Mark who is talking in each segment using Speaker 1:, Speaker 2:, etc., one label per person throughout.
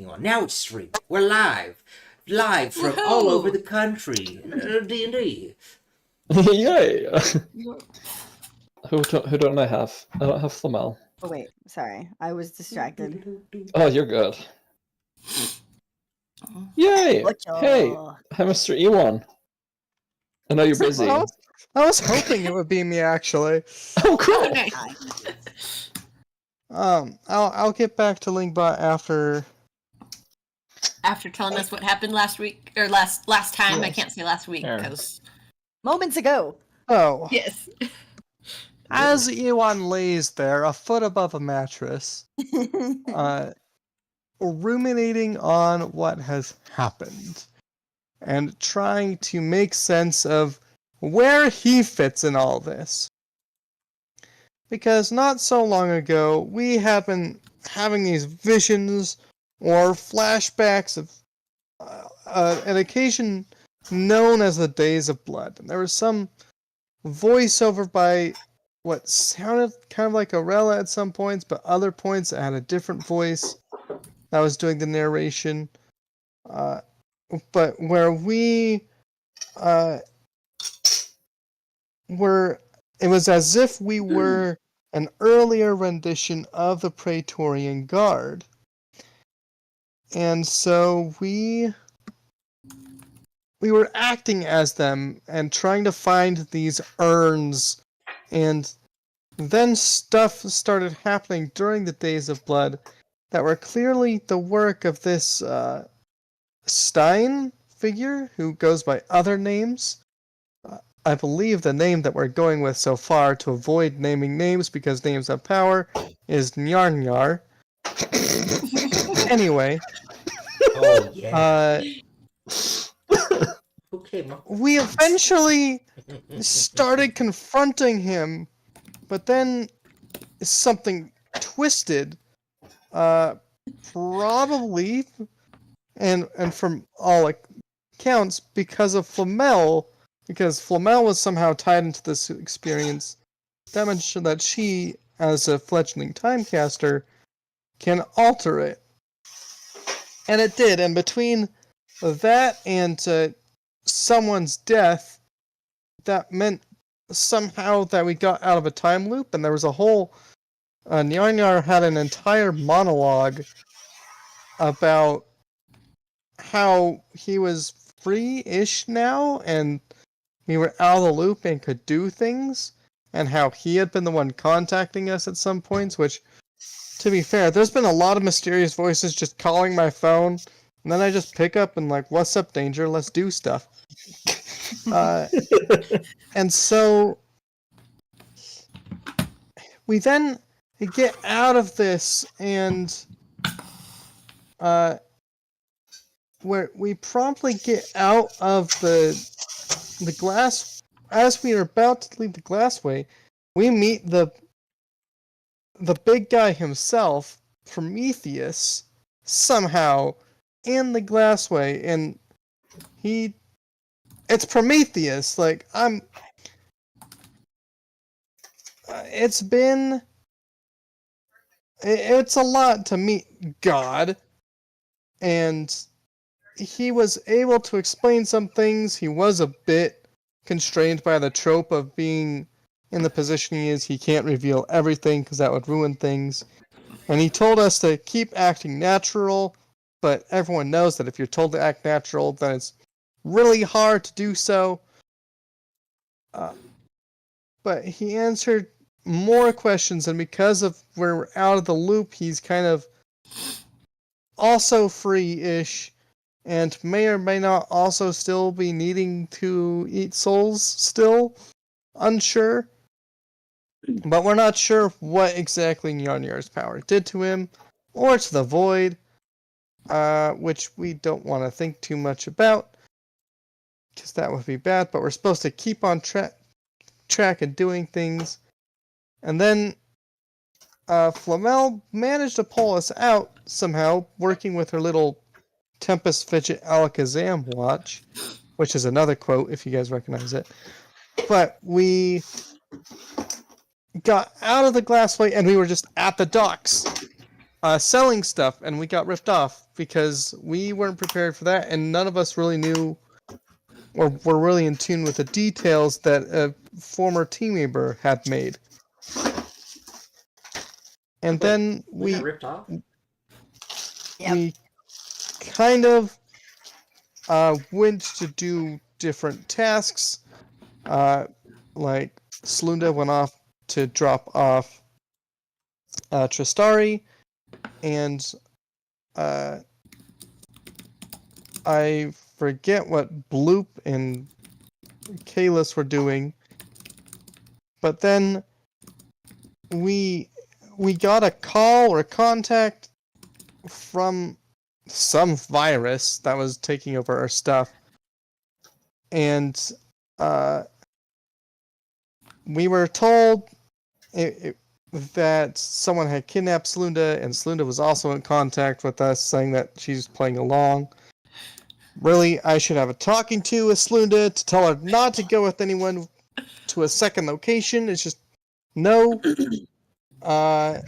Speaker 1: on. Now it's streaming. We're live from all over the country. D&D.
Speaker 2: Yay! Who don't I have? I don't have Flamel.
Speaker 3: Oh wait, sorry, I was distracted.
Speaker 2: Oh, you're good. Yay! Hey, hi, Mr. Ewan. I know you're busy.
Speaker 4: I was hoping it would be me actually.
Speaker 2: Oh, cool.
Speaker 5: Nice.
Speaker 4: I'll get back to Lingbot after.
Speaker 5: After telling us what happened last week or last time, I can't say last week
Speaker 2: Sure.
Speaker 5: because
Speaker 3: Moments ago.
Speaker 4: Oh,
Speaker 5: yes.
Speaker 4: as Ewan lays there, a foot above a mattress, ruminating on what has happened, and trying to make sense of where he fits in all this. Because not so long ago, we had been having these visions or flashbacks of an occasion known as the Days of Blood. And there was some voiceover by what sounded kind of like Arella at some points, but other points it had a different voice that was doing the narration. But where we were, it was as if we were an earlier rendition of the Praetorian Guard. And so we were acting as them and trying to find these urns, and then stuff started happening during the Days of Blood that were clearly the work of this Stein figure who goes by other names. I believe the name that we're going with so far, to avoid naming names because names have power, is Nyarnyar. Anyway.
Speaker 1: Oh, yeah. Okay,
Speaker 4: we eventually started confronting him, but then something twisted. Probably, and from all accounts, because of Flamel, because Flamel was somehow tied into this experience, demonstrated that she, as a fledgling timecaster, can alter it. And it did, and between that and someone's death, that meant somehow that we got out of a time loop, and there was a whole... Nyarnyar had an entire monologue about how he was free-ish now, and we were out of the loop and could do things, and how he had been the one contacting us at some points, which, to be fair, there's been a lot of mysterious voices just calling my phone, and then I just pick up and like, what's up, Danger? Let's do stuff. And so we then get out of this, and where we promptly get out of the glass. As we are about to leave the glassway, we meet the big guy himself, Prometheus, somehow in the glassway, and it's Prometheus. Like, it's a lot to meet God, and he was able to explain some things. He was a bit constrained by the trope of being in the position he is. He can't reveal everything because that would ruin things. And he told us to keep acting natural, but everyone knows that if you're told to act natural, then it's really hard to do so. But he answered more questions, and because of where we're out of the loop, he's kind of also free-ish, and may or may not also still be needing to eat souls still. Unsure. But we're not sure what exactly Nyarnyar's power did to him, or to the Void, which we don't want to think too much about, because that would be bad, but we're supposed to keep on track and doing things. And then Flamel managed to pull us out somehow, working with her little Tempest Fidget Alakazam watch, which is another quote if you guys recognize it. But we got out of the glassway, and we were just at the docks selling stuff, and we got ripped off because we weren't prepared for that, and none of us really knew or were really in tune with the details that a former team member had made. And then
Speaker 1: We got ripped off?
Speaker 4: we kind of went to do different tasks. Like Slunda went off to drop off Tristari, and I forget what Bloop and Kalis were doing, but then we got a call or a contact from some virus that was taking over our stuff, and we were told that someone had kidnapped Slunda, and Slunda was also in contact with us, saying that she's playing along. Really, I should have a talking to with Slunda to tell her not to go with anyone to a second location. It's just no. But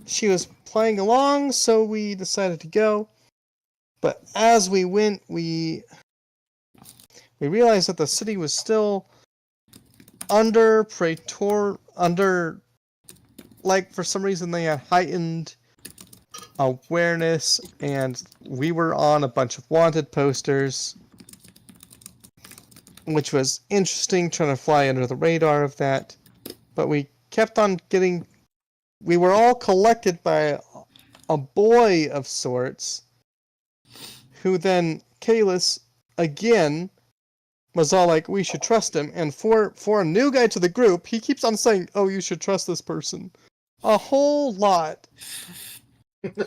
Speaker 4: she was playing along, so we decided to go. But as we went, we realized that the city was still under like, for some reason they had heightened awareness, and we were on a bunch of wanted posters, which was interesting, trying to fly under the radar of that. But we kept on getting... We were all collected by a boy of sorts, who then Kalis, again, was all like, we should trust him. And for a new guy to the group, he keeps on saying, oh, you should trust this person. A whole lot.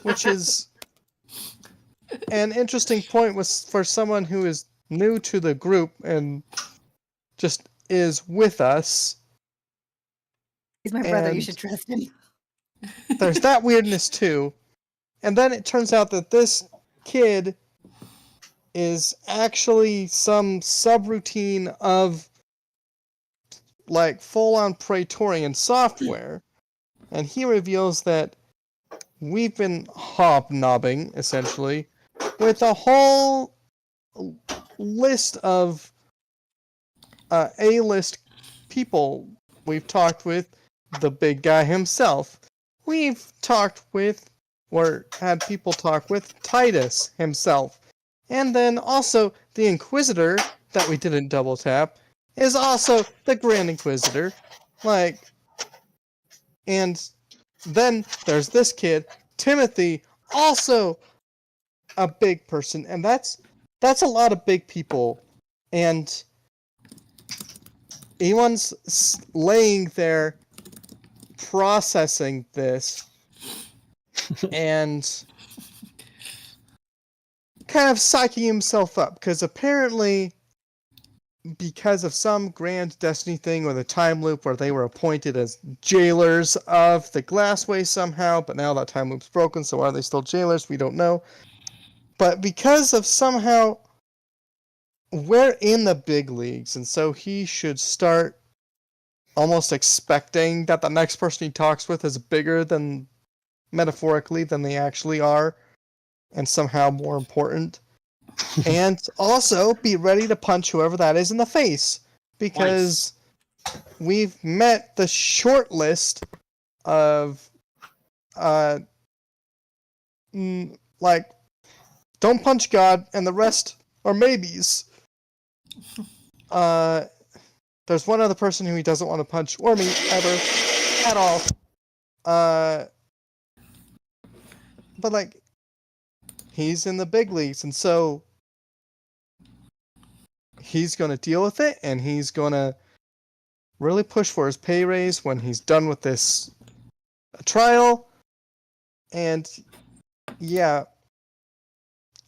Speaker 4: Which is an interesting point was for someone who is new to the group and just is with us.
Speaker 3: He's my brother. You
Speaker 4: And
Speaker 3: should trust him.
Speaker 4: there's that weirdness too. And then it turns out that this kid is actually some subroutine of like full-on Praetorian software. And he reveals that we've been hobnobbing, essentially, with a whole list of A-list people. We've talked with the big guy himself. We've talked with, or had people talk with, Titus himself. And then also the Inquisitor, that we didn't double tap, is also the Grand Inquisitor. Like, and then there's this kid, Timothy, also a big person, and that's a lot of big people. And Ewan's laying there processing this and kind of psyching himself up, because apparently, because of some grand destiny thing or the time loop where they were appointed as jailers of the Glassway somehow, but now that time loop's broken, so are they still jailers? We don't know. But because of somehow, we're in the big leagues, and so he should start almost expecting that the next person he talks with is bigger than, metaphorically, than they actually are, and somehow more important. And also be ready to punch whoever that is in the face, because we've met the short list of like, don't punch God, and the rest are maybes. There's one other person who he doesn't want to punch, or me, ever, at all. But like, he's in the big leagues, and so he's going to deal with it, and he's going to really push for his pay raise when he's done with this trial. And yeah,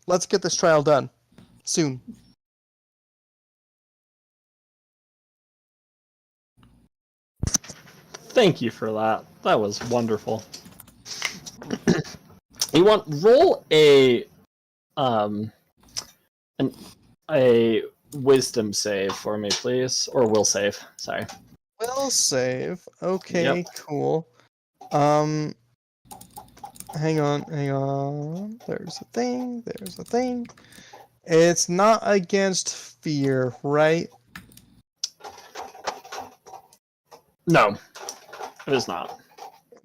Speaker 4: let's get this trial done soon.
Speaker 2: Thank you for that. That was wonderful. You want roll a wisdom save for me, please, or will save. Sorry.
Speaker 4: Will save. Okay,
Speaker 2: Yep.
Speaker 4: cool. hang on. There's a thing. It's not against fear, right?
Speaker 2: No, it is not.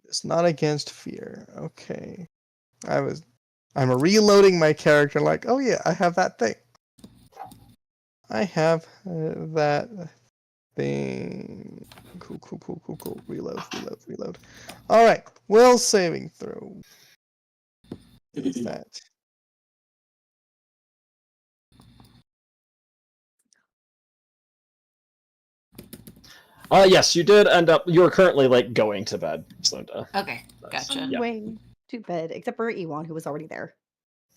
Speaker 4: It's not against fear. Okay. I'm reloading my character like, oh yeah, I have that thing. I have that thing. Cool. Reload. All right. Will saving throw. What is that?
Speaker 2: Yes, you did end up. You are currently like going to bed, Slinda.
Speaker 5: Okay, gotcha.
Speaker 2: Yeah.
Speaker 3: Way to bed, except for Ewan, who was already there.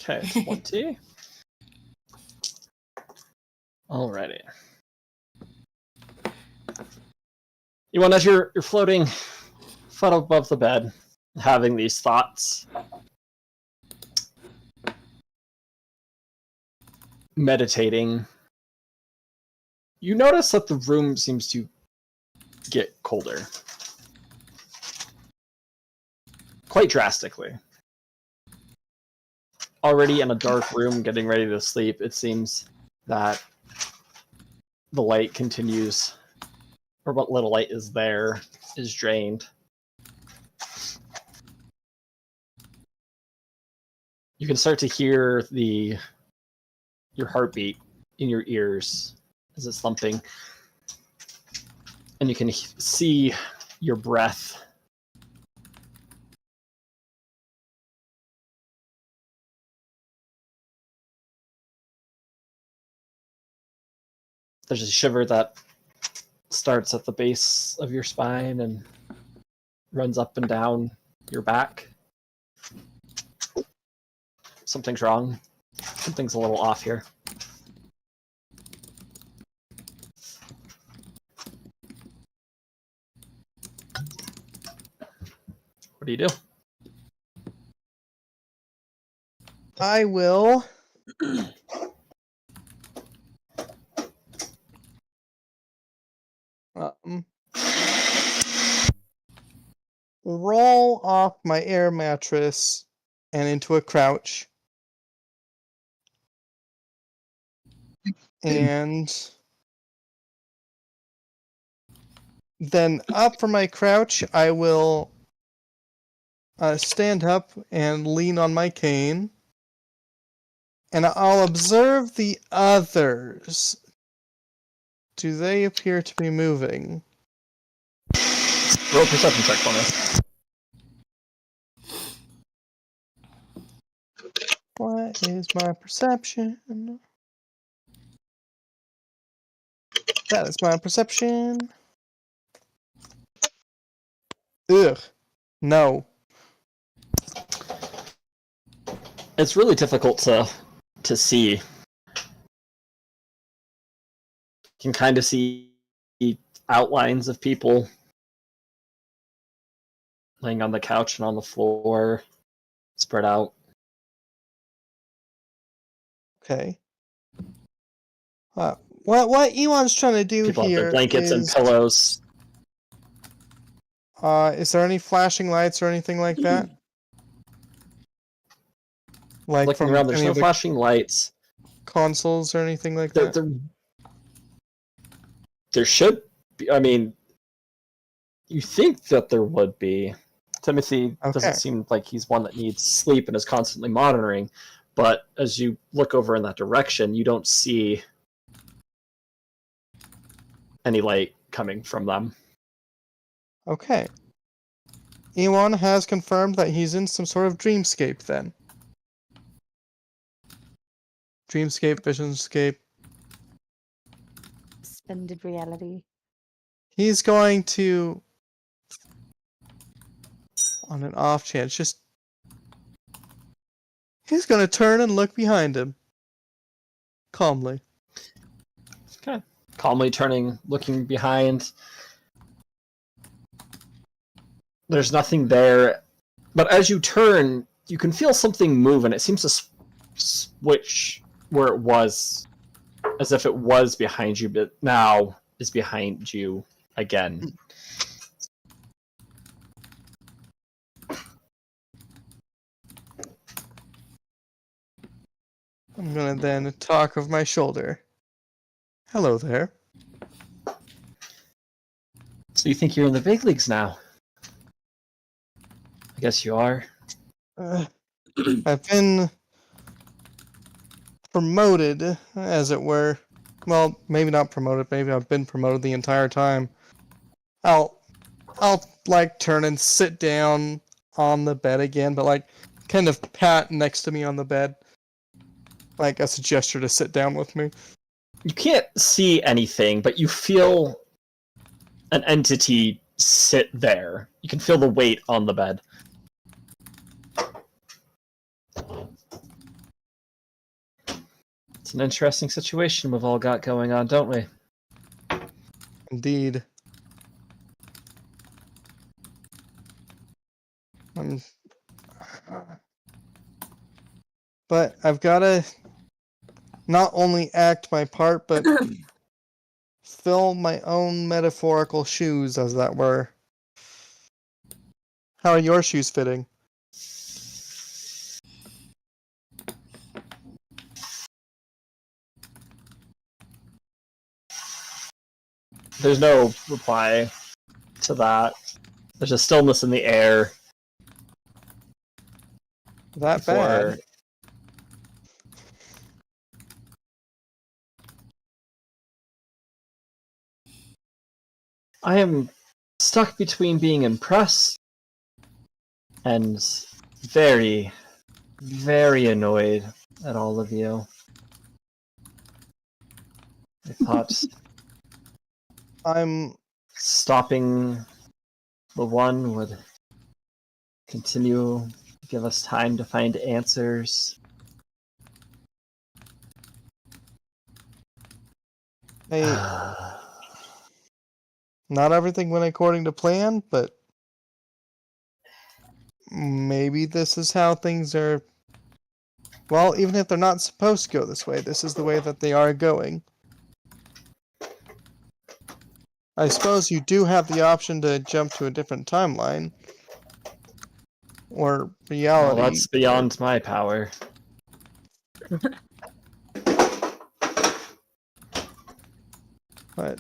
Speaker 2: Okay, 20. Alrighty. Ewan, as you're floating foot above the bed, having these thoughts, meditating, you notice that the room seems to get colder. Quite drastically. Already in a dark room, getting ready to sleep, it seems that the light continues, or what little light is there, is drained. You can start to hear your heartbeat in your ears as it's thumping, and you can see your breath. There's a shiver that starts at the base of your spine and runs up and down your back. Something's wrong. Something's a little off here. What do you do?
Speaker 4: I will. Roll off my air mattress and into a crouch. And then up from my crouch, I will stand up and lean on my cane. And I'll observe the others. Do they appear to be moving?
Speaker 2: Roll a perception check for me.
Speaker 4: What is my perception? That is my perception. Ugh. No.
Speaker 2: It's really difficult to see. You can kind of see outlines of people laying on the couch and on the floor, spread out.
Speaker 4: Okay. What Ewan's trying to do
Speaker 2: People have their
Speaker 4: here
Speaker 2: blankets and
Speaker 4: is...
Speaker 2: pillows.
Speaker 4: Is there any flashing lights or anything like that? Like
Speaker 2: Looking
Speaker 4: from
Speaker 2: around, there's
Speaker 4: any
Speaker 2: no
Speaker 4: of the
Speaker 2: flashing lights.
Speaker 4: consoles or anything like
Speaker 2: There,
Speaker 4: that?
Speaker 2: there should be. I mean, you think that there would be. Timothy doesn't
Speaker 4: Okay.
Speaker 2: seem like he's one that needs sleep and is constantly monitoring, but as you look over in that direction, you don't see any light coming from them.
Speaker 4: Okay. Ewan has confirmed that he's in some sort of dreamscape then. Dreamscape, visionscape.
Speaker 3: Suspended reality.
Speaker 4: He's going to, on an off chance, he's going to turn and look behind him. Calmly.
Speaker 2: Okay. Calmly turning, looking behind. There's nothing there, but as you turn, you can feel something move, and it seems to switch where it was, as if it was behind you, but now is behind you again.
Speaker 4: I'm gonna then talk of my shoulder. Hello there.
Speaker 2: So you think you're in the big leagues now? I guess you are.
Speaker 4: I've been promoted, as it were. Well, maybe not promoted. Maybe I've been promoted the entire time. I'll like turn and sit down on the bed again, but like kind of pat next to me on the bed, like as a gesture to sit down with me.
Speaker 2: You can't see anything, but you feel an entity sit there. You can feel the weight on the bed. It's an interesting situation we've all got going on, don't we?
Speaker 4: Indeed. But I've gotta not only act my part, but fill my own metaphorical shoes, as that were. How are your shoes fitting?
Speaker 2: There's no reply to that. There's a stillness in the air.
Speaker 4: That bad?
Speaker 2: I am stuck between being impressed and very, very annoyed at all of you. I thought
Speaker 4: I'm
Speaker 2: stopping the one would continue to give us time to find answers.
Speaker 4: Not everything went according to plan, but maybe this is how things are. Well, even if they're not supposed to go this way, this is the way that they are going. I suppose you do have the option to jump to a different timeline. Or reality.
Speaker 2: Well, that's beyond my power.
Speaker 4: But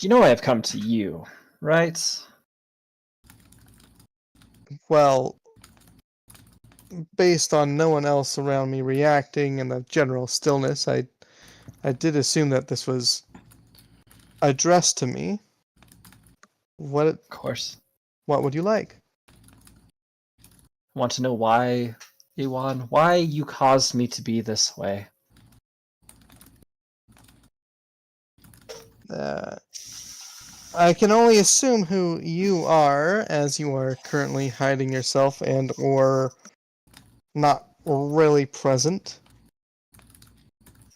Speaker 2: You know I have come to you, right?
Speaker 4: well, based on no one else around me reacting and the general stillness, I did assume that this was addressed to me.
Speaker 2: Of course.
Speaker 4: What would you like?
Speaker 2: Want to know why, Iwan? Why you caused me to be this way?
Speaker 4: I can only assume who you are, as you are currently hiding yourself and or not really present.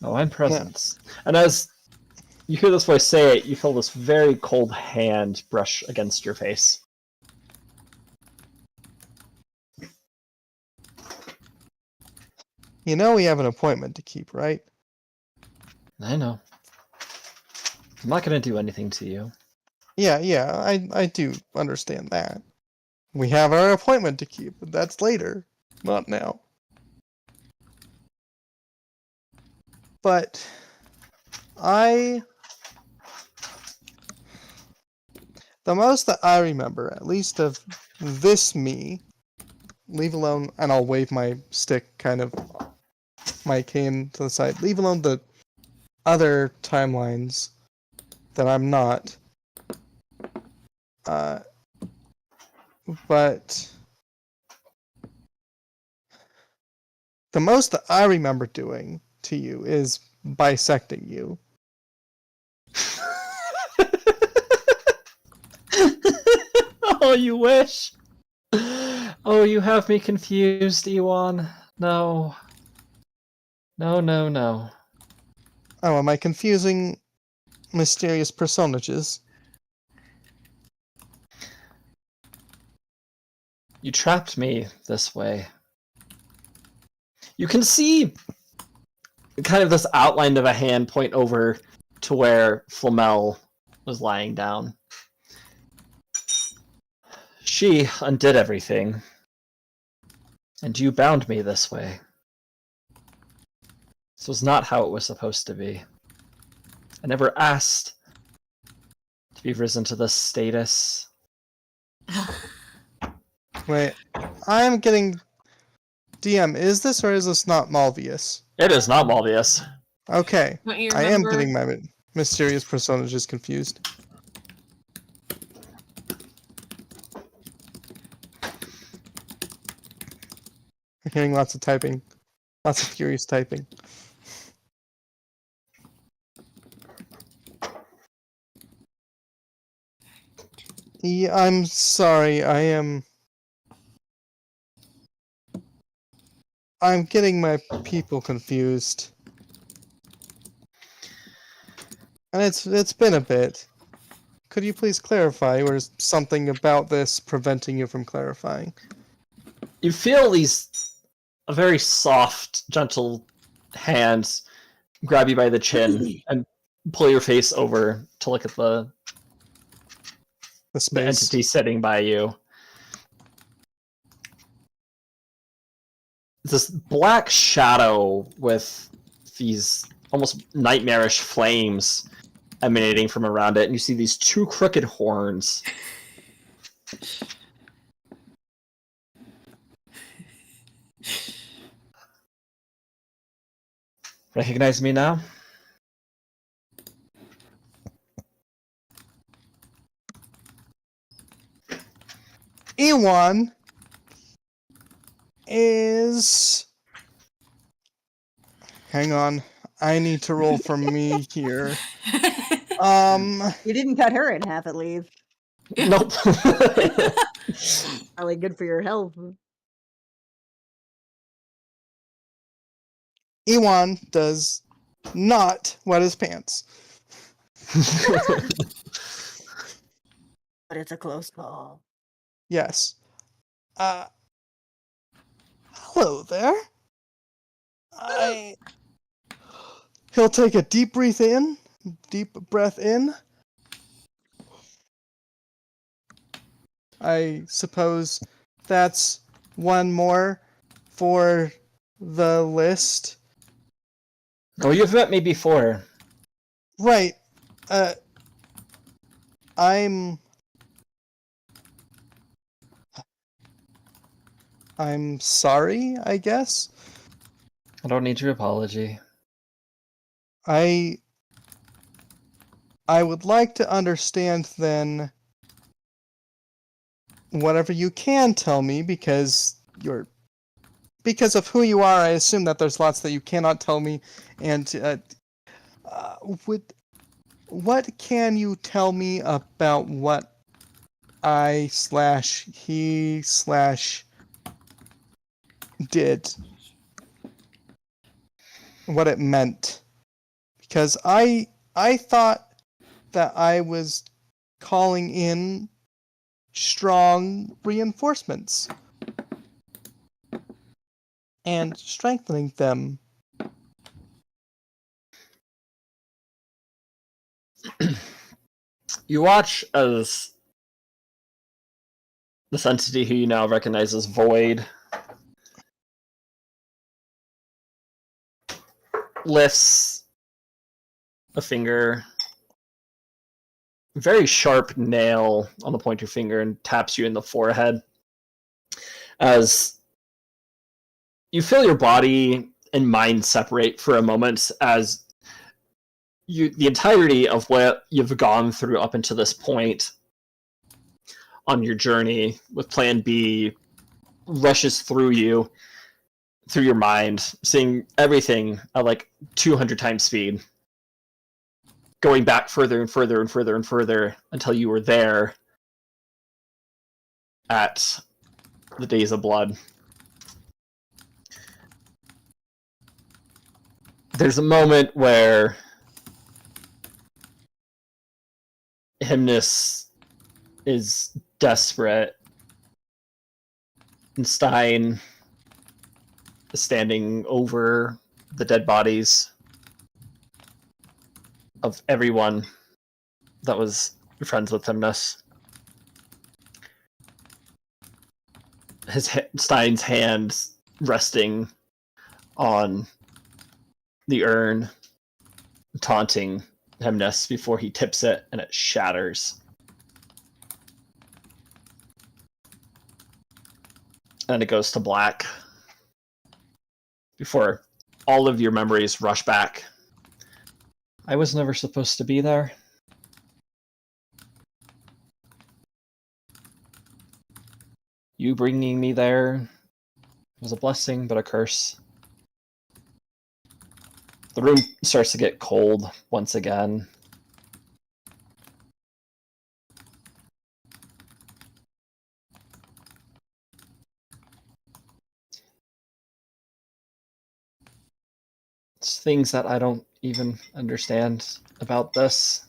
Speaker 2: Oh, I'm present. And as you hear this voice say it, you feel this very cold hand brush against your face.
Speaker 4: You know we have an appointment to keep, right?
Speaker 2: I know. I'm not going to do anything to you.
Speaker 4: Yeah, I do understand that. We have our appointment to keep, but that's later, not now. But the most that I remember, at least of this me, leave alone, and I'll wave my stick, kind of, my cane to the side, leave alone the other timelines that I'm not. But the most that I remember doing to you is bisecting you.
Speaker 2: Oh, you wish! Oh, you have me confused, Iwan. No. No.
Speaker 4: Oh, am I confusing mysterious personages?
Speaker 2: You trapped me this way. You can see kind of this outline of a hand point over to where Flamel was lying down. She undid everything. And you bound me this way. This was not how it was supposed to be. I never asked to be risen to this status.
Speaker 4: Wait, I'm getting... DM, is this or is this not Malvius?
Speaker 2: It is not Malvius.
Speaker 4: Okay,
Speaker 5: Don't you
Speaker 4: I am
Speaker 5: remember?
Speaker 4: getting my mysterious personages confused. I'm hearing lots of typing. Lots of furious typing. Yeah, I'm sorry, I'm getting my people confused. And it's been a bit. Could you please clarify, or is something about this preventing you from clarifying?
Speaker 2: You feel these very soft, gentle hands grab you by the chin and pull your face over to look at the
Speaker 4: The
Speaker 2: entity sitting by you. This black shadow with these almost nightmarish flames emanating from around it, and you see these two crooked horns. Recognize me now?
Speaker 4: Ewan is... Hang on. I need to roll for me here.
Speaker 3: You didn't cut her in half at least.
Speaker 2: Nope.
Speaker 3: Probably good for your health.
Speaker 4: Ewan does not wet his pants.
Speaker 3: But it's a close call.
Speaker 4: Yes. Hello there. He'll take a deep breath in. I suppose that's one more for the list.
Speaker 2: Oh, you've met me before.
Speaker 4: Right. I'm sorry, I guess.
Speaker 2: I don't need your apology.
Speaker 4: I would like to understand then whatever you can tell me, because of who you are. I assume that there's lots that you cannot tell me, and what can you tell me about what he did? What it meant? Because I thought that I was calling in strong reinforcements and strengthening them.
Speaker 2: You watch as this entity who you now recognize as Void lifts a finger, very sharp nail on the point of your finger, and taps you in the forehead as you feel your body and mind separate for a moment as the entirety of what you've gone through up until this point on your journey with Plan B rushes through you, through your mind, seeing everything at like 200 times speed, going back further and further and further and further until you were there at the Days of Blood. There's a moment where Hymnus is desperate, and Stein is standing over the dead bodies of everyone that was friends with Hymnus. Stein's hand resting on the urn, taunting Hemnes before he tips it, and it shatters. And it goes to black before all of your memories rush back. I was never supposed to be there. You bringing me there was a blessing, but a curse. The room starts to get cold once again. It's things that I don't even understand about this.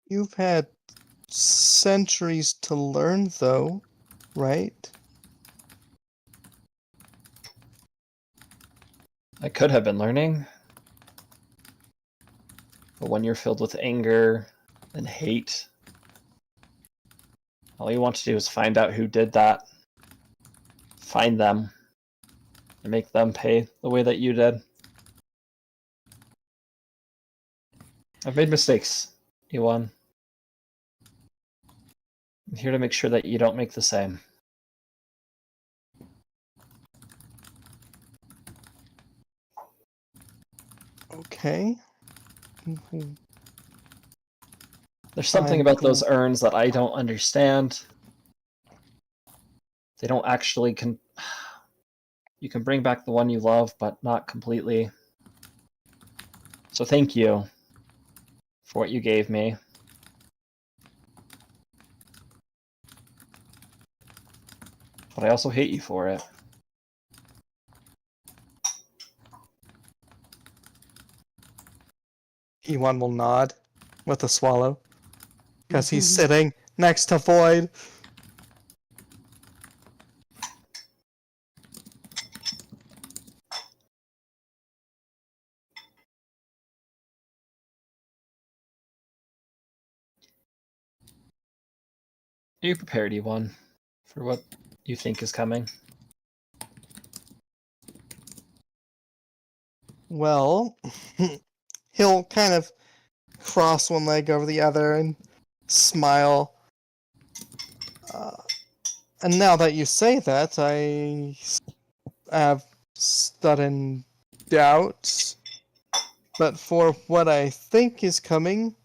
Speaker 4: You've had centuries to learn, though, right?
Speaker 2: I could have been learning. But when you're filled with anger and hate, all you want to do is find out who did that. Find them. And make them pay the way that you did. I've made mistakes, Iwan. I'm here to make sure that you don't make the same.
Speaker 4: Okay.
Speaker 2: There's something
Speaker 4: I'm
Speaker 2: about those urns that I don't understand. They don't actually You can bring back the one you love, but not completely. So thank you for what you gave me. But I also hate you for it.
Speaker 4: Ewan will nod with a swallow. Because he's sitting next to Void.
Speaker 2: Are you prepared, Iwan, for what you think is coming?
Speaker 4: Well, he'll kind of cross one leg over the other and smile. And now that you say that, I have sudden doubts. But for what I think is coming,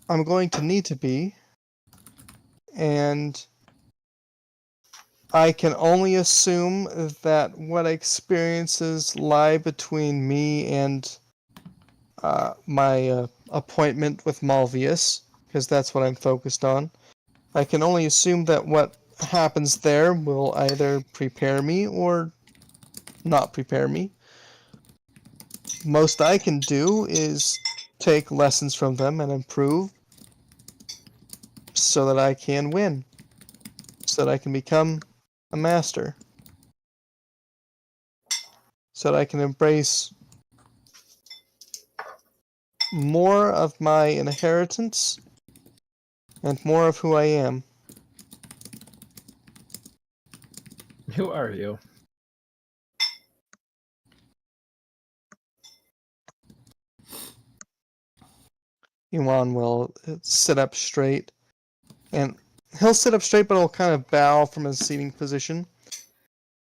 Speaker 4: I'm going to need to be. And I can only assume that what experiences lie between me and my appointment with Malvius, because that's what I'm focused on. I can only assume that what happens there will either prepare me or not prepare me. Most I can do is take lessons from them and improve so that I can win, so that I can become a master, so that I can embrace more of my inheritance and more of who I am.
Speaker 2: Who are you?
Speaker 4: Yuan will sit up straight, and he'll sit up straight, but he'll kind of bow from his seating position.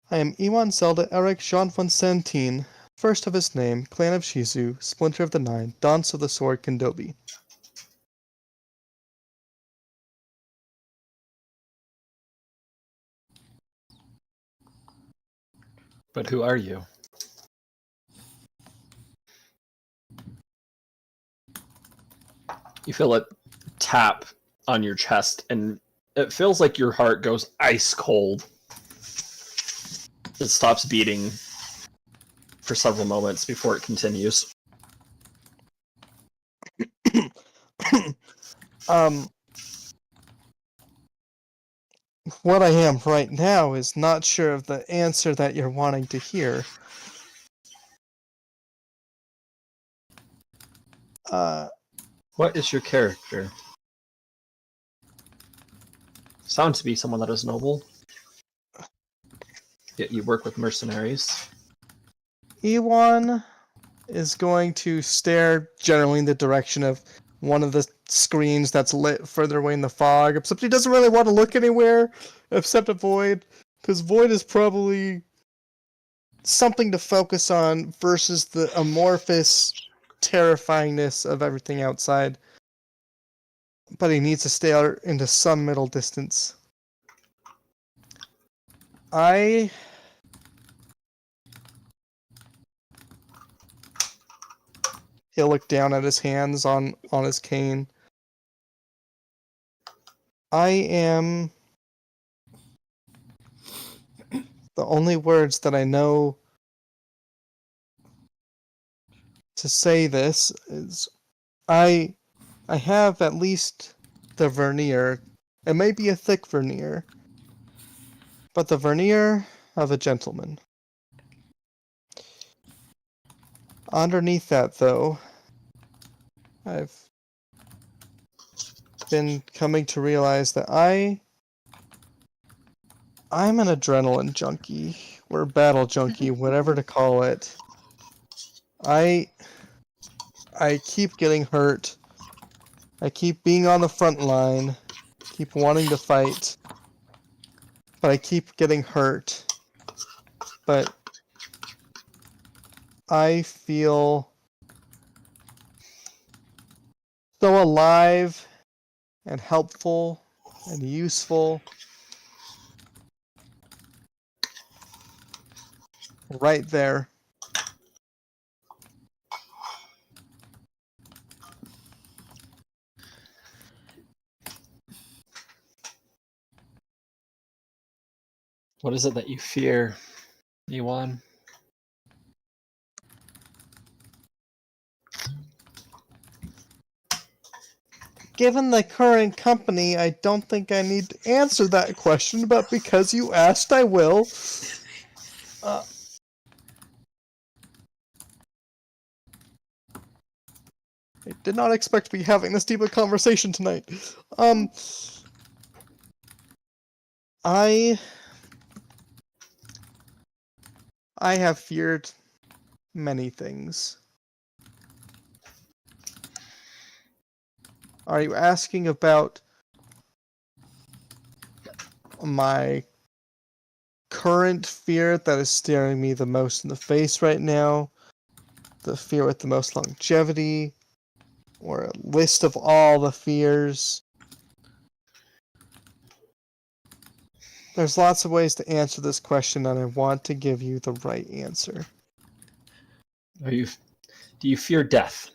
Speaker 4: I am Iwan Zelda Eric Jean von Santine, first of his name, Clan of Shizu, Splinter of the Nine, Dance of the Sword, Kendobi.
Speaker 2: But who are you? You feel it tap on your chest, and it feels like your heart goes ice cold. It stops beating for several moments before it continues.
Speaker 4: What I am right now is not sure of the answer that you're wanting to hear.
Speaker 2: What is your character? Sounds to be someone that is noble. Yet you work with mercenaries.
Speaker 4: Ewan is going to stare generally in the direction of one of the screens that's lit further away in the fog, except he doesn't really want to look anywhere except at Void, because Void is probably something to focus on versus the amorphous terrifyingness of everything outside. But he needs to stay out into some middle distance. He'll look down at his hands on his cane. I am... The only words that I know to say this is I have at least the veneer. It may be a thick veneer, but the veneer of a gentleman. Underneath that, though, I've been coming to realize that I'm an adrenaline junkie, or battle junkie, whatever to call it. I keep getting hurt. I keep being on the front line, keep wanting to fight, but I keep getting hurt. But I feel so alive and helpful and useful right there.
Speaker 2: What is it that you fear, Ewan?
Speaker 4: Given the current company, I don't think I need to answer that question, but because you asked, I will. I did not expect to be having this deep a conversation tonight. I have feared many things. Are you asking about my current fear that is staring me the most in the face right now? The fear with the most longevity? Or a list of all the fears? There's lots of ways to answer this question, and I want to give you the right answer.
Speaker 2: Do you fear death?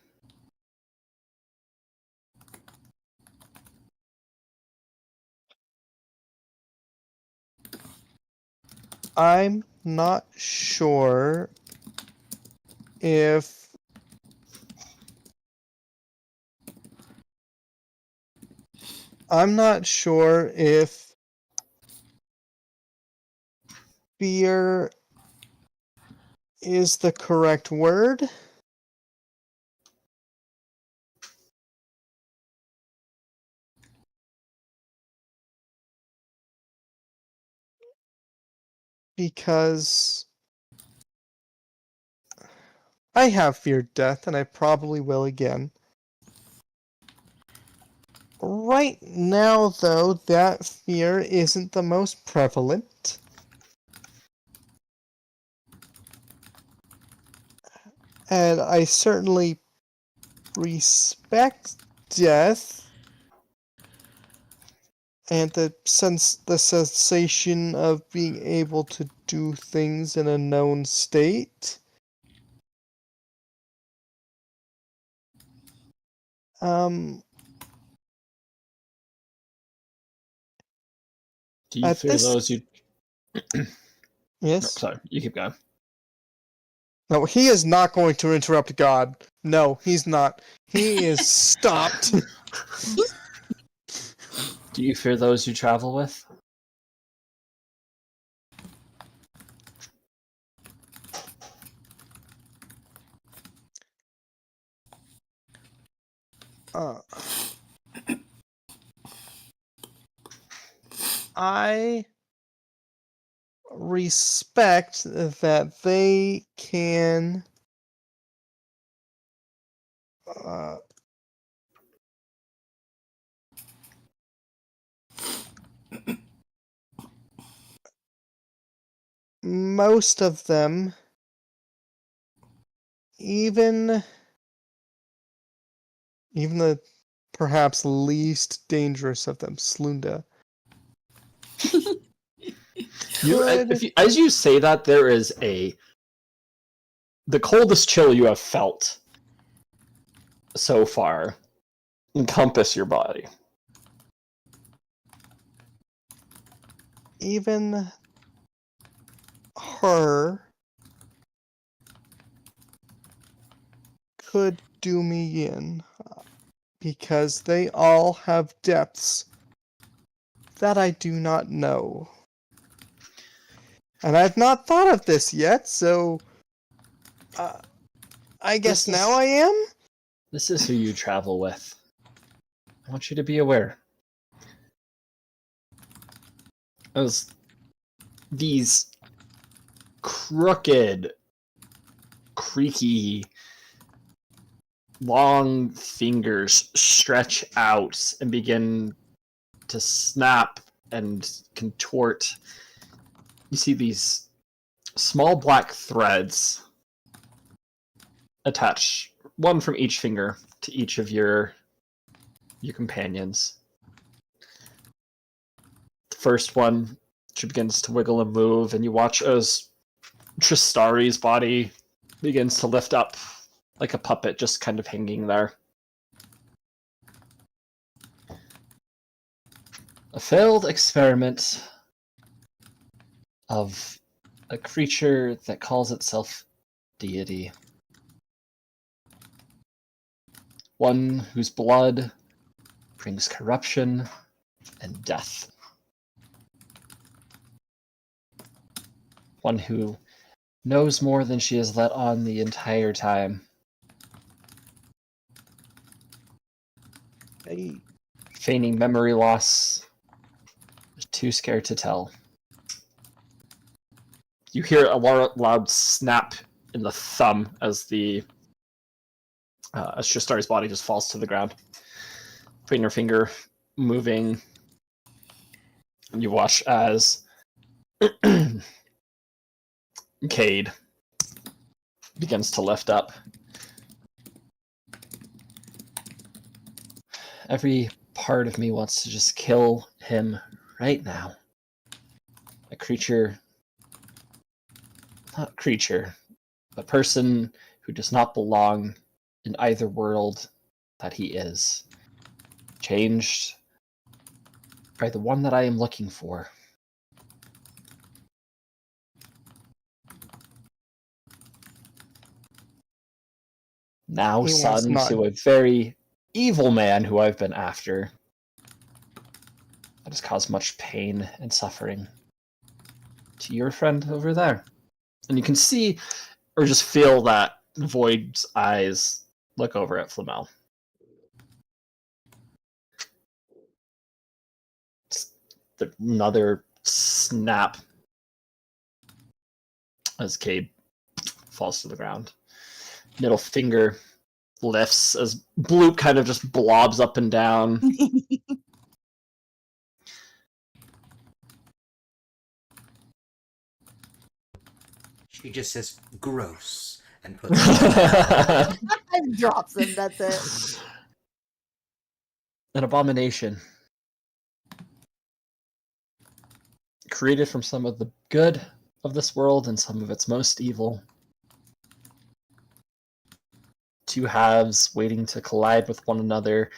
Speaker 4: I'm not sure if fear is the correct word. Because I have feared death, and I probably will again. Right now, though, that fear isn't the most prevalent. And I certainly respect death and the sensation of being able to do things in a known state.
Speaker 2: Do you
Speaker 4: At
Speaker 2: fear
Speaker 4: this-
Speaker 2: those who...
Speaker 4: Yes?
Speaker 2: Sorry, you keep going.
Speaker 4: No, he is not going to interrupt God. No, he's not. He is stopped.
Speaker 2: Do you fear those you travel with?
Speaker 4: Uh, I respect that they can uh, most of them, even the perhaps least dangerous of them, Slunda,
Speaker 2: As you say that, there is the coldest chill you have felt so far encompass your body.
Speaker 4: even her could do me in, because they all have depths that I do not know. And I've not thought of this yet, so I guess now I am?
Speaker 2: This is who you travel with. I want you to be aware. As these crooked, creaky, long fingers stretch out and begin to snap and contort, you see these small black threads attach, one from each finger, to each of your companions. The first one, she begins to wiggle and move, and you watch as Tristari's body begins to lift up like a puppet, just kind of hanging there. A failed experiment of a creature that calls itself deity. One whose blood brings corruption and death. One who knows more than she has let on the entire time.
Speaker 4: Hey.
Speaker 2: Feigning memory loss, too scared to tell. You hear a loud snap in the thumb as as Tristari's body just falls to the ground. Putting her finger moving, and you watch as Cade begins to lift up. Every part of me wants to just kill him right now. A creature, not creature, a person who does not belong in either world that he is. Changed by the one that I am looking for. Now
Speaker 4: He
Speaker 2: son
Speaker 4: was not.
Speaker 2: to a very evil man who I've been after. That has caused much pain and suffering to your friend over there. And you can see, or just feel that Void's eyes look over at Flamel. Another snap as Cade falls to the ground. Middle finger lifts as Bloop kind of just blobs up and down.
Speaker 1: She just says gross and puts it
Speaker 3: And drops him, that's it.
Speaker 2: An abomination. Created from some of the good of this world and some of its most evil. Two halves waiting to collide with one another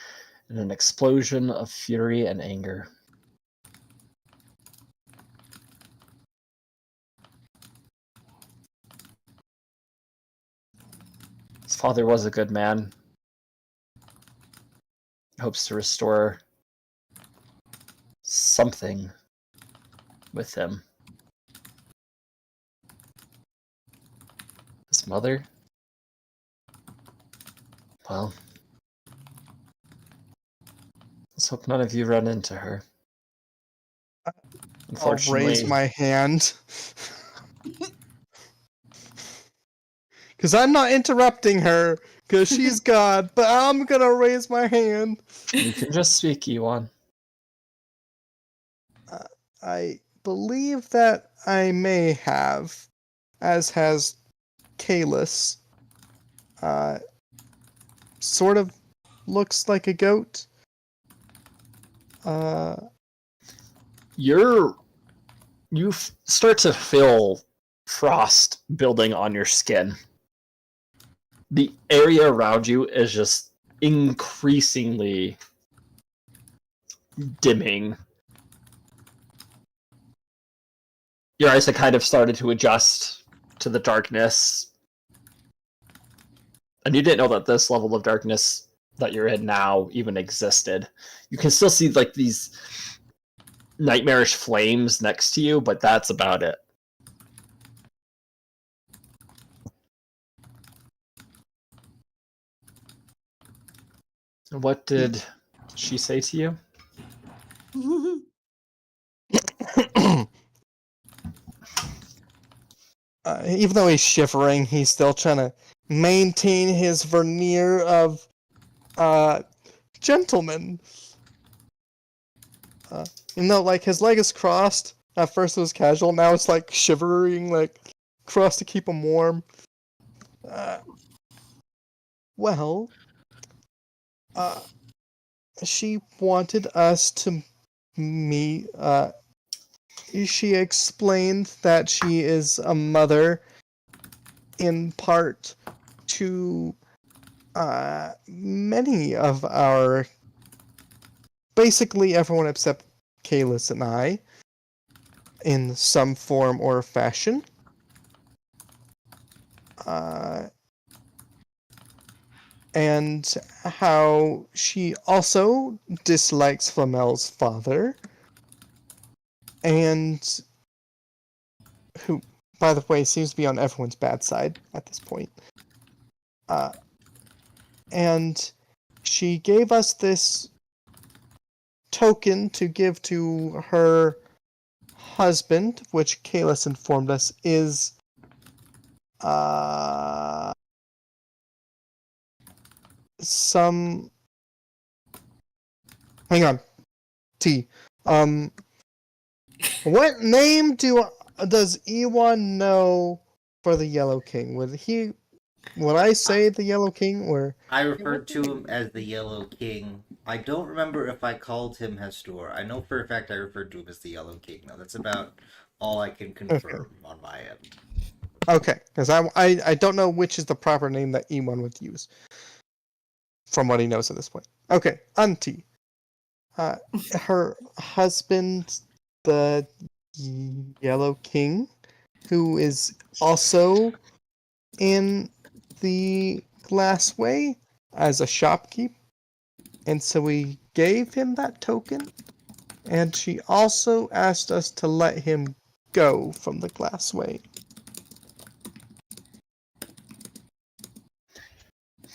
Speaker 2: in an explosion of fury and anger. His father was a good man. He hopes to restore something with him. His mother? Well, Let's hope none of you run into her.
Speaker 4: I'll
Speaker 2: Unfortunately,
Speaker 4: raise my hand. Because I'm not interrupting her, because she's God, but I'm gonna raise my hand.
Speaker 2: you can just speak, Ewan.
Speaker 4: I believe that I may have, as has Kalis. Sort of looks like a goat.
Speaker 2: You start to feel frost building on your skin. The area around you is just increasingly dimming. Your eyes have kind of started to adjust to the darkness. And you didn't know that this level of darkness that you're in now even existed. You can still see like these nightmarish flames next to you, but that's about it. What did she say to you?
Speaker 4: Even though he's shivering, he's still trying to maintain his veneer of gentleman. Even though like his leg is crossed, at first it was casual, now it's like shivering, like crossed to keep him warm. Well, she wanted us to meet. She explained that she is a mother in part to many of our, basically everyone except Kalis and I, in some form or fashion. And how she also dislikes Flamel's father, and who, by the way, seems to be on everyone's bad side at this point. And she gave us this token to give to her husband, which Kalis informed us is some. Hang on, T. What name does Ewan know for the Yellow King? Would I say the Yellow King, or
Speaker 1: I referred to him as the Yellow King. I don't remember if I called him Hastor. I know for a fact I referred to him as the Yellow King. Now that's about all I can confirm on my end.
Speaker 4: okay? Because I don't know which is the proper name that Ewan would use, from what he knows at this point. Okay, Auntie. Her husband, the Yellow King, who is also in the Glassway as a shopkeep, and so we gave him that token, and she also asked us to let him go from the Glassway.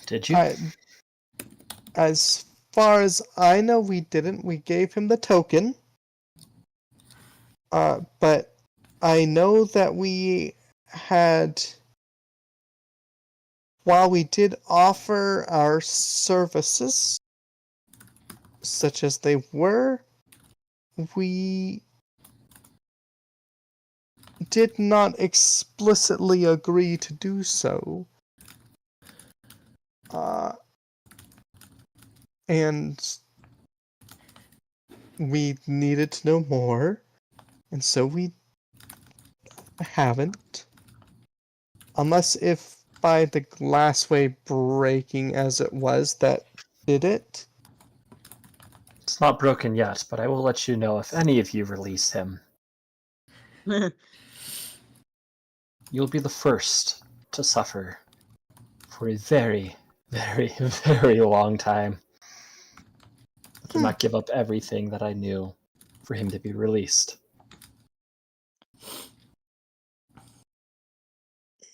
Speaker 2: Did you?
Speaker 4: As far as I know, we didn't. We gave him the token, but I know that we had, while we did offer our services, such as they were, we did not explicitly agree to do so. And we needed to know more, and so we haven't. Unless if by the Glassway breaking as it was that did it.
Speaker 2: It's not broken yet, but I will let you know if any of you release him. You'll be the first to suffer for a very, very, very long time. I did not give up everything that I knew for him to be released.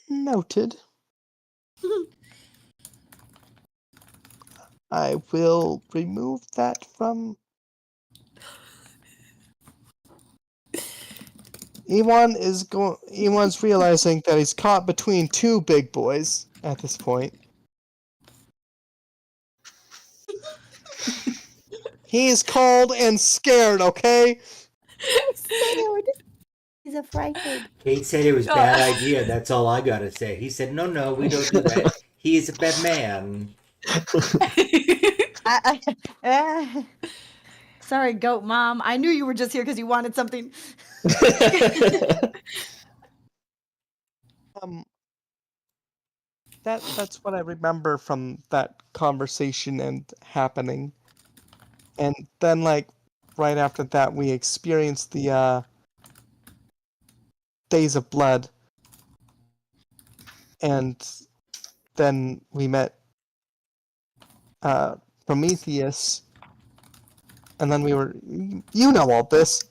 Speaker 4: Noted. I will remove that from... Ewan's realizing that he's caught between two big boys at this point. He's cold and scared, okay?
Speaker 3: Scared. He's affrighted.
Speaker 1: Kate said it was a bad idea. That's all I gotta say. He said, no, we don't do that. He is a bad man.
Speaker 3: Sorry, goat mom. I knew you were just here because you wanted something.
Speaker 4: That's what I remember from that conversation and happening. And then, like, right after that, we experienced the Days of Blood. And then we met Prometheus. And then we were... You know all this.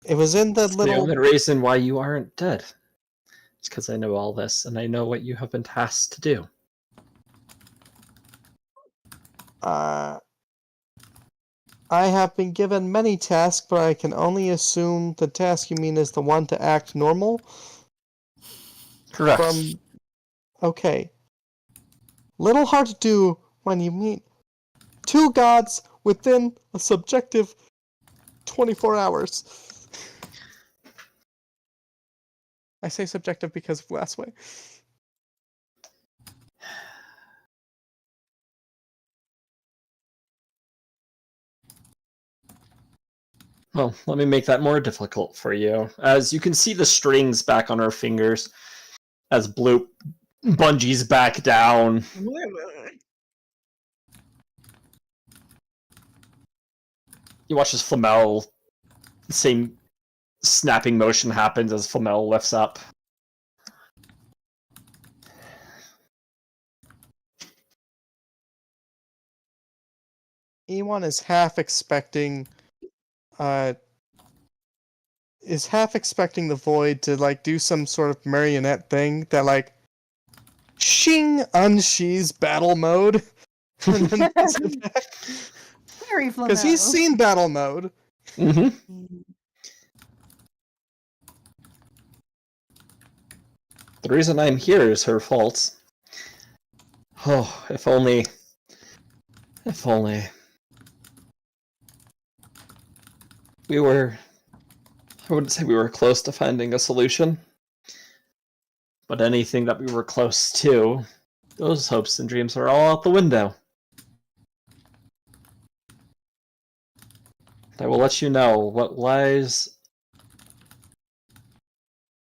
Speaker 4: It was in the
Speaker 2: It's the
Speaker 4: little...
Speaker 2: only reason why you aren't dead. It's because I know all this, and I know what you have been tasked to do.
Speaker 4: I have been given many tasks, but I can only assume the task you mean is the one to act normal?
Speaker 2: Correct.
Speaker 4: Okay. Little hard to do when you meet two gods within a subjective 24 hours. I say subjective because of last way.
Speaker 2: Well, let me make that more difficult for you. As you can see the strings back on her fingers as Bloop bungees back down. You watch as Flamel, the same snapping motion happens as Flamel lifts up.
Speaker 4: Ewan is half expecting the void to like do some sort of marionette thing that like shing unshees battle mode. And then
Speaker 3: Very
Speaker 4: because he's seen battle mode.
Speaker 2: Mm-hmm. The reason I'm here is her fault. Oh, if only... If only... We were... I wouldn't say we were close to finding a solution. But anything that we were close to, those hopes and dreams are all out the window. I will let you know what lies at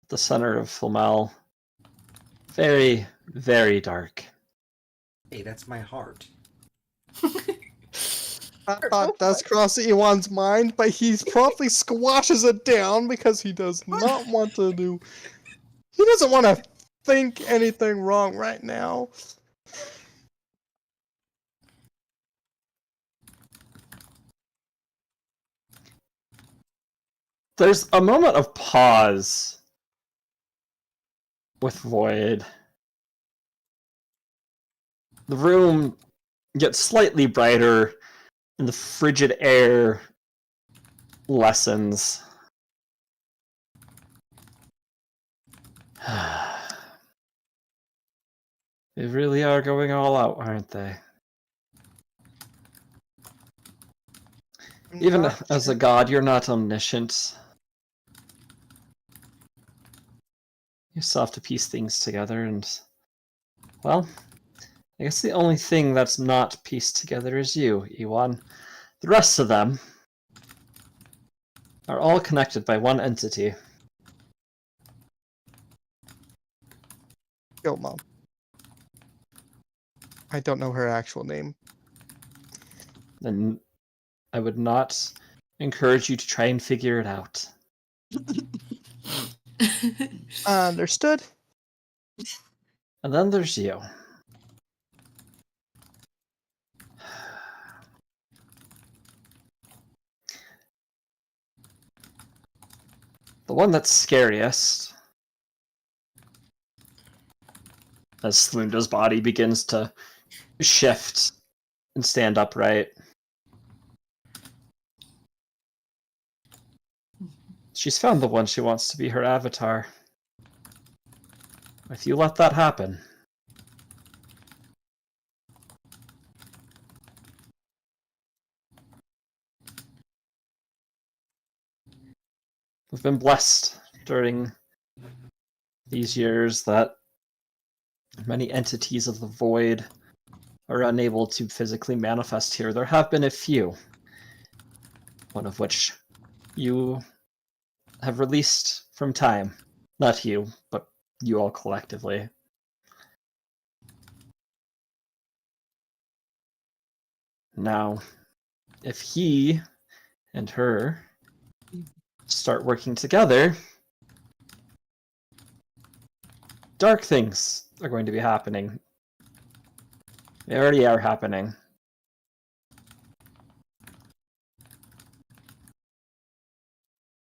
Speaker 2: the center of Flamel. Very, very dark.
Speaker 1: Hey, that's my heart.
Speaker 4: That thought does cross Ewan's mind, but he promptly squashes it down because he does not want to do... He doesn't want to think anything wrong right now.
Speaker 2: There's a moment of pause with Void. The room gets slightly brighter, and the frigid air lessens. They really are going all out, aren't they? Even
Speaker 4: Not
Speaker 2: as a
Speaker 4: sure.
Speaker 2: god, you're not omniscient. You still have to piece things together, and... Well, I guess the only thing that's not pieced together is you, Ewan. The rest of them are all connected by one entity.
Speaker 4: Yo, Mom. I don't know her actual name.
Speaker 2: And I would not encourage you to try and figure it out.
Speaker 4: Understood.
Speaker 2: And then there's you. The one that's scariest, as Slunda's body begins to shift and stand upright. She's found the one she wants to be her avatar. If you let that happen... We've been blessed during these years that many entities of the void are unable to physically manifest here. There have been a few, one of which you have released from time. Not you, but you all collectively. Now, if he and her start working together, dark things are going to be happening. They already are happening.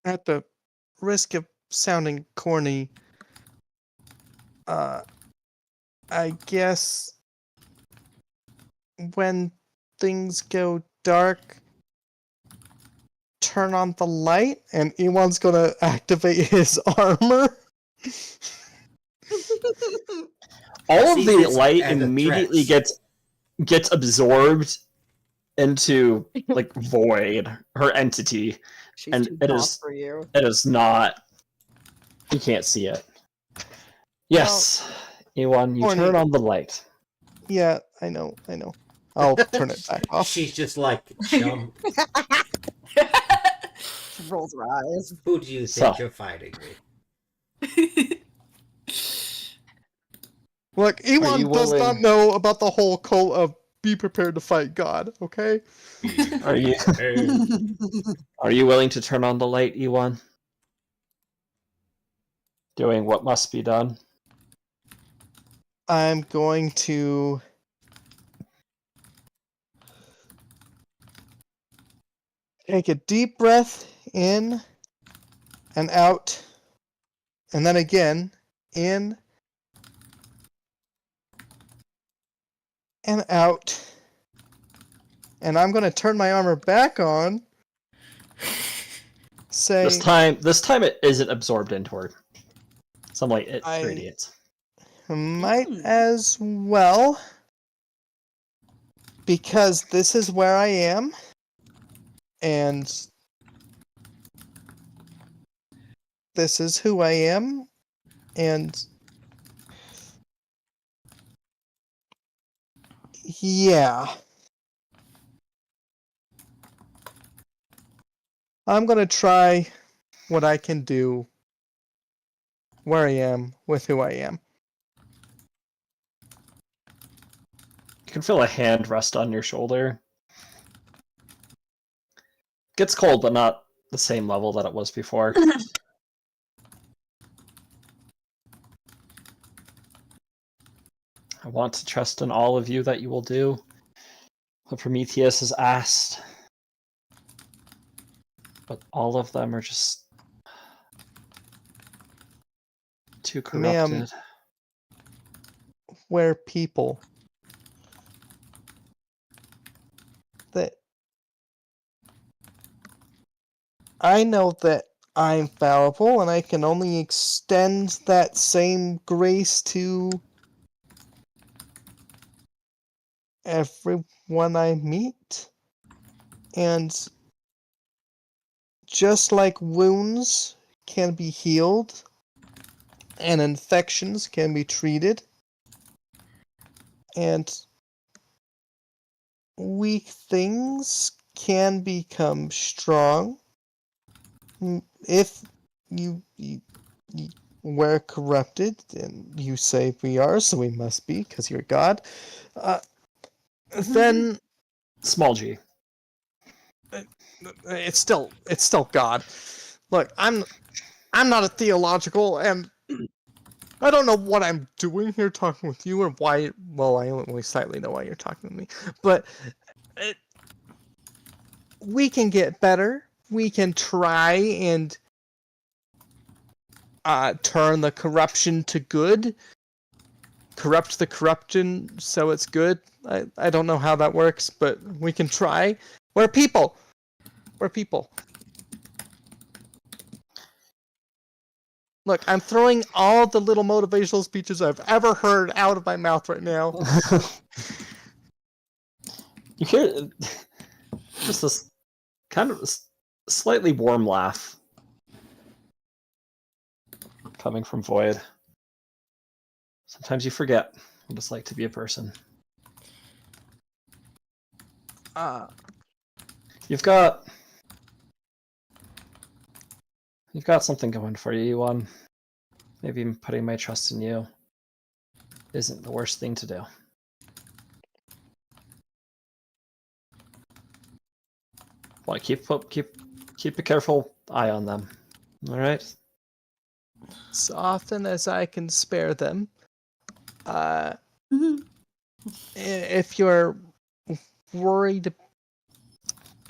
Speaker 4: At the risk of sounding corny, I guess when things go dark, turn on the light, and Ewan's gonna activate his armor.
Speaker 2: All of
Speaker 1: Sees
Speaker 2: the
Speaker 1: this
Speaker 2: light
Speaker 1: as a
Speaker 2: immediately
Speaker 1: threat.
Speaker 2: gets absorbed into like void, her entity,
Speaker 3: She's
Speaker 2: and
Speaker 3: too
Speaker 2: it
Speaker 3: hot
Speaker 2: is
Speaker 3: for you.
Speaker 2: not. You can't see it. Yes, Ewan, you
Speaker 4: Horny.
Speaker 2: turn on the light.
Speaker 4: Yeah, I know. I'll turn it back off.
Speaker 1: She's just like, chum,
Speaker 3: She rolls her eyes.
Speaker 1: who do you
Speaker 2: So.
Speaker 1: think you're fighting with?
Speaker 4: Look, Ewan
Speaker 2: you
Speaker 4: does not
Speaker 2: willing-
Speaker 4: know about the whole cult of be prepared to fight God, okay?
Speaker 2: Are you are you willing to turn on the light, Ewan? Doing what must be done.
Speaker 4: I'm going to take a deep breath in and out, and then again in and out. And I'm going to turn my armor back on. Say
Speaker 2: This time it isn't absorbed into her. Some light it radiates.
Speaker 4: might as well, because this is where I am, and this is who I am, and yeah. I'm gonna try what I can do where I am with who I am.
Speaker 2: You can feel a hand rest on your shoulder. Gets cold, but not the same level that it was before. I want to trust in all of you that you will do what Prometheus has asked. But all of them are just too corrupted.
Speaker 4: Ma'am. We're people that I know that I'm fallible, and I can only extend that same grace to everyone I meet. And just like wounds can be healed and infections can be treated, and weak things can become strong if you we're corrupted, and you say we are, so we must be because you're God. Then
Speaker 2: Small G.
Speaker 4: it's still God. Look, I'm not a theological, and I don't know what I'm doing here talking with you, or why. Well, I only slightly know why you're talking to me, but we can get better. We can try and turn the corruption to good. Corrupt the corruption so it's good. I don't know how that works, but we can try. We're people. We're people. Look, I'm throwing all the little motivational speeches I've ever heard out of my mouth right now.
Speaker 2: You hear just this kind of slightly warm laugh coming from Void. Sometimes you forget what it's like to be a person. You've got something going for you, Yuan. Maybe putting my trust in you isn't the worst thing to do. Well, keep a careful eye on them. All right.
Speaker 4: As often as I can spare them. If you're worried,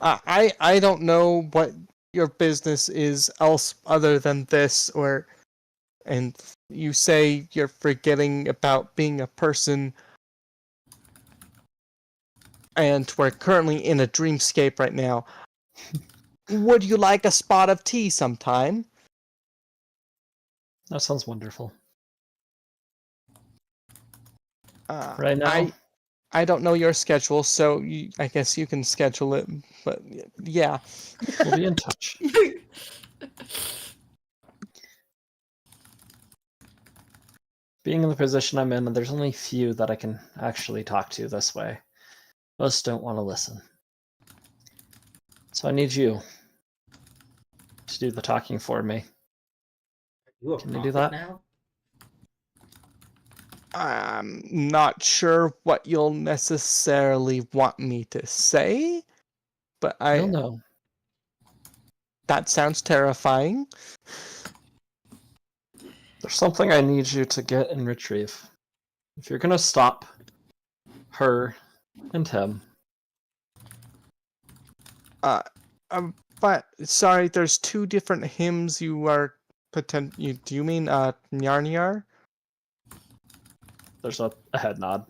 Speaker 4: I don't know what your business is else other than this, and you say you're forgetting about being a person, and we're currently in a dreamscape right now. Would you like a spot of tea sometime?
Speaker 2: That sounds wonderful.
Speaker 4: Right
Speaker 2: now?
Speaker 4: I don't know your schedule, so I guess you can schedule it, but yeah.
Speaker 2: We'll be in touch. Being in the position I'm in, there's only few that I can actually talk to this way. Most don't want to listen. So I need you to do the talking for me.
Speaker 1: You a
Speaker 2: Can you do
Speaker 1: prophet
Speaker 2: that?
Speaker 1: now?
Speaker 4: I'm not sure what you'll necessarily want me to say, but
Speaker 2: You'll know.
Speaker 4: that sounds terrifying.
Speaker 2: There's something I need you to get and retrieve. If you're gonna stop her and him.
Speaker 4: But sorry, there's two different hymns you are do you mean Nyar?
Speaker 2: There's a head nod.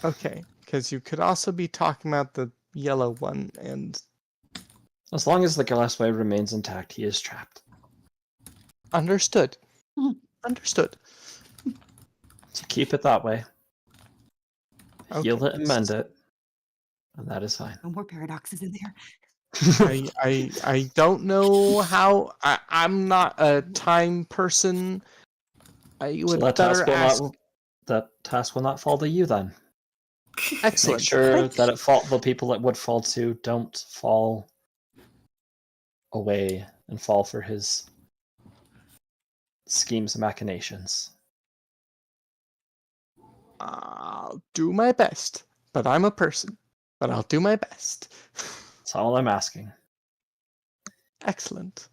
Speaker 4: Okay, because you could also be talking about the yellow one, and
Speaker 2: As long as the glassway remains intact, he is trapped.
Speaker 4: understood. Understood.
Speaker 2: So keep it that way. Heal
Speaker 4: Okay.
Speaker 2: it and mend it. And that is fine.
Speaker 3: No more paradoxes in there.
Speaker 4: I don't know how. I'm not a time person. You
Speaker 2: So
Speaker 4: would
Speaker 2: that
Speaker 4: better ask.
Speaker 2: task will not fall to you then.
Speaker 4: Excellent.
Speaker 2: Make sure
Speaker 4: Thank
Speaker 2: that the people it would fall to don't fall away and fall for his schemes and machinations.
Speaker 4: I'll do my best, but I'm a person. But I'll do my best.
Speaker 2: That's all I'm asking.
Speaker 4: Excellent.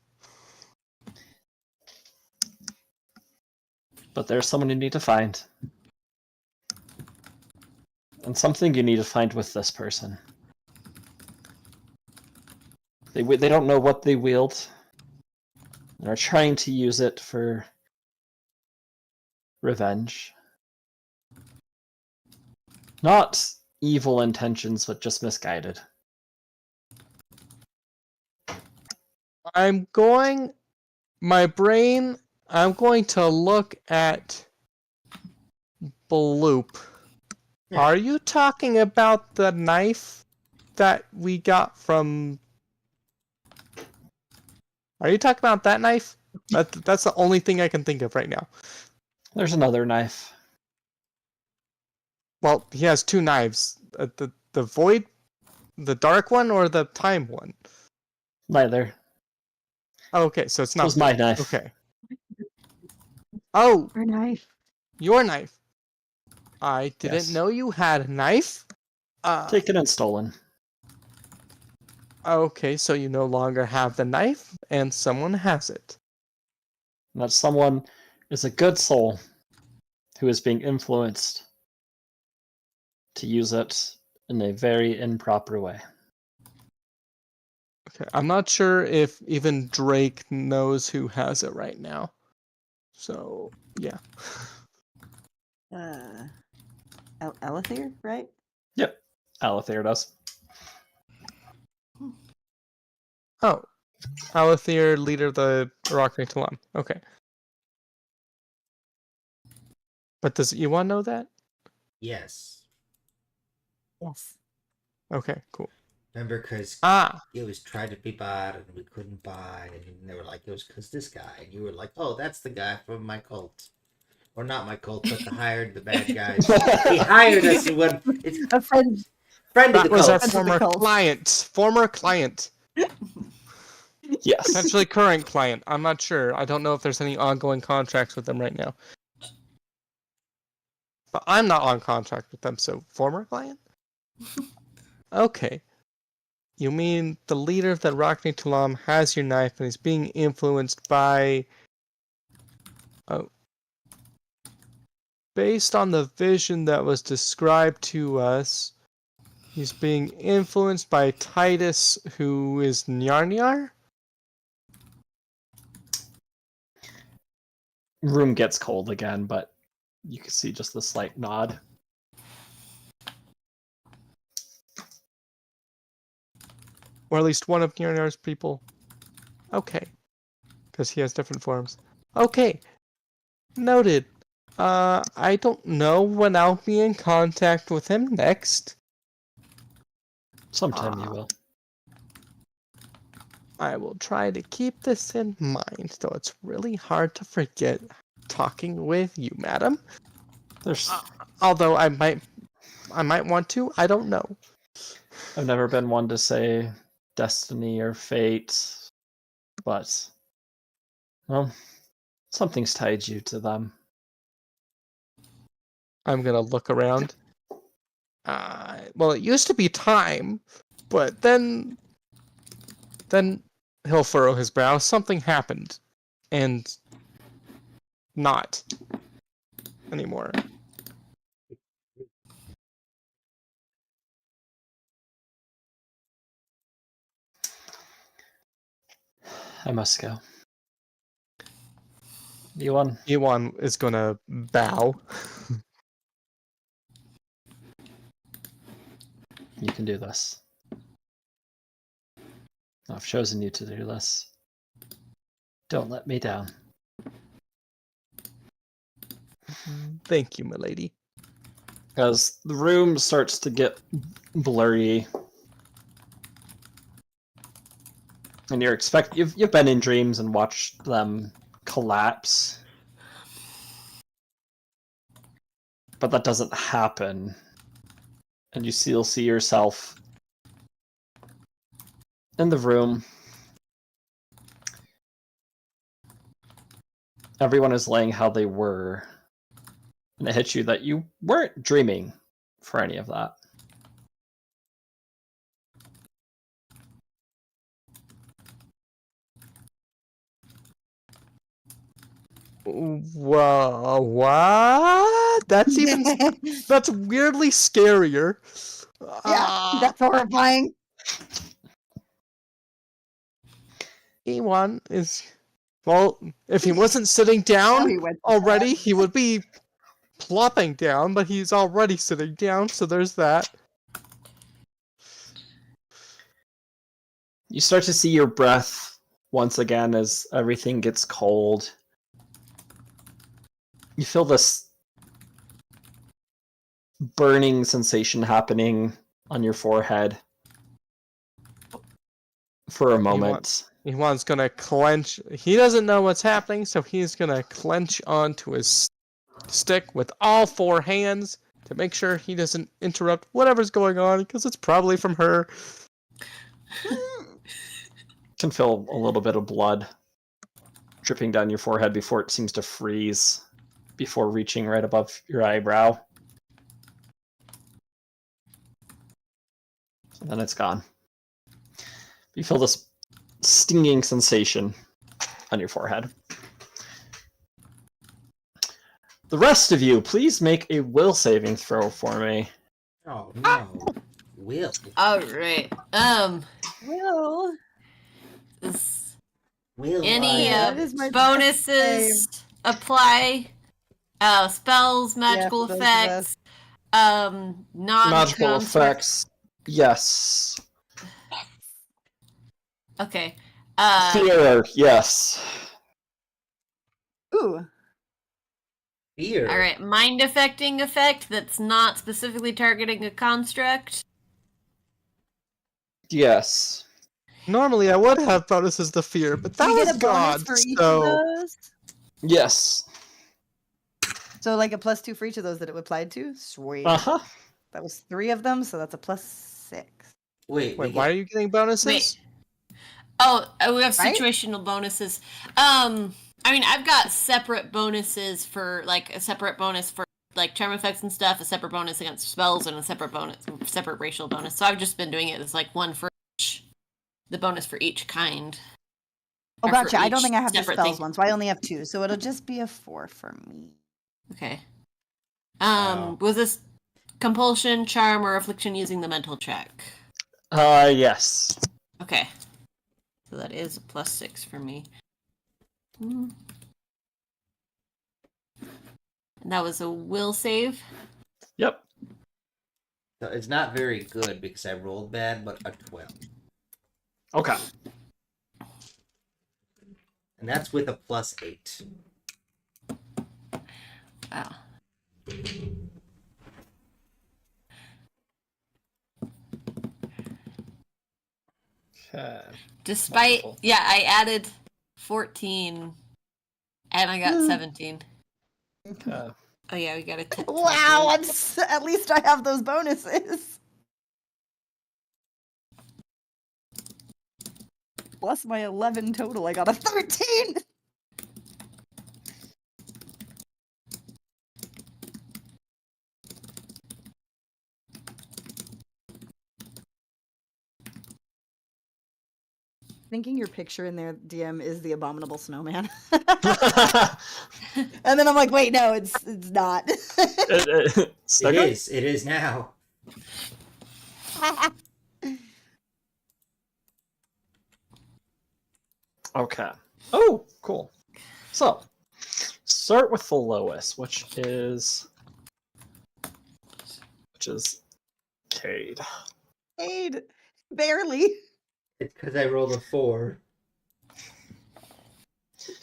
Speaker 2: But there's someone you need to find. And something you need to find with this person. They don't know what they wield. And are trying to use it for revenge. Not evil intentions, but just misguided.
Speaker 4: I'm going to look at Bloop.
Speaker 1: Yeah.
Speaker 4: Are you talking about the knife that we got from... Are you talking about that knife? That's the only thing I can think of right now.
Speaker 2: There's another knife.
Speaker 4: Well, he has two knives. The void, the dark one, or the time one?
Speaker 2: Neither.
Speaker 4: Oh, okay, so it's
Speaker 2: It
Speaker 4: not...
Speaker 2: was my knife.
Speaker 4: Okay. Oh,
Speaker 3: Your knife.
Speaker 4: your knife. I didn't
Speaker 2: Yes.
Speaker 4: know you had a knife.
Speaker 2: Taken and stolen.
Speaker 4: Okay, so you no longer have the knife, and someone has it.
Speaker 2: And that someone is a good soul who is being influenced to use it in a very improper way.
Speaker 4: Okay, I'm not sure if even Drake knows who has it right now. So, yeah.
Speaker 3: Elithir, right?
Speaker 2: Alethair does.
Speaker 4: Oh, Alethair, leader of the Arachne Talam. Okay. But does Ewan know that?
Speaker 1: Yes.
Speaker 3: Yes.
Speaker 4: Okay, cool.
Speaker 1: Remember, because
Speaker 4: Ah,
Speaker 1: it was tried to be bought and we couldn't buy, and they were like, it was because this guy. And you were like, oh, that's the guy from my cult. Or not my cult, but the bad guys. He hired us and went, it's
Speaker 3: A friend.
Speaker 1: friend of
Speaker 4: that
Speaker 1: the
Speaker 4: was our
Speaker 1: cult.
Speaker 3: Friend of the
Speaker 4: former
Speaker 3: cult.
Speaker 4: client. Former client.
Speaker 2: Yes.
Speaker 4: Potentially current client. I'm not sure. I don't know if there's any ongoing contracts with them right now. But I'm not on contract with them, so former client? Okay. You mean the leader of the Arachne Talam has your knife and is being influenced by... Oh. Based on the vision that was described to us, he's being influenced by Titus, who is Nyarnyar?
Speaker 2: Room gets cold again, but you can see just the slight nod.
Speaker 4: Or at least one of Nyarnyar's people. Okay. Because he has different forms. Okay. Noted. I don't know when I'll be in contact with him next.
Speaker 2: Sometime you will.
Speaker 4: I will try to keep this in mind, though it's really hard to forget talking with you, madam.
Speaker 2: There's
Speaker 4: Although I might want to. I don't know.
Speaker 2: I've never been one to say destiny or fate, but well, something's tied you to them.
Speaker 4: I'm gonna look around. Well, it used to be time, but then he'll furrow his brow. Something happened, and not anymore.
Speaker 2: I must go. Ewan,
Speaker 4: Ewan is gonna bow.
Speaker 2: you can do this. I've chosen you to do this. Don't let me down.
Speaker 4: Thank you, milady.
Speaker 2: As the room starts to get blurry, and you've been in dreams and watched them collapse, but that doesn't happen, and you'll see yourself in the room. Everyone is laying how they were, and it hits you that you weren't dreaming for any of that.
Speaker 4: Whoa, what? That's even that's weirdly scarier.
Speaker 3: Yeah, that's horrifying.
Speaker 4: Ewan is well. If he wasn't sitting
Speaker 3: Oh,
Speaker 4: down
Speaker 3: he went
Speaker 4: already, he would be plopping down. But he's already sitting down, so there's that.
Speaker 2: You start to see your breath once again as everything gets cold. You feel this burning sensation happening on your forehead for a moment.
Speaker 4: Ewan's gonna clench. He doesn't know what's happening, so he's gonna clench onto his stick with all four hands to make sure he doesn't interrupt whatever's going on, because it's probably from her.
Speaker 2: Can feel a little bit of blood dripping down your forehead before it seems to freeze before reaching right above your eyebrow. And then it's gone. You feel this stinging sensation on your forehead. The rest of you, please make a will saving throw for me.
Speaker 1: Oh no. Will.
Speaker 5: All right.
Speaker 3: Well,
Speaker 5: Is
Speaker 1: Will.
Speaker 5: any
Speaker 3: that is my
Speaker 5: bonuses apply? Spells, magical
Speaker 3: for those of
Speaker 5: effects,
Speaker 2: Magical
Speaker 5: non-construct.
Speaker 2: effects Yes.
Speaker 5: Okay.
Speaker 2: Fear, yes.
Speaker 3: Ooh.
Speaker 1: Fear.
Speaker 5: All right. Mind affecting effect that's not specifically targeting a construct.
Speaker 2: Yes.
Speaker 4: Normally, I would have bonuses to fear, but that
Speaker 3: Do you
Speaker 4: was
Speaker 3: get a bonus
Speaker 4: God.
Speaker 3: for each of
Speaker 4: So
Speaker 3: those?
Speaker 2: Yes.
Speaker 3: So like a +2 for each of those that it applied to? Sweet.
Speaker 2: Uh-huh.
Speaker 3: That was 3 of them, so that's a +6.
Speaker 1: Wait,
Speaker 4: wait, why are you getting bonuses?
Speaker 5: Wait. Oh, we have
Speaker 3: Right?
Speaker 5: situational bonuses. I mean, I've got separate bonuses for like a separate bonus for like charm effects and stuff, a separate bonus against spells, and a separate racial bonus. So I've just been doing it as like one for each, the bonus for each kind.
Speaker 3: Oh,
Speaker 5: Or for
Speaker 3: gotcha. I don't
Speaker 5: each
Speaker 3: think I have the
Speaker 5: separate
Speaker 3: spells
Speaker 5: thing.
Speaker 3: one, so I only have 2. So it'll just be a 4 for me.
Speaker 5: Okay.
Speaker 1: Wow.
Speaker 5: Was this compulsion, charm, or affliction using the mental check?
Speaker 2: Yes.
Speaker 5: Okay. So that is a +6 for me. And that was a will save.
Speaker 2: Yep.
Speaker 1: So it's not very good because I rolled bad, but a 12.
Speaker 2: Okay.
Speaker 1: And that's with a +8.
Speaker 5: Wow.
Speaker 2: Okay.
Speaker 5: Despite,
Speaker 2: Wonderful.
Speaker 5: yeah, I added 14 and I got 17.
Speaker 2: Okay.
Speaker 5: Oh, yeah, we got a 10.
Speaker 3: Wow, at least I have those bonuses. Plus my 11 total, I got a 13. Thinking your picture in there, DM, is the abominable snowman. And then I'm like, wait, no, it's not.
Speaker 1: It
Speaker 2: Snugger?
Speaker 1: is. It is now.
Speaker 2: Okay. Oh, cool. So, start with the lowest, which is Cade.
Speaker 3: Aid. Barely.
Speaker 1: It's because I rolled a 4.
Speaker 3: 2.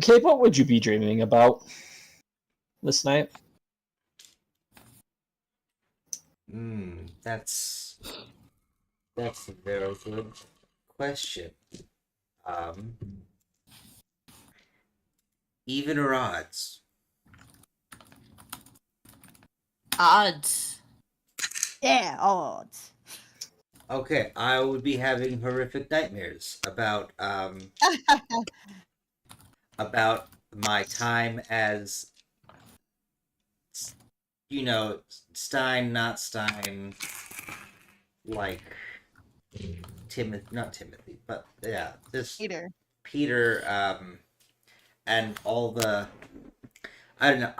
Speaker 2: Cade, what would you be dreaming about this night?
Speaker 1: That's a very good question. Even or odds?
Speaker 5: Odds.
Speaker 3: Yeah, odds.
Speaker 1: Okay, I would be having horrific nightmares about my time as, you know, Stein, not Stein, like Timothy, not Timothy, but yeah, this
Speaker 3: Peter.
Speaker 1: Peter, and all the, I don't know,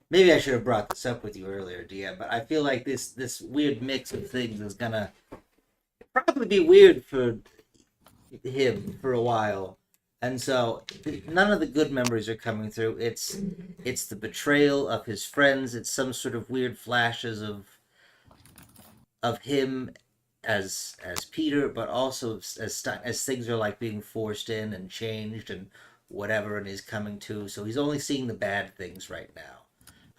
Speaker 1: maybe I should have brought this up with you earlier, DM, but I feel like this weird mix of things is gonna probably be weird for him for a while. And so none of the good memories are coming through. It's the betrayal of his friends. It's some sort of weird flashes of him as Peter, but also as things are like being forced in and changed and whatever, and he's coming to. So he's only seeing the bad things right now.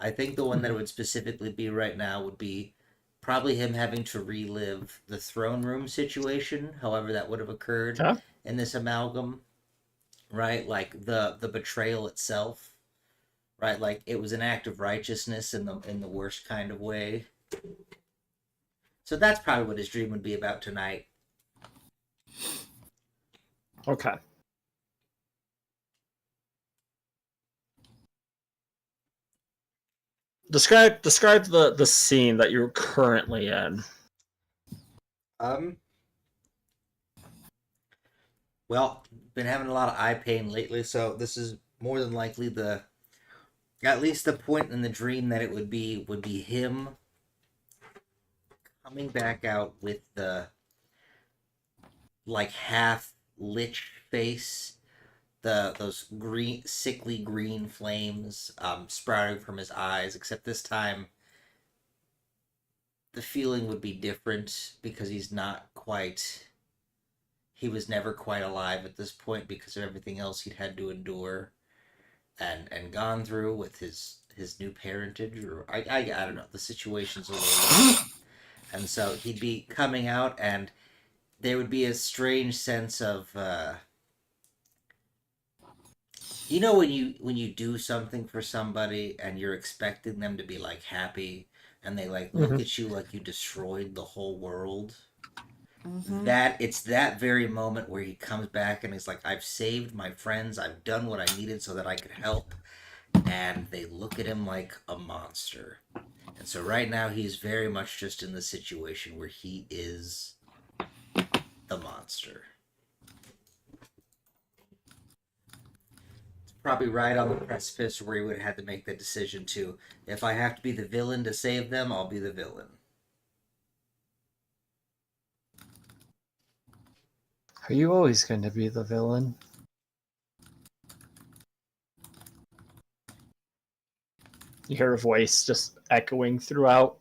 Speaker 1: I think the one that it would specifically be right now would be probably him having to relive the throne room situation, however that would have occurred
Speaker 2: Okay.
Speaker 1: in this amalgam, right? Like the betrayal itself, right? Like it was an act of righteousness in the worst kind of way. So that's probably what his dream would be about tonight.
Speaker 2: Okay. Describe the scene that you're currently in.
Speaker 1: Well, been having a lot of eye pain lately, so this is more than likely at least the point in the dream that it would be him coming back out with the like half lich face, those green sickly green flames sprouting from his eyes, except this time the feeling would be different because he's not quite. He was never quite alive at this point because of everything else he'd had to endure and gone through with his new parentage, or I don't know, the situation's a little. And so he'd be coming out, and there would be a strange sense of you know, when you do something for somebody and you're expecting them to be like happy, and they like look at you like you destroyed the whole world.
Speaker 5: Mhm.
Speaker 1: That it's that very moment where he comes back and he's like, I've saved my friends, I've done what I needed so that I could help, and they look at him like a monster. And so right now he's very much just in the situation where he is the monster. It's probably right on the precipice where he would have had to make the decision to, if I have to be the villain to save them, I'll be the villain.
Speaker 2: Are you always going to be the villain? You hear a voice just echoing throughout.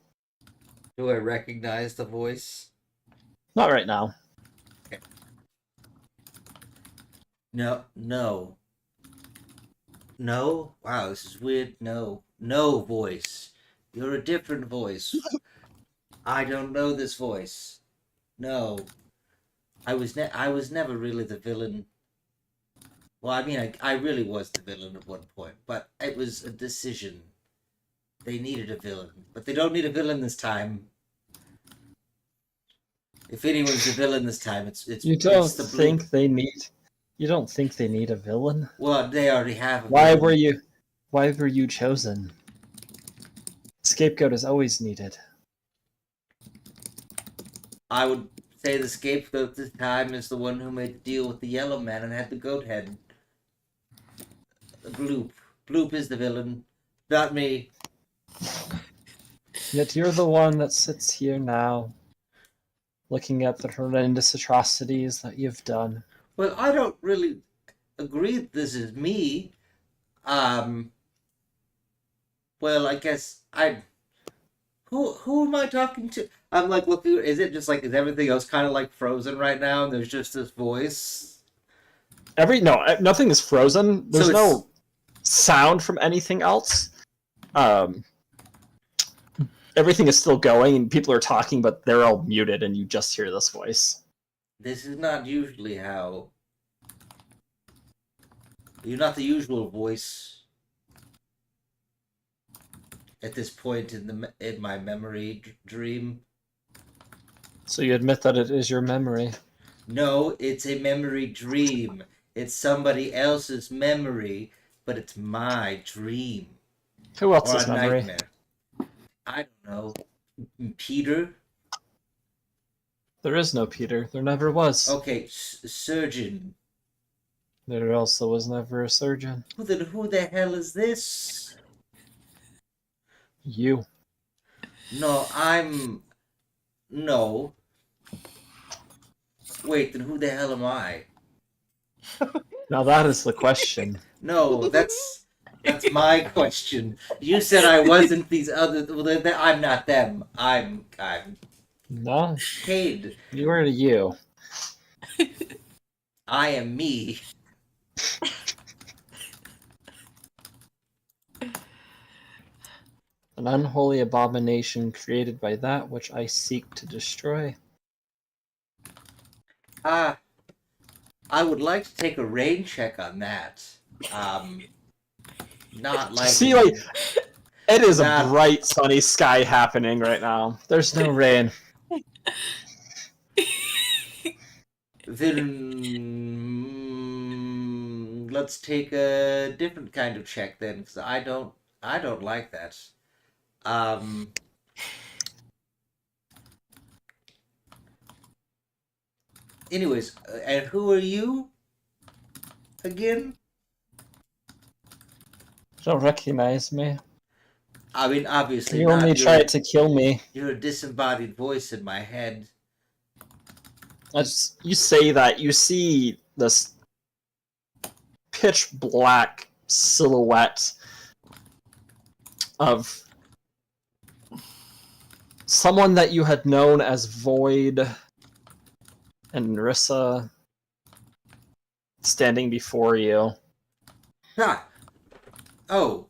Speaker 1: Do I recognize the voice?
Speaker 2: Not right now.
Speaker 1: No, no. No? Wow, this is weird. No. No voice. You're a different voice. I don't know this voice. No. I was never really the villain. Well, I mean, I really was the villain at one point, but it was a decision. They needed a villain, but they don't need a villain this time. If anyone's the villain this time,
Speaker 2: You don't
Speaker 1: it's the
Speaker 2: think
Speaker 1: blue.
Speaker 2: they need. You don't think they need a villain?
Speaker 1: Well, they already have a
Speaker 2: Why
Speaker 1: villain.
Speaker 2: were you? Why were you chosen? Scapegoat is always needed.
Speaker 1: I would say the scapegoat this time is the one who made the deal with the yellow man and had the goat head. Bloop. Bloop is the villain, not me.
Speaker 2: Yet you're the one that sits here now, looking at the horrendous atrocities that you've done.
Speaker 1: Well, I don't really agree that this is me. Well, I guess I. Who am I talking to? I'm like looking. Is it just like, is everything else kind of like frozen right now, and there's just this voice?
Speaker 2: Nothing is frozen. There's
Speaker 1: So
Speaker 2: no sound from anything else. Everything is still going, and people are talking, but they're all muted, and you just hear this voice.
Speaker 1: This is not usually how. You're not the usual voice. At this point in my memory dream.
Speaker 2: So you admit that it is your memory.
Speaker 1: No, it's a memory dream. It's somebody else's memory, but it's my dream.
Speaker 2: Who
Speaker 1: Or
Speaker 2: else's
Speaker 1: a
Speaker 2: memory?
Speaker 1: nightmare. I don't know. Peter?
Speaker 2: There is no Peter. There never was.
Speaker 1: Okay, surgeon.
Speaker 2: There also was never a surgeon.
Speaker 1: Who the hell is this?
Speaker 2: You.
Speaker 1: No, No. Wait, then who the hell am I?
Speaker 2: Now that is the question.
Speaker 1: No, that's my question. You said I wasn't these other. Well, I'm not them. I'm
Speaker 2: No,
Speaker 1: Cade.
Speaker 2: you are you.
Speaker 1: I am me.
Speaker 2: An unholy abomination created by that which I seek to destroy.
Speaker 1: I would like to take a rain check on that. Not like.
Speaker 2: See, like, it is a
Speaker 1: Nah.
Speaker 2: bright sunny sky happening right now. There's no rain.
Speaker 1: Then let's take a different kind of check then, because I don't like that. Anyways, and who are you again?
Speaker 2: You don't recognize me.
Speaker 1: I mean, obviously
Speaker 2: You
Speaker 1: not.
Speaker 2: only tried to kill me.
Speaker 1: You're a disembodied voice in my head.
Speaker 2: You say that, you see this pitch black silhouette of someone that you had known as Void and Narissa standing before you.
Speaker 1: Ah, oh,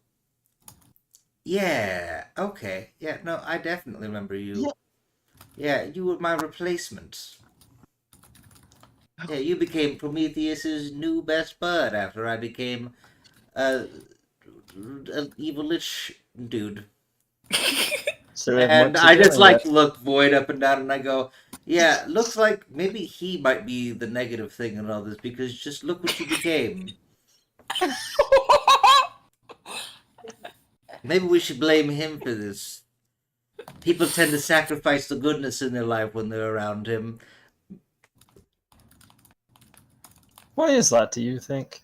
Speaker 1: yeah, okay. Yeah, no, I definitely remember you. Yeah, you were my replacement. Yeah, you became Prometheus's new best bud after I became uh, an evil-ish dude.
Speaker 2: So we have
Speaker 1: And
Speaker 2: much to
Speaker 1: I just
Speaker 2: dealing
Speaker 1: like
Speaker 2: with.
Speaker 1: look Void up and down and I go, yeah, looks like maybe he might be the negative thing in all this because just look what you became. Maybe we should blame him for this. People tend to sacrifice the goodness in their life when they're around him.
Speaker 2: Why is that, do you think?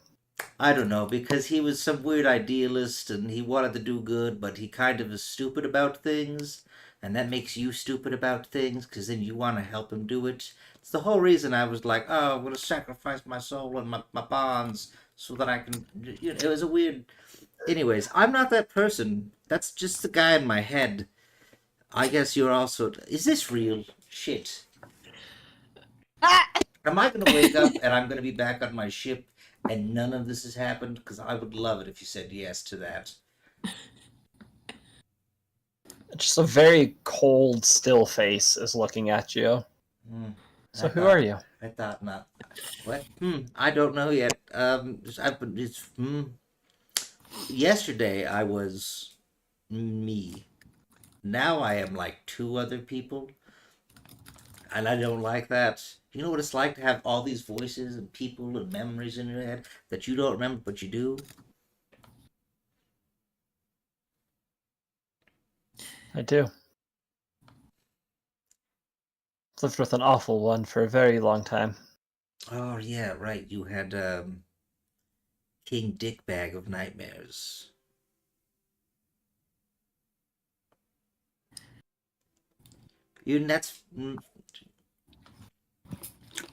Speaker 1: I don't know, because he was some weird idealist and he wanted to do good, but he kind of is stupid about things. And that makes you stupid about things because then you want to help him do it. It's the whole reason I was like, oh, I'm going to sacrifice my soul and my bonds so that I can. You know, it was a weird. Anyways, I'm not that person. That's just the guy in my head. I guess you're also. Is this real? Shit. Am I going to wake up and I'm going to be back on my ship and none of this has happened? Because I would love it if you said yes to that.
Speaker 2: Just a very cold, still face is looking at you. So
Speaker 1: I
Speaker 2: who
Speaker 1: thought-
Speaker 2: are you?
Speaker 1: I thought not. What? I don't know yet. Yesterday I was me. Now I am like two other people, and I don't like that. You know what it's like to have all these voices and people and memories in your head that you don't remember, but you do?
Speaker 2: I do. Lived with an awful one for a very long time.
Speaker 1: Oh, yeah, right. You had, King Dickbag of Nightmares. That's.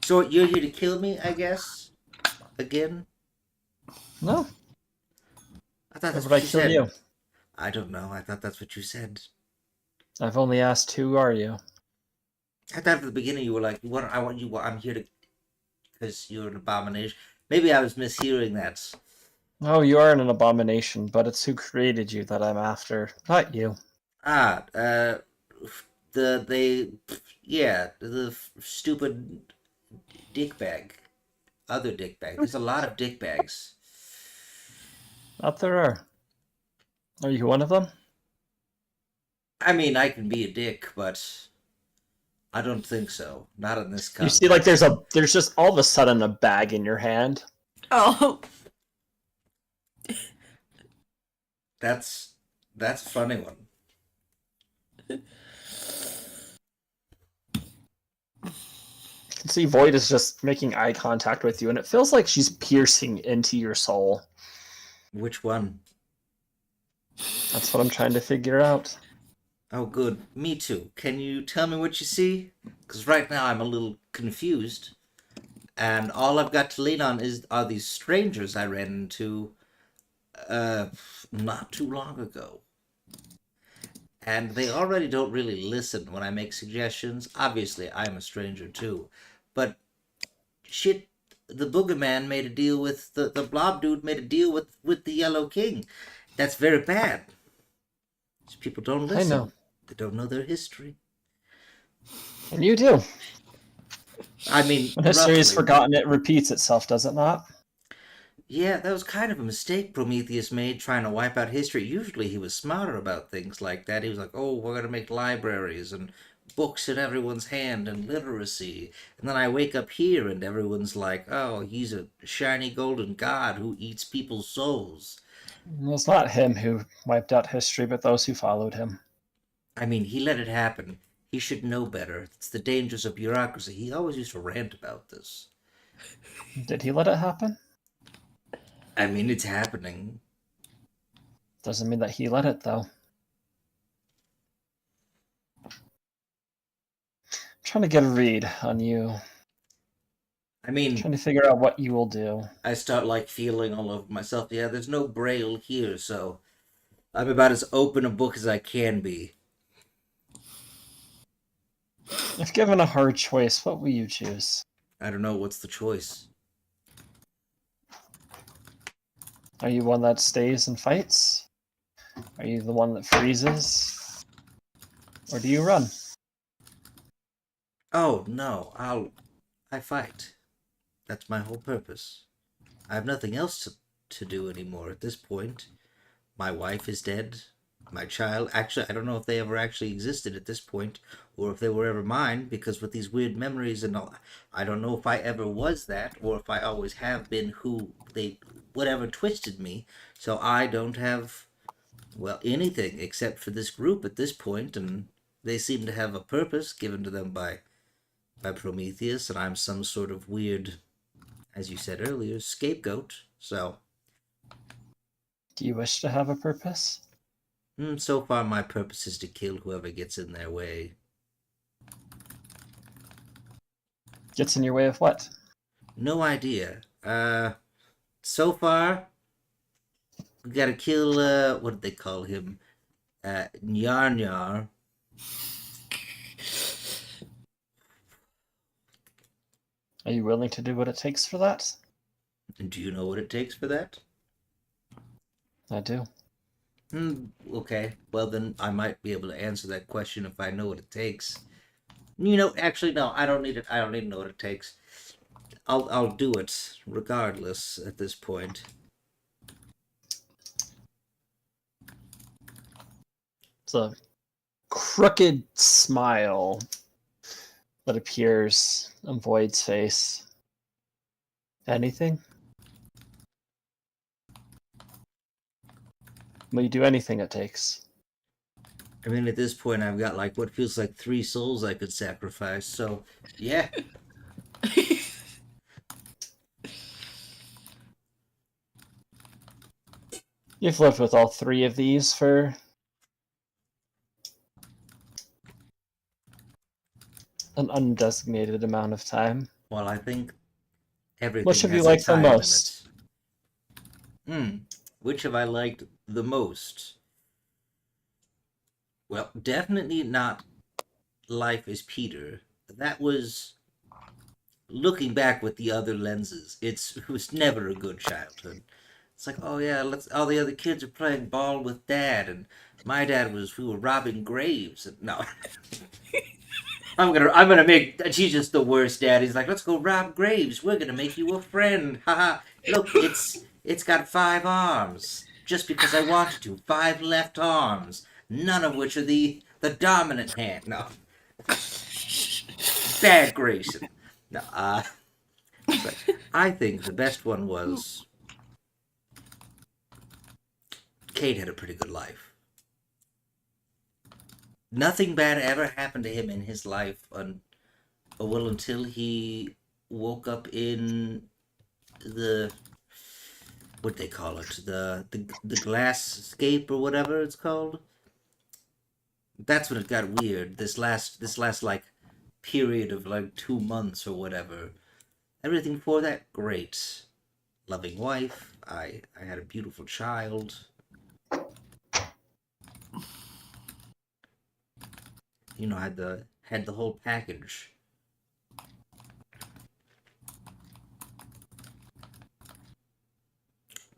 Speaker 1: So you're here to kill me, I guess? Again?
Speaker 2: No,
Speaker 1: I thought
Speaker 2: why
Speaker 1: that's
Speaker 2: would
Speaker 1: what
Speaker 2: I
Speaker 1: you
Speaker 2: kill
Speaker 1: said.
Speaker 2: you?
Speaker 1: I don't know. I thought that's what you said.
Speaker 2: I've only asked who are you?
Speaker 1: I thought at the beginning you were like, "What? I want you. I'm here to, because you're an abomination." Maybe I was mishearing that.
Speaker 2: Oh, you are an abomination, but it's who created you that I'm after, not you.
Speaker 1: Ah, they, yeah, the stupid dickbag, other dickbag. There's a lot of dickbags.
Speaker 2: Not there are. Are you one of them?
Speaker 1: I mean, I can be a dick, but I don't think so. Not in this
Speaker 2: You
Speaker 1: context.
Speaker 2: see, like there's just all of a sudden a bag in your hand.
Speaker 5: Oh,
Speaker 1: That's a funny one.
Speaker 2: You can see Void is just making eye contact with you, and it feels like she's piercing into your soul.
Speaker 1: Which one?
Speaker 2: That's what I'm trying to figure out.
Speaker 1: Oh, good. Me too. Can you tell me what you see? Because right now I'm a little confused, and all I've got to lean on are these strangers I ran into, uh, not too long ago. And they already don't really listen when I make suggestions. Obviously, I'm a stranger too, but shit, the Boogerman made a deal with the Blob dude made a deal with the Yellow King. That's very bad. These people don't listen.
Speaker 2: I know.
Speaker 1: They don't know their history.
Speaker 2: And you do.
Speaker 1: I mean,
Speaker 2: When history is
Speaker 1: roughly.
Speaker 2: forgotten, it repeats itself, does it not?
Speaker 1: Yeah, that was kind of a mistake Prometheus made trying to wipe out history. Usually he was smarter about things like that. He was like, oh, we're going to make libraries and books in everyone's hand and literacy. And then I wake up here and everyone's like, oh, he's a shiny golden god who eats people's souls.
Speaker 2: It was not him who wiped out history, but those who followed him.
Speaker 1: I mean, he let it happen. He should know better. It's the dangers of bureaucracy. He always used to rant about this.
Speaker 2: Did he let it happen?
Speaker 1: I mean, it's happening.
Speaker 2: Doesn't mean that he let it, though. I'm trying to get a read on you.
Speaker 1: I mean,
Speaker 2: Trying to figure out what you will do.
Speaker 1: I start like feeling all over myself. Yeah, there's no braille here, so I'm about as open a book as I can be.
Speaker 2: If given a hard choice, what will you choose?
Speaker 1: I don't know. What's the choice?
Speaker 2: Are you one that stays and fights? Are you the one that freezes? Or do you run?
Speaker 1: Oh, no. I fight. That's my whole purpose. I have nothing else to do anymore at this point. My wife is dead. My child, actually, I don't know if they ever actually existed at this point, or if they were ever mine, because with these weird memories and all, I don't know if I ever was that, or if I always have been who they, whatever twisted me. So I don't have, well, anything except for this group at this point, and they seem to have a purpose given to them by Prometheus, and I'm some sort of weird, as you said earlier, scapegoat. So,
Speaker 2: Do you wish to have a purpose?
Speaker 1: so far my purpose is to kill whoever gets in their way.
Speaker 2: Gets in your way of what?
Speaker 1: No idea. So far, we gotta kill, what did they call him? Nyar Nyar.
Speaker 2: Are you willing to do what it takes for that?
Speaker 1: Do you know what it takes for that?
Speaker 2: I do.
Speaker 1: Okay. Well, then I might be able to answer that question if I know what it takes. You know, actually, no, I don't need it. I don't need to know what it takes. I'll do it regardless at this point.
Speaker 2: It's a crooked smile that appears on Void's face. Anything? Will you do anything it takes?
Speaker 1: I mean, at this point, I've got like what feels like 3 souls I could sacrifice. So, yeah.
Speaker 2: You've lived with all 3 of these for an undesignated amount of time.
Speaker 1: Well, I think everything
Speaker 2: Which have you
Speaker 1: has a
Speaker 2: liked the
Speaker 1: time limit.
Speaker 2: most?
Speaker 1: Which have I liked the most? Well, definitely not Life is Peter. That was, looking back with the other lenses, it was never a good childhood. It's like, oh yeah, all the other kids are playing ball with dad, and my dad we were robbing graves. And no. I'm gonna make, she's just the worst dad. He's like, let's go rob graves. We're gonna make you a friend. Haha. Look, it's got 5 arms. Just because I wanted to. 5 left arms. None of which are the dominant hand. No. Bad Grayson. No, but I think the best one was Cade had a pretty good life. Nothing bad ever happened to him in his life until he woke up in the, what they call it, the glass escape or whatever it's called. That's when it got weird. This last like period of like 2 months or whatever. Everything before that, great. Loving wife. I had a beautiful child. You know, had the whole package.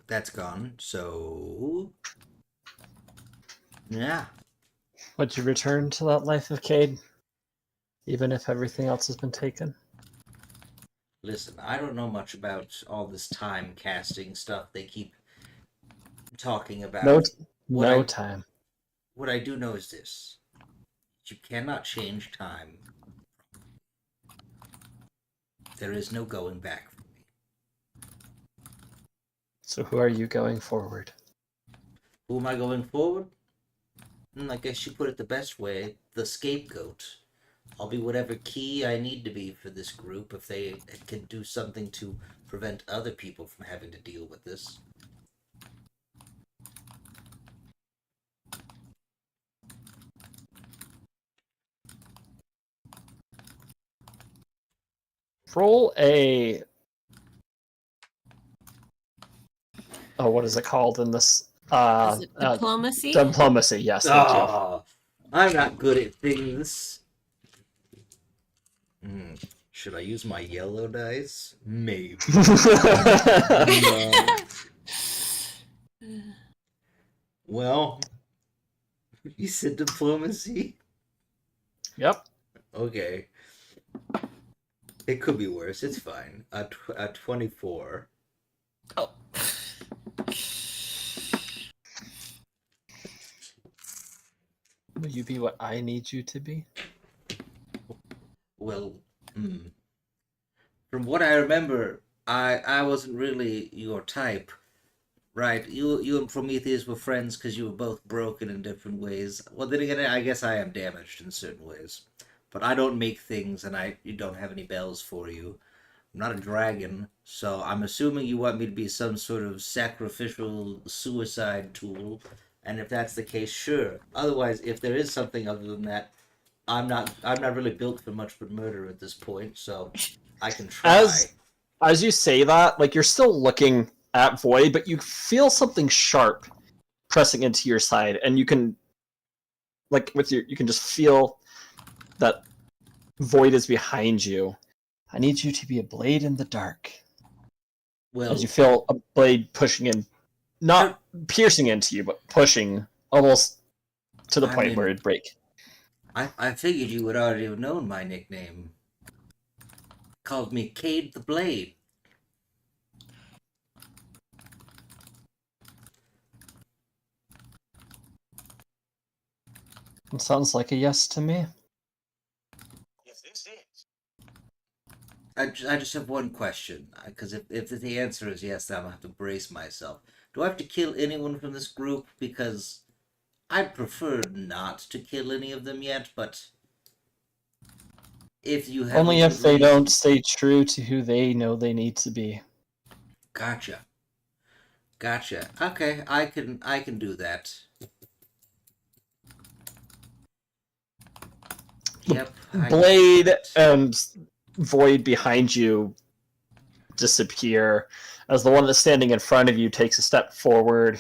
Speaker 1: That's gone. So yeah.
Speaker 2: Would you return to that life of Cade? Even if everything else has been taken?
Speaker 1: Listen, I don't know much about all this time casting stuff they keep talking about.
Speaker 2: No time.
Speaker 1: What I do know is this. You cannot change time. There is no going back for me.
Speaker 2: So who are you going forward?
Speaker 1: Who am I going forward? I guess you put it the best way, the scapegoat. I'll be whatever key I need to be for this group if they can do something to prevent other people from having to deal with this.
Speaker 2: Roll a... Oh, what is it called in this?
Speaker 5: Is it diplomacy?
Speaker 2: Diplomacy, yes, thank you.
Speaker 1: I'm not good at things. Should I use my yellow dice? Maybe.
Speaker 2: No.
Speaker 1: Well, you said diplomacy?
Speaker 2: Yep.
Speaker 1: Okay. It could be worse. It's fine. A 24.
Speaker 5: Oh.
Speaker 2: Will you be what I need you to be?
Speaker 1: Well, from what I remember, I wasn't really your type. Right, you and Prometheus were friends because you were both broken in different ways. Well, then again, I guess I am damaged in certain ways. But I don't make things, and you don't have any bells for you. I'm not a dragon, so I'm assuming you want me to be some sort of sacrificial suicide tool. And if that's the case, sure. Otherwise, if there is something other than that, I'm not really built for much but murder at this point, so I can try.
Speaker 2: As you say that, like, you're still looking at Void, but you feel something sharp pressing into your side, and you can, like, you can just feel that Void is behind you. I need you to be a blade in the dark.
Speaker 1: Well,
Speaker 2: As you feel a blade pushing in, not piercing into you, but pushing almost to the point where it'd break.
Speaker 1: I figured you would already have known my nickname. Called me Cade the Blade.
Speaker 2: It sounds like a yes to me.
Speaker 1: I just have one question, because if the answer is yes, then I'm going to have to brace myself. Do I have to kill anyone from this group? Because I'd prefer not to kill any of them yet, but if you have
Speaker 2: Only
Speaker 1: a
Speaker 2: if
Speaker 1: good
Speaker 2: they
Speaker 1: reason-
Speaker 2: don't stay true to who they know they need to be.
Speaker 1: Gotcha. Okay, I can do that. Yep. I can do
Speaker 2: Blade
Speaker 1: that.
Speaker 2: and Void behind you disappear as the one that's standing in front of you takes a step forward,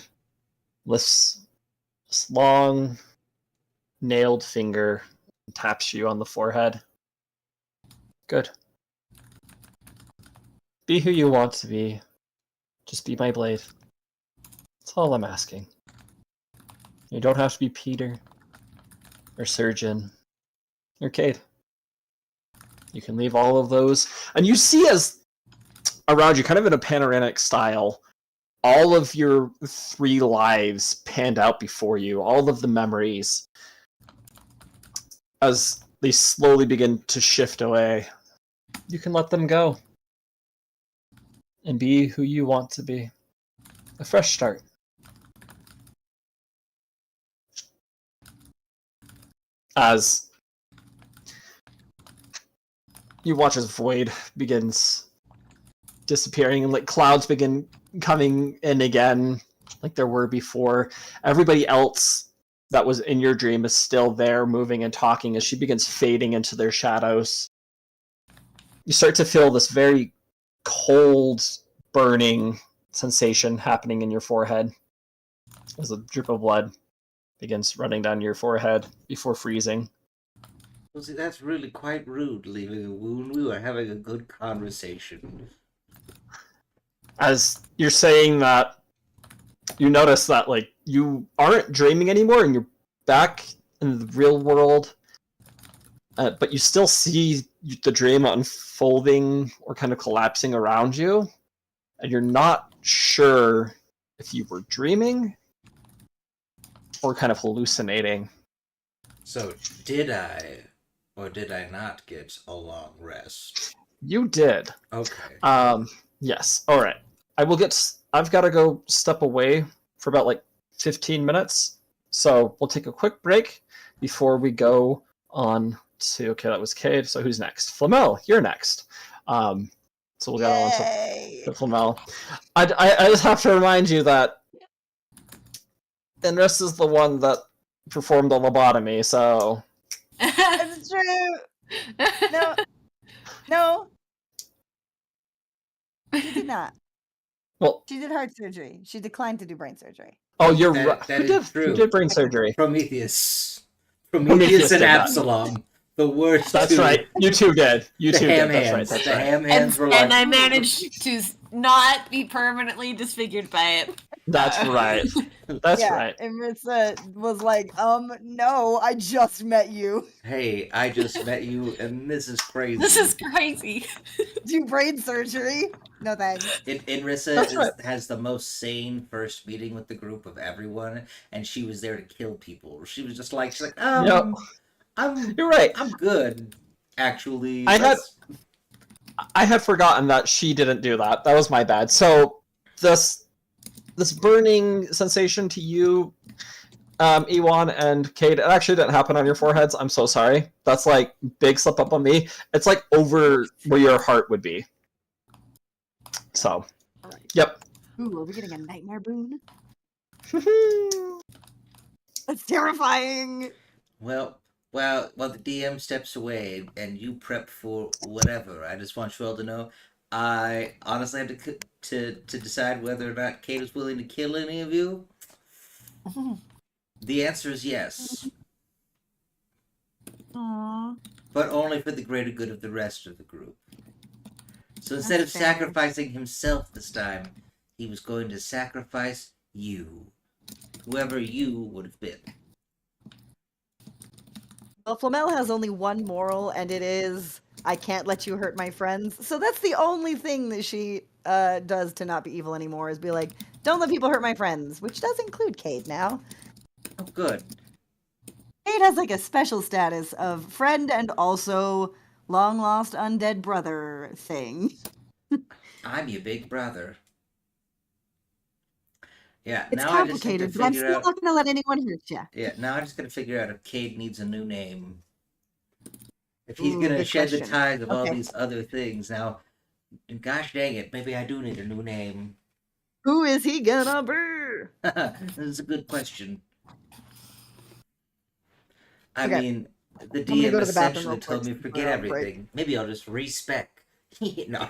Speaker 2: lifts this long, nailed finger, and taps you on the forehead. Good. Be who you want to be. Just be my blade. That's all I'm asking. You don't have to be Peter, or Surgeon, or Cade. You can leave all of those. And you see as around you, kind of in a panoramic style, all of your 3 lives panned out before you, all of the memories, as they slowly begin to shift away. You can let them go and be who you want to be. A fresh start. As you watch as Void begins disappearing and like clouds begin coming in again like there were before. Everybody else that was in your dream is still there, moving and talking as she begins fading into their shadows. You start to feel this very cold, burning sensation happening in your forehead as a drip of blood begins running down your forehead before freezing.
Speaker 1: Well, see, that's really quite rude, leaving a wound. We were having a good conversation.
Speaker 2: As you're saying that, you notice that like you aren't dreaming anymore and you're back in the real world, but you still see the dream unfolding or kind of collapsing around you, and you're not sure if you were dreaming or kind of hallucinating.
Speaker 1: So, did I or did I not get a long rest?
Speaker 2: You did.
Speaker 1: Okay.
Speaker 2: Yes. All right. I've got to go step away for about like 15 minutes. So we'll take a quick break before we go on to, okay, that was Cade. So who's next? Flamel, you're next. So we'll get on to Flamel. I just have to remind you that Inris is the one that performed the lobotomy, so...
Speaker 3: That's true. No. She did not.
Speaker 2: Well,
Speaker 3: She did heart surgery. She declined to do brain surgery.
Speaker 2: oh, you're
Speaker 1: That-
Speaker 2: right.
Speaker 1: that
Speaker 2: Who
Speaker 1: is true.
Speaker 2: did brain surgery?
Speaker 1: Prometheus
Speaker 2: Prometheus
Speaker 1: and
Speaker 2: did that.
Speaker 1: Absalom. The worst.
Speaker 2: That's
Speaker 1: two.
Speaker 2: right. You two did. You
Speaker 1: The
Speaker 2: two
Speaker 1: ham
Speaker 2: did. That's right.
Speaker 1: hands.
Speaker 2: That's
Speaker 1: The
Speaker 2: right.
Speaker 1: ham hands were like.
Speaker 5: And I managed to not be permanently disfigured by it.
Speaker 2: That's right. That's
Speaker 3: yeah,
Speaker 2: right.
Speaker 3: and Marissa was like, no, I just met you.
Speaker 1: Hey, I just met you, and this is crazy.
Speaker 5: This is crazy.
Speaker 3: Do brain surgery? No thanks.
Speaker 1: Inrissa
Speaker 2: That's right.
Speaker 1: has the most sane first meeting with the group of everyone, and she was there to kill people. She's like,
Speaker 2: Yep.
Speaker 1: I'm
Speaker 2: You're right.
Speaker 1: I'm good, actually.
Speaker 2: I had forgotten that she didn't do that. That was my bad. So this burning sensation to you, Ewan and Cade, it actually didn't happen on your foreheads. I'm so sorry. That's like big slip up on me. It's like over where your heart would be. So,
Speaker 3: Alright.
Speaker 2: yep.
Speaker 3: Ooh, are we getting a nightmare boon? That's terrifying.
Speaker 1: Well, while the DM steps away and you prep for whatever, I just want you all to know, I honestly have to decide whether or not Kate is willing to kill any of you. The answer is yes,
Speaker 3: Aww.
Speaker 1: but only for the greater good of the rest of the group. So instead of
Speaker 3: That's fair.
Speaker 1: sacrificing himself this time, he was going to sacrifice you, whoever you would have been.
Speaker 3: Well, Flamel has only one moral, and it is, I can't let you hurt my friends. So that's the only thing that she does to not be evil anymore, is be like, don't let people hurt my friends, which does include Cade now.
Speaker 1: Oh, good.
Speaker 3: Cade has like a special status of friend and also long lost undead brother thing.
Speaker 1: I'm your big brother. Yeah,
Speaker 3: It's
Speaker 1: now I just have to
Speaker 3: complicated, but I'm
Speaker 1: figure
Speaker 3: still
Speaker 1: out.
Speaker 3: not going to let anyone hurt you.
Speaker 1: Yeah, now I just gotta figure out if Cade needs a new name. If he's
Speaker 3: Ooh,
Speaker 1: gonna
Speaker 3: good
Speaker 1: shed the
Speaker 3: question.
Speaker 1: ties of all
Speaker 3: Okay.
Speaker 1: these other things. Now, gosh dang it, maybe I do need a new name.
Speaker 3: Who is he gonna be?
Speaker 1: This is a good question. I
Speaker 3: Okay.
Speaker 1: mean, the
Speaker 3: gonna
Speaker 1: DM
Speaker 3: go to the bathroom
Speaker 1: essentially
Speaker 3: real
Speaker 1: told
Speaker 3: quick
Speaker 1: me
Speaker 3: since
Speaker 1: forget
Speaker 3: we're on break.
Speaker 1: everything. Maybe I'll just respec. No.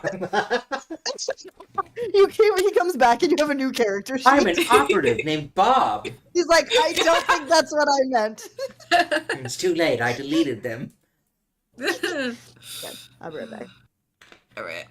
Speaker 3: He comes back and you have a new character sheet.
Speaker 1: I'm an operative named Bob.
Speaker 3: He's like, I don't think that's what I meant.
Speaker 1: It's too late. I deleted them.
Speaker 3: Okay, I'll be right back.
Speaker 5: All right.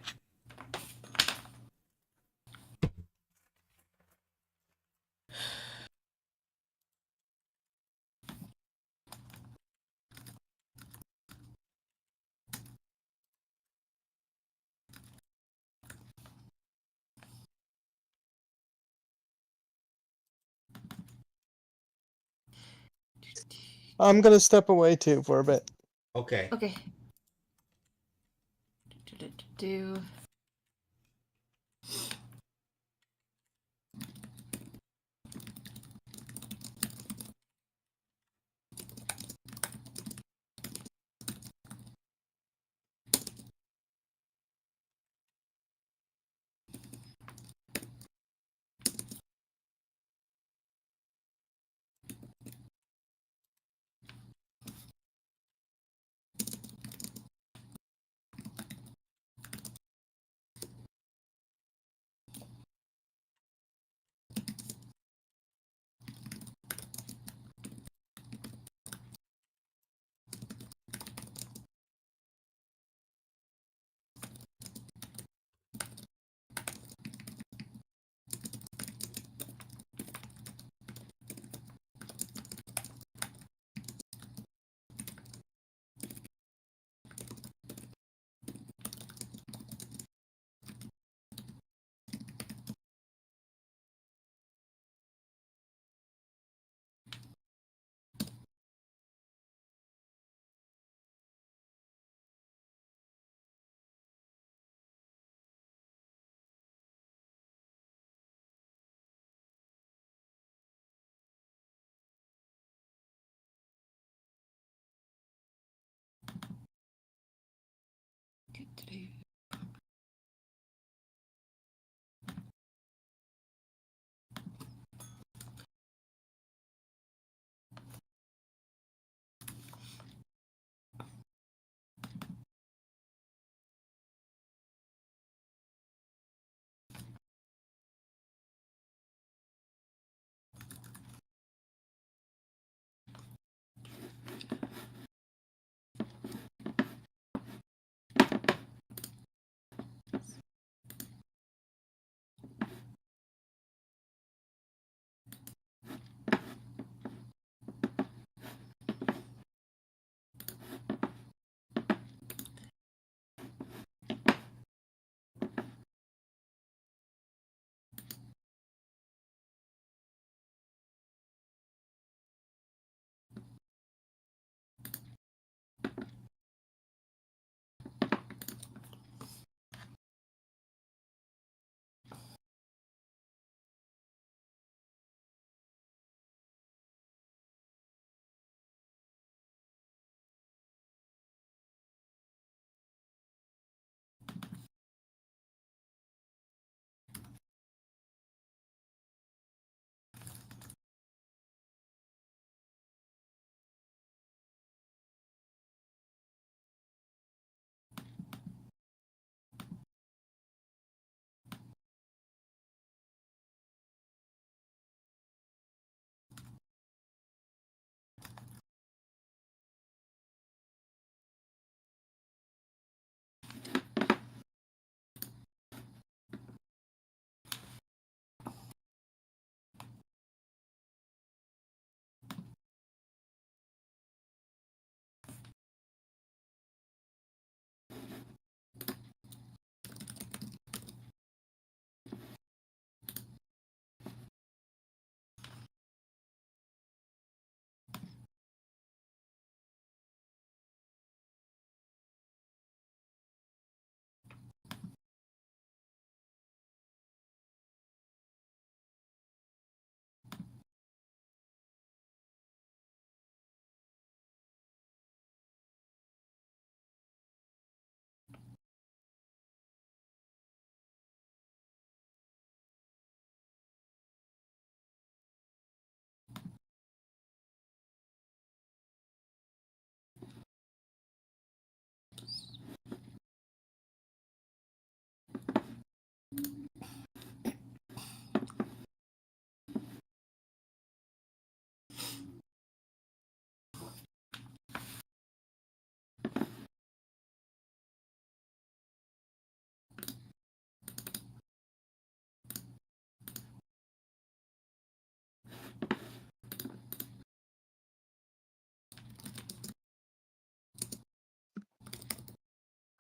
Speaker 4: I'm gonna step away too for a bit.
Speaker 1: Okay.
Speaker 5: Okay. Do.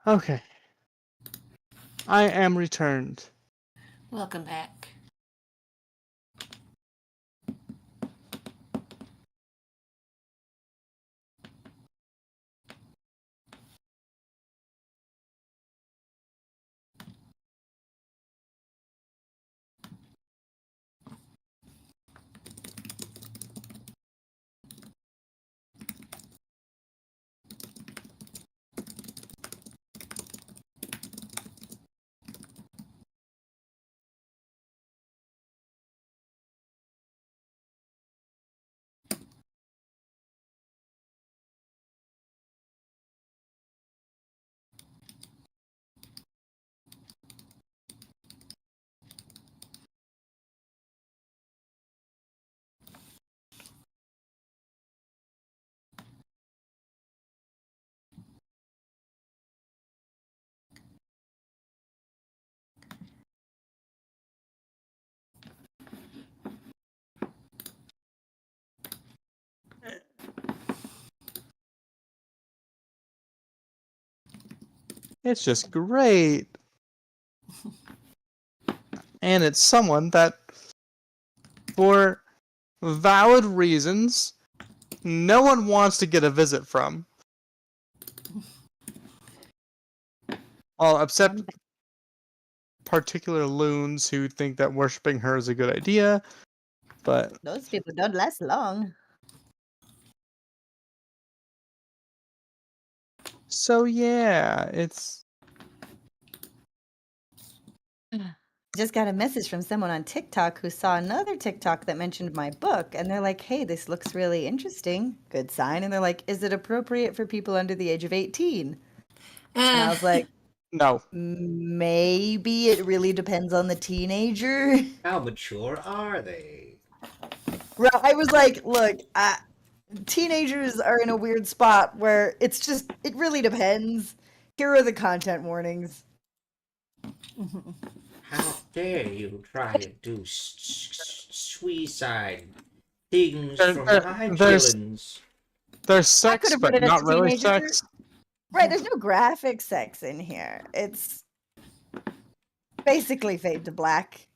Speaker 4: Okay. I am returned.
Speaker 5: Welcome back.
Speaker 4: It's just great. And it's someone that, for valid reasons, no one wants to get a visit from. Well, except particular loons who think that worshipping her is a good idea. But
Speaker 3: Those people don't last long.
Speaker 4: so yeah, it's
Speaker 3: Just got a message from someone on TikTok who saw another TikTok that mentioned my book, and they're like, "Hey, this looks really interesting. Good sign." And they're like, "Is it appropriate for people under the age of 18?" And I was like,
Speaker 4: no.
Speaker 3: maybe it really depends on the teenager.
Speaker 1: How mature are they?
Speaker 3: Right, I was like, look, teenagers are in a weird spot where it really depends. Here are the content warnings.
Speaker 1: How dare you try to do suicide things
Speaker 4: There-
Speaker 1: for
Speaker 4: there-
Speaker 1: my
Speaker 4: there's-
Speaker 1: chillins?
Speaker 4: There's
Speaker 3: I
Speaker 4: sex,
Speaker 3: could have
Speaker 4: but
Speaker 3: put it as
Speaker 4: not really
Speaker 3: teenager.
Speaker 4: sex.
Speaker 3: Right, there's no graphic sex in here. It's basically fade to black.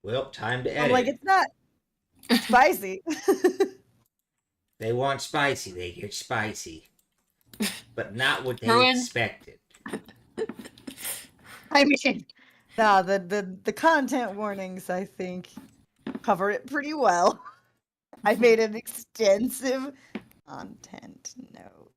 Speaker 1: Well, time to
Speaker 3: I'm
Speaker 1: edit.
Speaker 3: like, it's not spicy.
Speaker 1: They want spicy, they get spicy. But not what they
Speaker 5: Ruin.
Speaker 1: expected.
Speaker 3: I mean, no, the content warnings, I think, cover it pretty well. I made an extensive content note.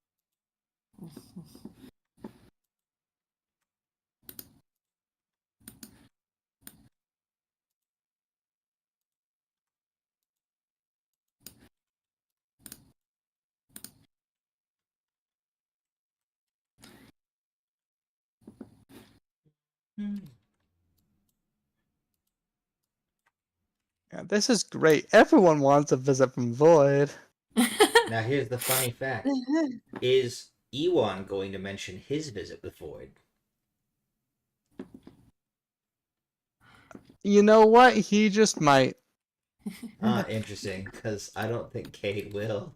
Speaker 4: Yeah, this is great. Everyone wants a visit from Void.
Speaker 1: Now here's the funny fact. Is Ewan going to mention his visit with Void?
Speaker 4: You know what? He just might.
Speaker 1: Interesting, because I don't think Cade will.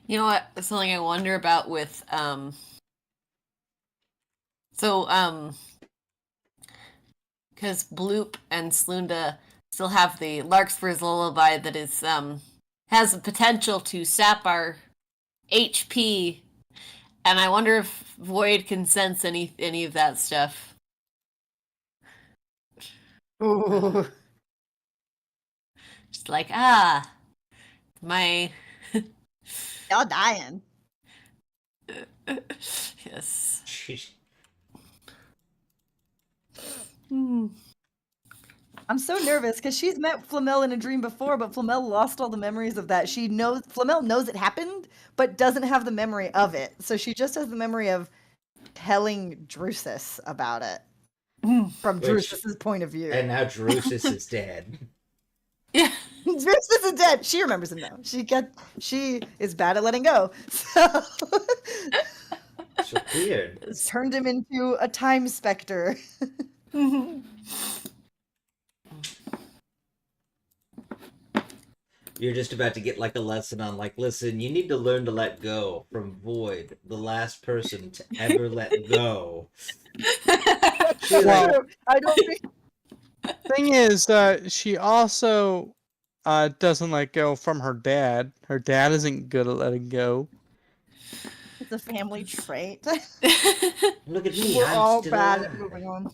Speaker 5: You know what? Something I wonder about with because Bloop and Slunda still have the Larkspur's lullaby that is has the potential to sap our HP, and I wonder if Void can sense any of that stuff.
Speaker 3: Ooh.
Speaker 5: Just like my
Speaker 3: Y'all dying.
Speaker 5: yes.
Speaker 1: Sheesh.
Speaker 5: Hmm.
Speaker 3: I'm so nervous because she's met Flamel in a dream before, but Flamel lost all the memories of that. Flamel knows it happened, but doesn't have the memory of it. So she just has the memory of telling Drusus about it from Drusus's point of view.
Speaker 1: And now Drusus is dead.
Speaker 5: Yeah.
Speaker 3: Drusus is dead. She remembers him though. She is bad at letting go. So
Speaker 1: So weird.
Speaker 3: it's turned him into a time specter.
Speaker 1: You're just about to get like a lesson on like, listen, you need to learn to let go from Void, the last person to ever let go.
Speaker 4: Well,
Speaker 3: I don't think
Speaker 4: thing is, she also doesn't let go from her dad. Her dad isn't good at letting go.
Speaker 3: it's a family trait.
Speaker 1: Look at me,
Speaker 3: We're
Speaker 1: I'm
Speaker 3: all
Speaker 1: still
Speaker 3: bad
Speaker 1: alive.
Speaker 3: at moving on.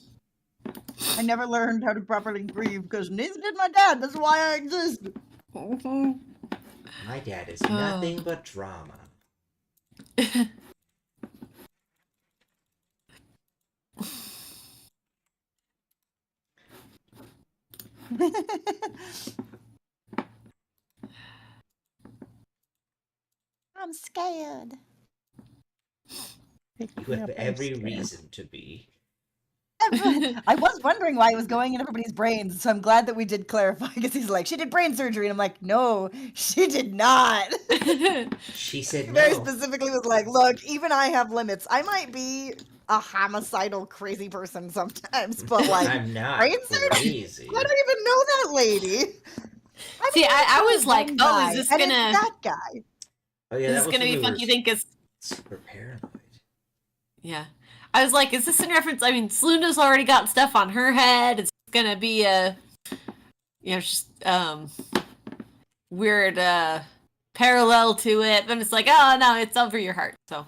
Speaker 3: I never learned how to properly grieve because neither did my dad. That's why I exist.
Speaker 1: My dad is nothing but drama.
Speaker 3: I'm scared.
Speaker 1: You have every reason to be.
Speaker 3: I was wondering why it was going in everybody's brains, so I'm glad that we did clarify because he's like, she did brain surgery, and I'm like, no, she did not.
Speaker 1: She said
Speaker 3: He very
Speaker 1: no.
Speaker 3: specifically was like, look, even I have limits. I might be a homicidal crazy person sometimes, but like,
Speaker 1: I'm not
Speaker 3: brain surgery?
Speaker 1: crazy.
Speaker 3: I don't even know that lady.
Speaker 5: See, I was like,
Speaker 3: one
Speaker 5: oh,
Speaker 3: guy,
Speaker 5: is this
Speaker 3: and
Speaker 5: gonna
Speaker 3: it's that guy?
Speaker 1: Oh yeah,
Speaker 5: is
Speaker 1: that
Speaker 5: this
Speaker 1: was
Speaker 5: gonna
Speaker 1: when
Speaker 5: be
Speaker 1: we
Speaker 5: fun?
Speaker 1: were
Speaker 5: You think it's
Speaker 1: super paranoid.
Speaker 5: yeah. I was like, is this in reference? I mean, Slunda's already got stuff on her head. It's gonna be a, just weird parallel to it. Then it's like, oh no, it's over your heart. So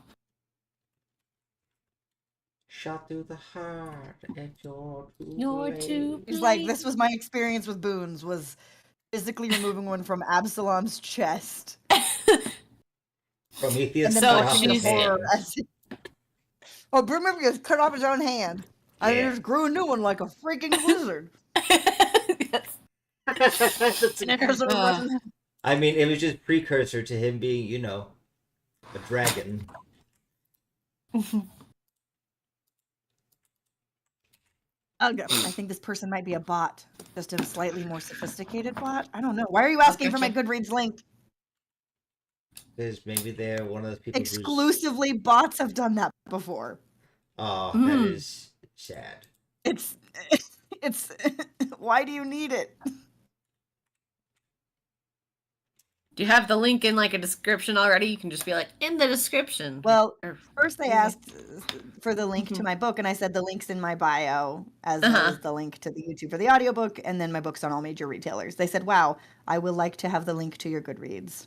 Speaker 1: Shot through the heart and you're
Speaker 5: you're too.
Speaker 3: He's like, this was my experience with boons, was physically removing one from Absalom's chest.
Speaker 1: Prometheus
Speaker 3: And then
Speaker 5: So
Speaker 1: cut off
Speaker 3: watching
Speaker 1: his
Speaker 3: the horror
Speaker 1: hand.
Speaker 3: as Prometheus cut off his own hand. And
Speaker 1: Yeah.
Speaker 3: he just grew a new one like a freaking wizard.
Speaker 5: Yes.
Speaker 1: That's a-
Speaker 3: There's a reference.
Speaker 1: I mean, it was just precursor to him being, a dragon.
Speaker 3: I think this person might be a bot, just a slightly more sophisticated bot. I don't know. Why are you asking for my Goodreads link?
Speaker 1: Because maybe they're one of those people who's...
Speaker 3: Exclusively bots have done that before.
Speaker 1: Oh, that is sad.
Speaker 3: It's why do you need it?
Speaker 5: Do you have the link in like a description already? You can just be like, in the description.
Speaker 3: Well,
Speaker 5: Or-
Speaker 3: first they asked for the link to my book, and I said the link's in my bio, as well as the link to the YouTube for the audiobook, and then my book's on all major retailers. They said, wow, I will like to have the link to your Goodreads.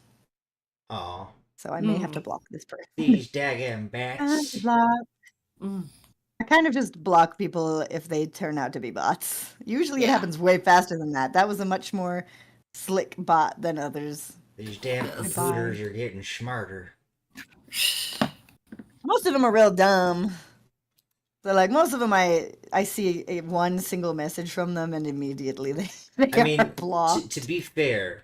Speaker 1: Oh,
Speaker 3: So I may have to block this person.
Speaker 1: these daggone bats.
Speaker 3: Block.
Speaker 5: Mm.
Speaker 3: I kind of just block people if they turn out to be bots. Usually it
Speaker 5: Yeah.
Speaker 3: happens way faster than that. That was a much more slick bot than others.
Speaker 1: These damn
Speaker 5: Yes.
Speaker 1: computers are getting smarter.
Speaker 3: Most of them are real dumb. So like most of them I see one single message from them and immediately they
Speaker 1: I mean,
Speaker 3: are blocked.
Speaker 1: to be fair,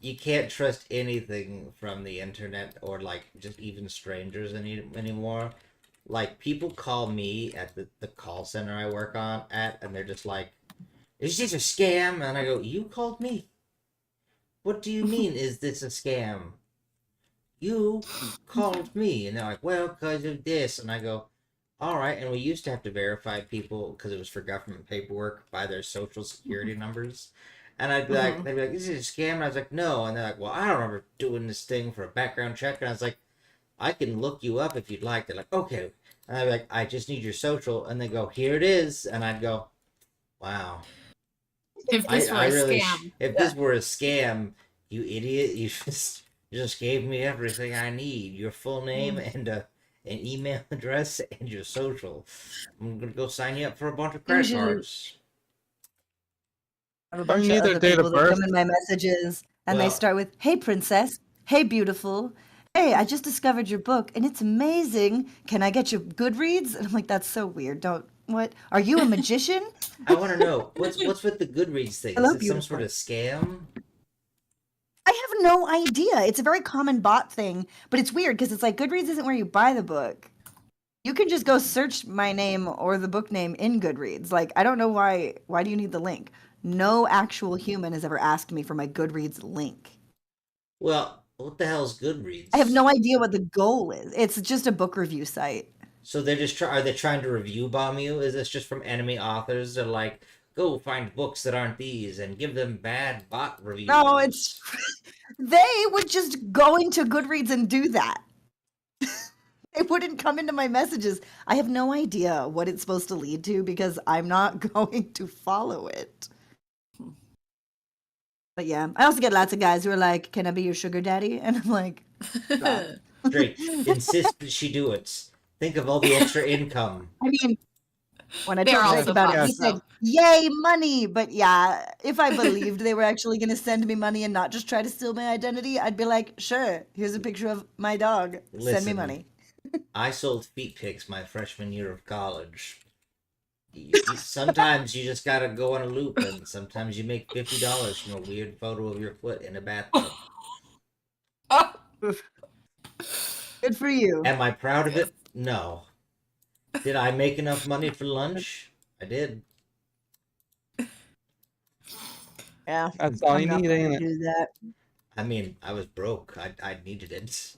Speaker 1: you can't trust anything from the internet or like just even strangers anymore. Like people call me at the call center I work on at, and they're just like, "Is this a scam?" And I go, "You called me. What do you mean? Is this a scam? You called me." And they're like, "Well, because of this." And I go, "All right." And we used to have to verify people because it was for government paperwork by their social security numbers. And I'd be like, they'd be like, "Is it a scam?" And I was like, "No." And they're like, "Well, I don't remember doing this thing for a background check." And I was like, "I can look you up if you'd like." They're like, "Okay." And I'd be like, "I just need your social." And they go, "Here it is." And I'd go, "Wow.
Speaker 5: If this were a scam.
Speaker 1: If this were a scam, you idiot, you just gave me everything I need. Your full name and an email address and your social. I'm gonna go sign you up for a bunch of credit
Speaker 3: Usually-
Speaker 1: cards."
Speaker 3: I have a bunch
Speaker 4: need
Speaker 3: of
Speaker 4: their
Speaker 3: other
Speaker 4: date of
Speaker 3: people that
Speaker 4: birth.
Speaker 3: come in my messages and they
Speaker 1: Well-
Speaker 3: start with, "Hey princess, hey beautiful, hey, I just discovered your book and it's amazing. Can I get your Goodreads?" And I'm like, that's so weird. Don't What? Are you a magician?
Speaker 1: I want to know what's with the Goodreads thing.
Speaker 3: Hello,
Speaker 1: Is it some
Speaker 3: beautiful.
Speaker 1: sort of scam?
Speaker 3: I have no idea. It's a very common bot thing, but it's weird because it's like Goodreads isn't where you buy the book. You can just go search my name or the book name in Goodreads. Like, I don't know why. Why do you need the link? No actual human has ever asked me for my Goodreads link.
Speaker 1: Well, what the hell is Goodreads?
Speaker 3: I have no idea what the goal is. It's just a book review site.
Speaker 1: So they're just are they trying to review bomb you? Is this just from enemy authors? They're like, go find books that aren't these and give them bad bot reviews.
Speaker 3: No, it's they would just go into Goodreads and do that. It wouldn't come into my messages. I have no idea what it's supposed to lead to because I'm not going to follow it. But yeah, I also get lots of guys who are like, "Can I be your sugar daddy?" And I'm like, "Stop."
Speaker 1: Straight. Insist that she do it. Think of all the extra income.
Speaker 3: I mean, when I
Speaker 5: They're
Speaker 3: told Jake
Speaker 5: also
Speaker 3: about it, he
Speaker 5: bots,
Speaker 3: said,
Speaker 5: so.
Speaker 3: "Yay, money!" But yeah, if I believed they were actually going to send me money and not just try to steal my identity, I'd be like, "Sure, here's a picture of my dog. Send me
Speaker 1: Listen.
Speaker 3: money."
Speaker 1: I sold feet pics my freshman year of college. Sometimes you just gotta go on a loop, and sometimes you make $50 from a weird photo of your foot in a bathtub.
Speaker 3: Good for you.
Speaker 1: Am I proud of it? No. Did I make enough money for lunch? I did.
Speaker 3: Yeah,
Speaker 4: That's all you
Speaker 3: I'm not
Speaker 4: need,
Speaker 3: gonna
Speaker 4: ain't it?
Speaker 3: do that.
Speaker 1: I mean, I was broke. I needed it.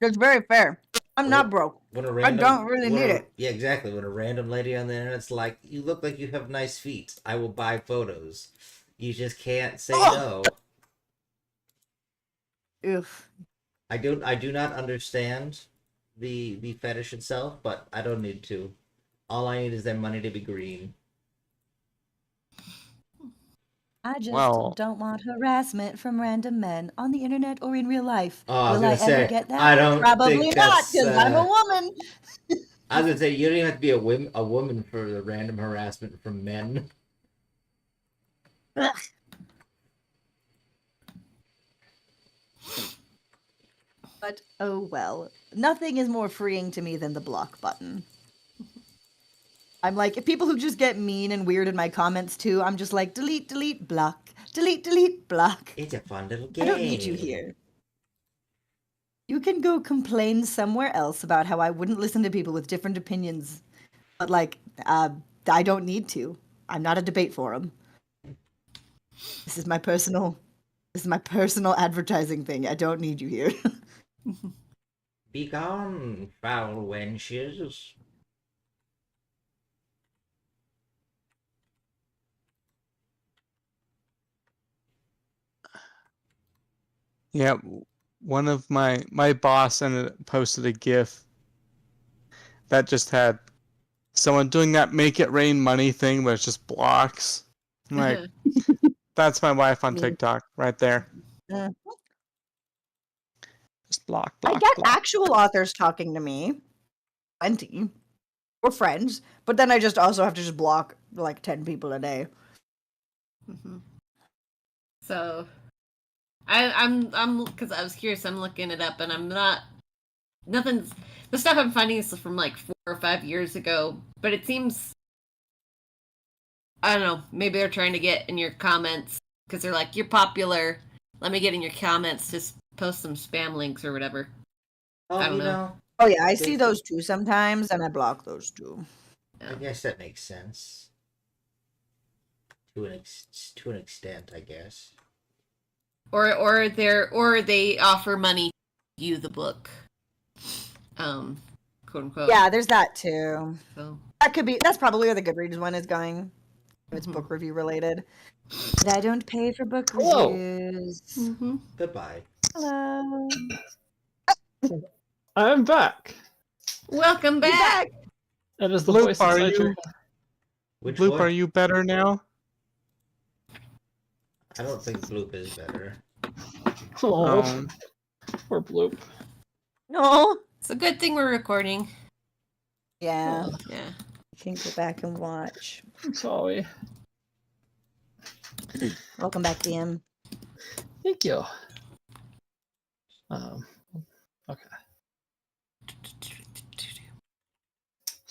Speaker 3: That's very fair. I'm not
Speaker 1: Well,
Speaker 3: broke.
Speaker 1: When a
Speaker 3: I
Speaker 1: random,
Speaker 3: don't really
Speaker 1: when
Speaker 3: need
Speaker 1: a-
Speaker 3: it.
Speaker 1: Yeah, exactly. When a random lady on the internet's like, "You look like you have nice feet. I will buy photos." You just can't say no.
Speaker 3: Oof.
Speaker 1: I do not understand the fetish itself, but I don't need to. All I need is their money to be green.
Speaker 3: I just
Speaker 4: Well-
Speaker 3: don't want harassment from random men on the internet or in real life.
Speaker 1: Oh, I was
Speaker 3: Will I
Speaker 1: gonna
Speaker 3: ever
Speaker 1: say,
Speaker 3: get that?
Speaker 1: I don't
Speaker 3: Probably
Speaker 1: think
Speaker 3: not,
Speaker 1: that's,
Speaker 3: because I'm a woman.
Speaker 1: I was gonna say you don't even have to be a woman for the random harassment from men.
Speaker 3: Ugh. But oh well. Nothing is more freeing to me than the block button. I'm like, if people who just get mean and weird in my comments too, I'm just like, delete, delete, block. Delete, delete, block.
Speaker 1: It's a fun little game.
Speaker 3: I don't need you here. You can go complain somewhere else about how I wouldn't listen to people with different opinions. But like, I don't need to. I'm not a debate forum. This is my personal advertising thing. I don't need you here.
Speaker 1: Be gone, foul wenches.
Speaker 4: Yeah, one of my boss posted a GIF that just had someone doing that make it rain money thing, but it's just blocks. I'm like, that's my wife on TikTok right there.
Speaker 3: Uh,
Speaker 4: Just block,
Speaker 3: I
Speaker 4: block,
Speaker 3: get
Speaker 4: block.
Speaker 3: actual authors talking to me, plenty, or friends, but then I just also have to just block like 10 people a day.
Speaker 5: Mhm. So, I'm because I was curious. I'm looking it up, and I'm not. Nothing's the stuff I'm finding is from like 4 or 5 years ago, but it seems. I don't know. Maybe they're trying to get in your comments because they're like, "You're popular. Let me get in your comments. Just post some spam links or whatever."
Speaker 1: Oh,
Speaker 5: I don't
Speaker 1: you
Speaker 5: know.
Speaker 3: Oh yeah, I see those too sometimes, and I block those too.
Speaker 1: I guess that makes sense. To an extent, I guess.
Speaker 5: Or they offer money to you the book. Quote unquote.
Speaker 3: Yeah, there's that too.
Speaker 5: So
Speaker 3: That's probably where the Goodreads one is going. If it's
Speaker 5: Mhm.
Speaker 3: book review related. But I don't pay for book
Speaker 2: Hello.
Speaker 3: reviews.
Speaker 5: Mhm.
Speaker 1: Goodbye.
Speaker 3: Hello.
Speaker 2: I'm back.
Speaker 5: Welcome back.
Speaker 2: That is the
Speaker 4: Bloop,
Speaker 2: voice
Speaker 4: are
Speaker 2: inside your
Speaker 4: you-
Speaker 1: Which
Speaker 4: Bloop,
Speaker 1: one?
Speaker 4: are you better now?
Speaker 1: I don't think Bloop is better.
Speaker 2: Oh,
Speaker 4: Um,
Speaker 2: poor Bloop.
Speaker 3: No.
Speaker 5: It's a good thing we're recording.
Speaker 3: Yeah.
Speaker 5: Yeah.
Speaker 3: You can go back and watch.
Speaker 2: I'm sorry.
Speaker 3: Welcome back, DM.
Speaker 2: Thank you. Okay.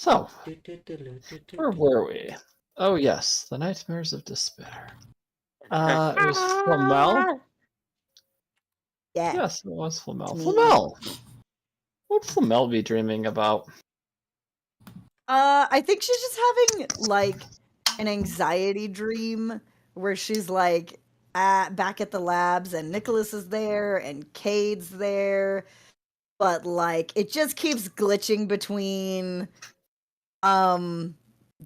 Speaker 2: So, where were we? Oh yes, the nightmares of despair. It was Flamel.
Speaker 3: Yeah.
Speaker 2: Yes, it was Flamel.
Speaker 3: It's me.
Speaker 2: Flamel. What would Flamel be dreaming about?
Speaker 3: I think she's just having like an anxiety dream where she's like back at the labs and Nicholas is there and Cade's there, but like it just keeps glitching between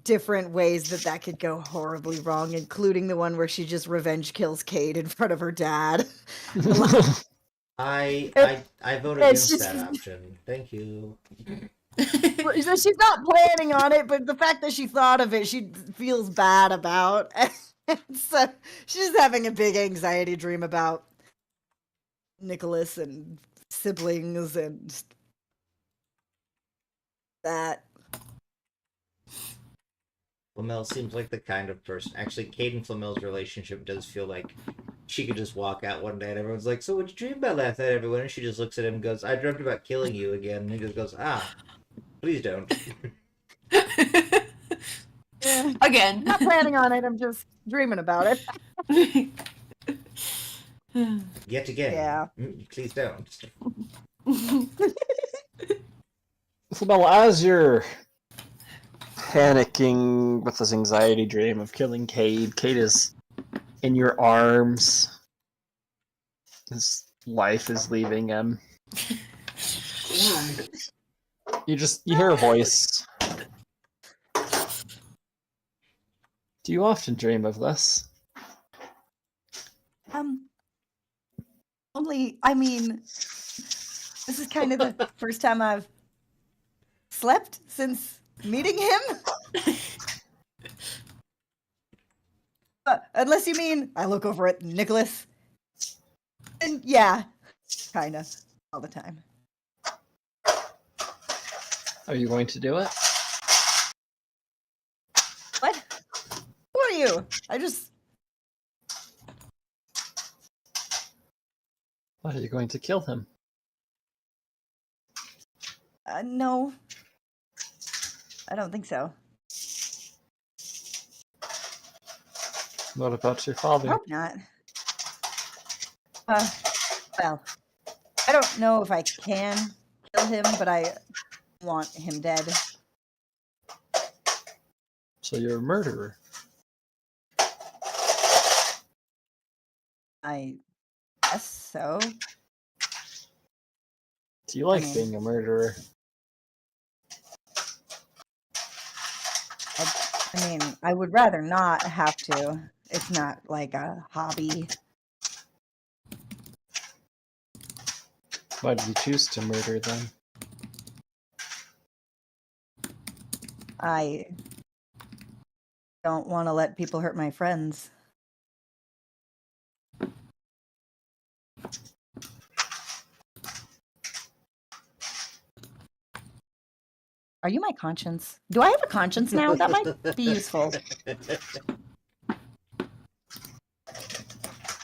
Speaker 3: different ways that could go horribly wrong, including the one where she just revenge kills Cade in front of her dad.
Speaker 1: I vote
Speaker 3: It's
Speaker 1: against
Speaker 3: just-
Speaker 1: that option. Thank you.
Speaker 3: So she's not planning on it, but the fact that she thought of it, she feels bad about. And so she's having a big anxiety dream about Nicholas and siblings and that.
Speaker 1: Flamel seems like the kind of person. Actually, Cade and Flamel's relationship does feel like she could just walk out one day and everyone's like, "So what'd you dream about last night, everyone?" And she just looks at him and goes, "I dreamt about killing you again." And he just goes, "Ah, please don't."
Speaker 5: Again.
Speaker 3: Not planning on it. I'm just dreaming about it.
Speaker 1: Yet again.
Speaker 3: Yeah.
Speaker 1: Please don't.
Speaker 2: Flamel, as you're panicking with this anxiety dream of killing Cade, Cade is in your arms. His life is leaving him. You hear a voice. Do you often dream of this?
Speaker 3: I mean, this is kind of the first time I've slept since meeting him. Unless you mean I look over at Nicholas. And yeah, kind of all the time.
Speaker 2: Are you going to do it?
Speaker 3: What? Who are you? I just.
Speaker 2: What, are you going to kill him?
Speaker 3: No. I don't think so.
Speaker 2: What about your
Speaker 3: I
Speaker 2: father?
Speaker 3: hope not. Well, I don't know if I can kill him, but I want him dead.
Speaker 2: So you're a murderer.
Speaker 3: I guess so.
Speaker 2: Do you like
Speaker 3: mean-
Speaker 2: being a murderer?
Speaker 3: I mean, I would rather not have to. It's not like a hobby.
Speaker 2: Why did you choose to murder them?
Speaker 3: I don't want to let people hurt my friends. Are you my conscience? Do I have a conscience now? That might be useful.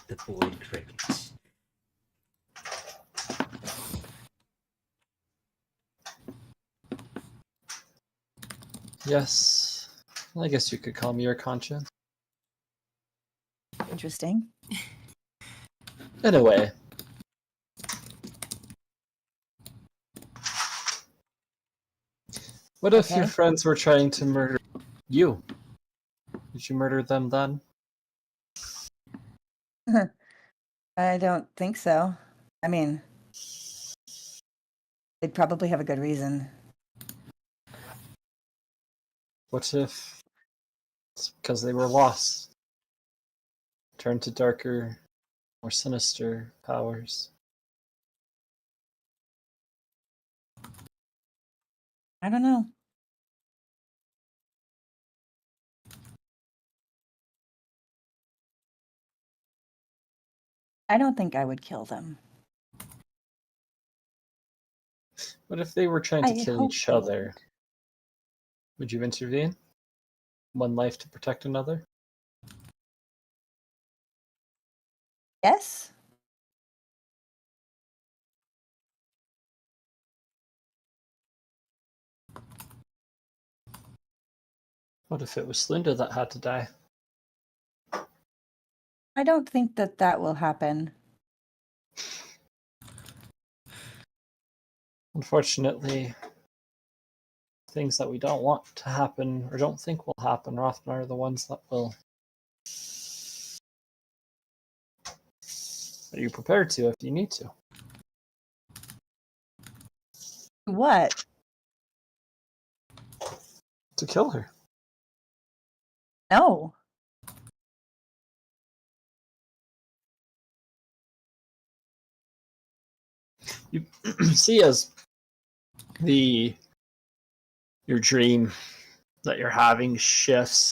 Speaker 1: The boy cricket.
Speaker 2: Yes. I guess you could call me your conscience.
Speaker 3: Interesting.
Speaker 2: Anyway. What if your
Speaker 3: Okay.
Speaker 2: friends were trying to murder you? Did you murder them then?
Speaker 3: I don't think so. I mean, they'd probably have a good reason.
Speaker 2: What if it's because they were lost? Turned to darker, more sinister powers.
Speaker 3: I don't know. I don't think I would kill them.
Speaker 2: What if they were trying to
Speaker 3: I
Speaker 2: kill
Speaker 3: hope
Speaker 2: each
Speaker 3: they
Speaker 2: other? Would you intervene? One life to protect another?
Speaker 3: Yes?
Speaker 2: What if it was Slinda that had to die?
Speaker 3: I don't think that will happen.
Speaker 2: Unfortunately, things that we don't want to happen or don't think will happen often are the ones that will. Are you prepared to if you need to?
Speaker 3: What?
Speaker 2: To kill her.
Speaker 3: No.
Speaker 2: You see as your dream that you're having shifts.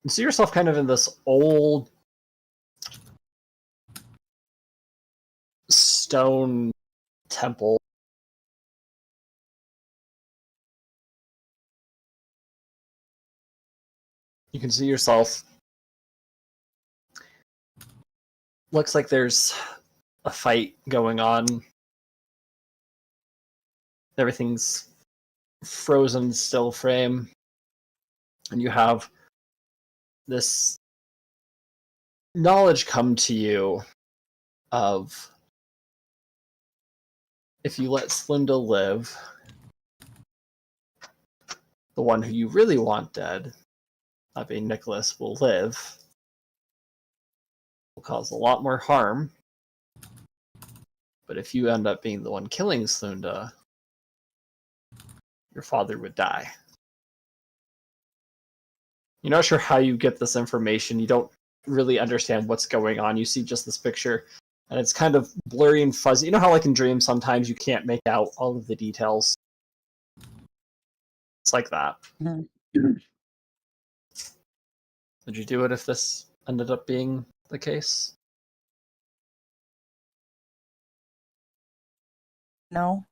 Speaker 2: You see yourself kind of in this old stone temple. You can see yourself. Looks like there's a fight going on. Everything's frozen still frame. And you have this knowledge come to you of if you let Slinda live, the one who you really want dead, that being Nicholas, will live. Will cause a lot more harm. But if you end up being the one killing Slinda, your father would die. You're not sure how you get this information. You don't really understand what's going on. You see just this picture, and it's kind of blurry and fuzzy. You know how, like in dreams, sometimes you can't make out all of the details? It's like that.
Speaker 3: Mhm.
Speaker 2: Would you do it if this ended up being the case?
Speaker 3: No.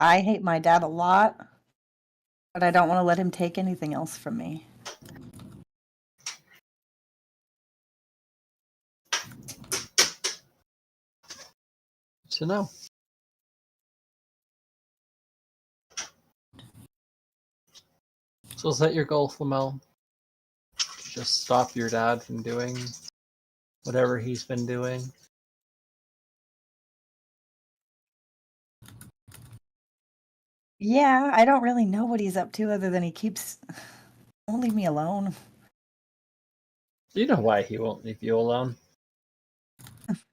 Speaker 3: I hate my dad a lot, but I don't want to let him take anything else from me.
Speaker 2: To know. So is that your goal, Flamel? Just stop your dad from doing whatever he's been doing?
Speaker 3: Yeah, I don't really know what he's up to other than he keeps. Won't leave me alone.
Speaker 2: You know why he won't leave you alone.
Speaker 3: If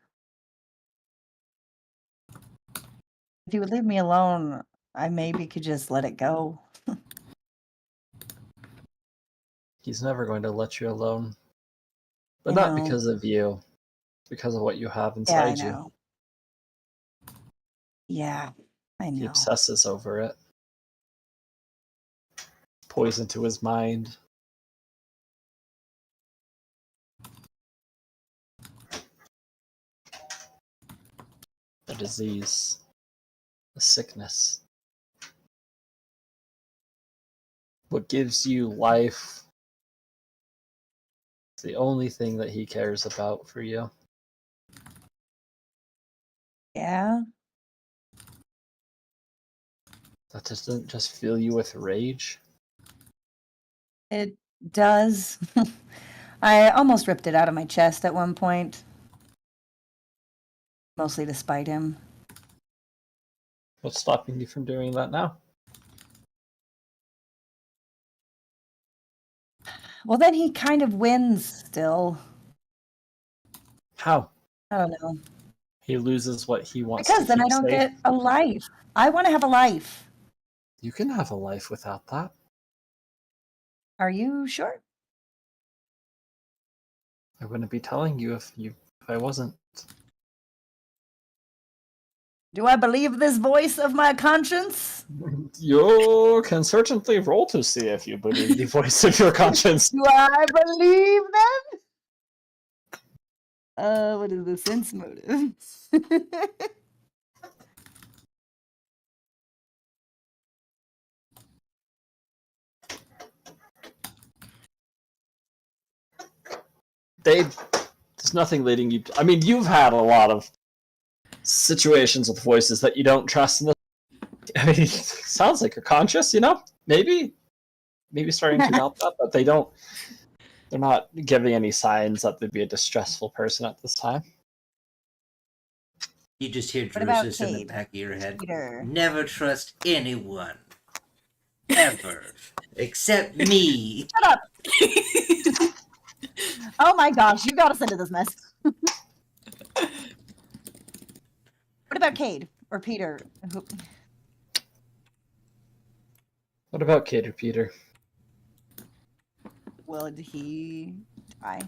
Speaker 3: he would leave me alone, I maybe could just let it go.
Speaker 2: He's never going to let you alone. But
Speaker 3: I
Speaker 2: not
Speaker 3: know.
Speaker 2: because of you. Because of what you have
Speaker 3: Yeah, I
Speaker 2: inside you.
Speaker 3: know. Yeah, I
Speaker 2: He
Speaker 3: know.
Speaker 2: obsesses over it. Poison to his mind. A disease. A sickness. What gives you life is the only thing that he cares about for you.
Speaker 3: Yeah,
Speaker 2: That doesn't just fill you with rage.
Speaker 3: it does. I almost ripped it out of my chest at one point. Mostly to spite him.
Speaker 2: What's stopping you from doing that now?
Speaker 3: Well, then he kind of wins still.
Speaker 2: How?
Speaker 3: I don't know.
Speaker 2: He loses what he wants
Speaker 3: Because
Speaker 2: to
Speaker 3: then I
Speaker 2: keep
Speaker 3: don't
Speaker 2: safe.
Speaker 3: get a life. I want to have a life.
Speaker 2: You can have a life without that.
Speaker 3: Are you sure?
Speaker 2: I wouldn't be telling you if I wasn't.
Speaker 3: Do I believe this voice of my conscience?
Speaker 2: You can certainly roll to see if you believe the voice of your conscience.
Speaker 3: Do I believe them? What is the sense motive?
Speaker 2: There's nothing leading you. I mean, you've had a lot of situations with voices that you don't trust in the I mean, it sounds like you're conscious, you know? Maybe starting to doubt that, but they're not giving any signs that they'd be a distressful person at this time.
Speaker 1: You just hear
Speaker 3: What about
Speaker 1: Drusus in the
Speaker 3: Cade?
Speaker 1: back of your head.
Speaker 3: Peter.
Speaker 1: Never trust anyone. Ever. Except me.
Speaker 3: Shut up! Oh my gosh, you got us into this mess. What about Cade or Peter?
Speaker 2: What about Kid or Peter?
Speaker 3: Will he die?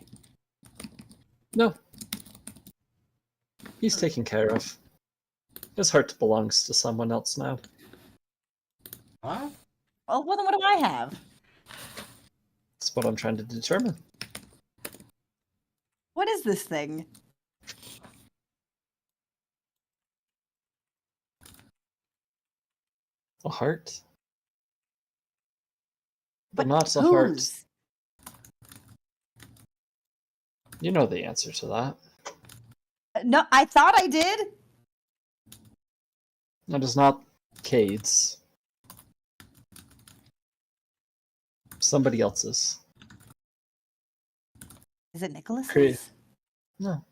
Speaker 2: No. He's taken care of. His heart belongs to someone else now.
Speaker 1: Huh?
Speaker 3: Well, then what do I have?
Speaker 2: That's what I'm trying to determine.
Speaker 3: What is this thing?
Speaker 2: A heart? But
Speaker 3: But
Speaker 2: not a heart.
Speaker 3: whose?
Speaker 2: You know the answer to that.
Speaker 3: No, I thought I did.
Speaker 2: That is not Cade's. Somebody else's.
Speaker 3: Is it Nicholas's?
Speaker 2: Great. No.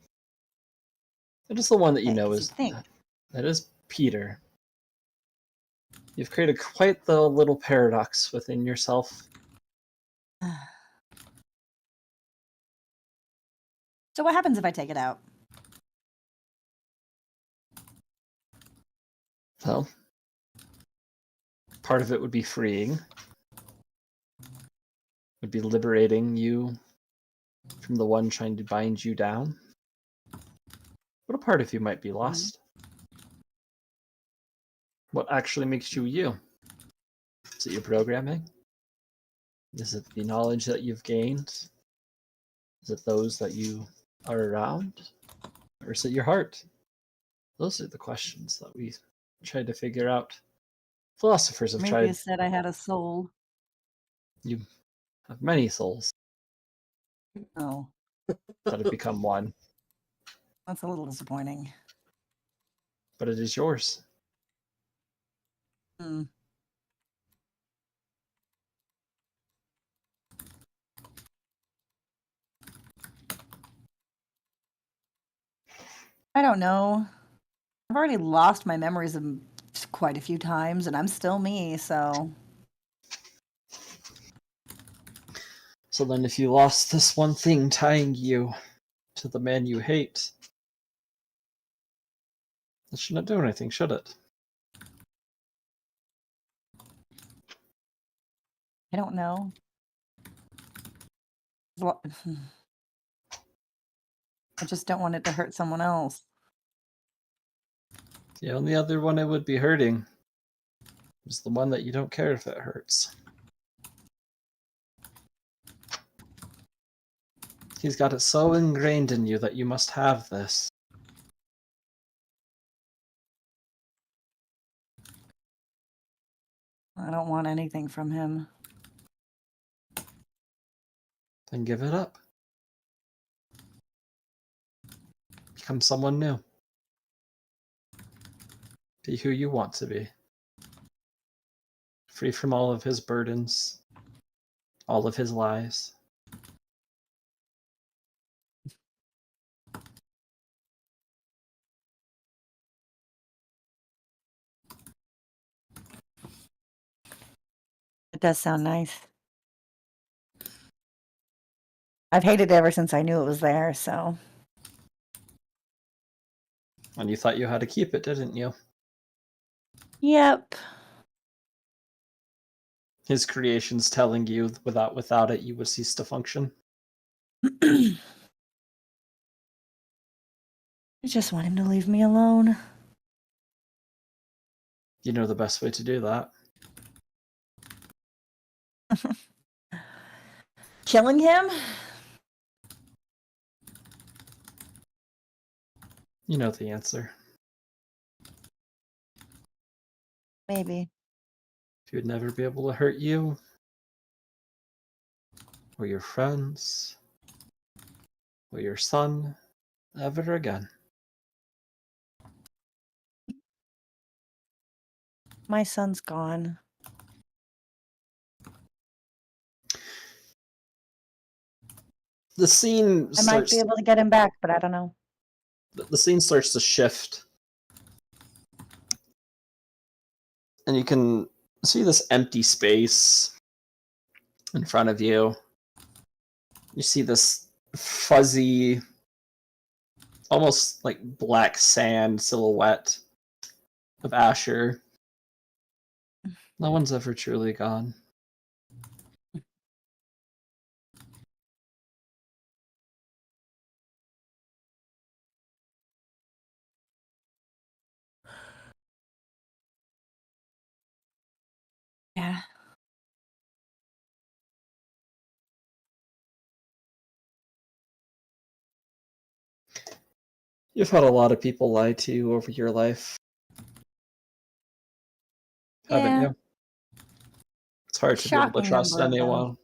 Speaker 2: It is the one that you
Speaker 3: Okay,
Speaker 2: know
Speaker 3: 'cause
Speaker 2: is.
Speaker 3: you'd think.
Speaker 2: That is Peter. You've created quite the little paradox within yourself.
Speaker 3: So what happens if I take it out?
Speaker 2: Well, part of it would be freeing. Would be liberating you from the one trying to bind you down. But a part of you might be lost. What actually makes you you? Is it your programming? Is it the knowledge that you've gained? Is it those that you are around? Or is it your heart? Those are the questions that we try to figure out. Philosophers have
Speaker 3: Maybe
Speaker 2: tried.
Speaker 3: you said I had a soul.
Speaker 2: You have many souls
Speaker 3: Oh,
Speaker 2: that have become one,
Speaker 3: that's a little disappointing.
Speaker 2: but it is yours.
Speaker 3: Hmm. I don't know. I've already lost my memories of quite a few times, and I'm still me, so
Speaker 2: So then, if you lost this one thing tying you to the man you hate, that shouldn't do anything, should it?
Speaker 3: I don't know. Well, I just don't want it to hurt someone else.
Speaker 2: The only other one it would be hurting is the one that you don't care if it hurts. He's got it so ingrained in you that you must have this.
Speaker 3: I don't want anything from him.
Speaker 2: Then give it up. Become someone new. Be who you want to be. Free from all of his burdens, all of his lies.
Speaker 3: It does sound nice. I've hated it ever since I knew it was there, so.
Speaker 2: And you thought you had to keep it, didn't you?
Speaker 3: Yep.
Speaker 2: His creations telling you without it you would cease to function.
Speaker 3: I just want him to leave me alone.
Speaker 2: You know the best way to do that.
Speaker 3: Killing him?
Speaker 2: You know the answer.
Speaker 3: Maybe.
Speaker 2: He would never be able to hurt you, or your friends, or your son, ever again.
Speaker 3: My son's gone.
Speaker 2: The scene
Speaker 3: I might be able to get him back, but I don't know.
Speaker 2: the scene starts to shift. And you can see this empty space in front of you. You see this fuzzy, almost like black sand silhouette of Asher. No one's ever truly gone.
Speaker 3: Yeah.
Speaker 2: You've had a lot of people lie to you over your life, haven't
Speaker 3: Yeah.
Speaker 2: you? It's hard to be able to
Speaker 3: Shocking
Speaker 2: trust
Speaker 3: number of them.
Speaker 2: anyone.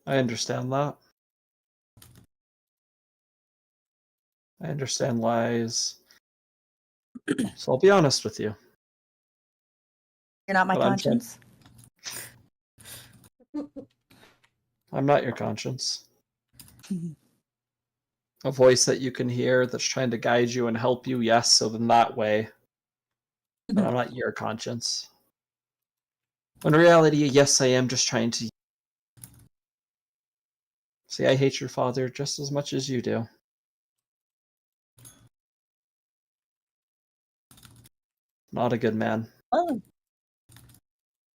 Speaker 2: I understand that. I understand lies. So I'll be honest with you.
Speaker 3: You're not my
Speaker 2: But
Speaker 3: conscience.
Speaker 2: I'm not your conscience. A voice that you can hear that's trying to guide you and help you, yes, so in that way. But I'm not your conscience. In reality, yes, I am just trying to... See, I hate your father just as much as you do. Not a good man.
Speaker 3: Oh.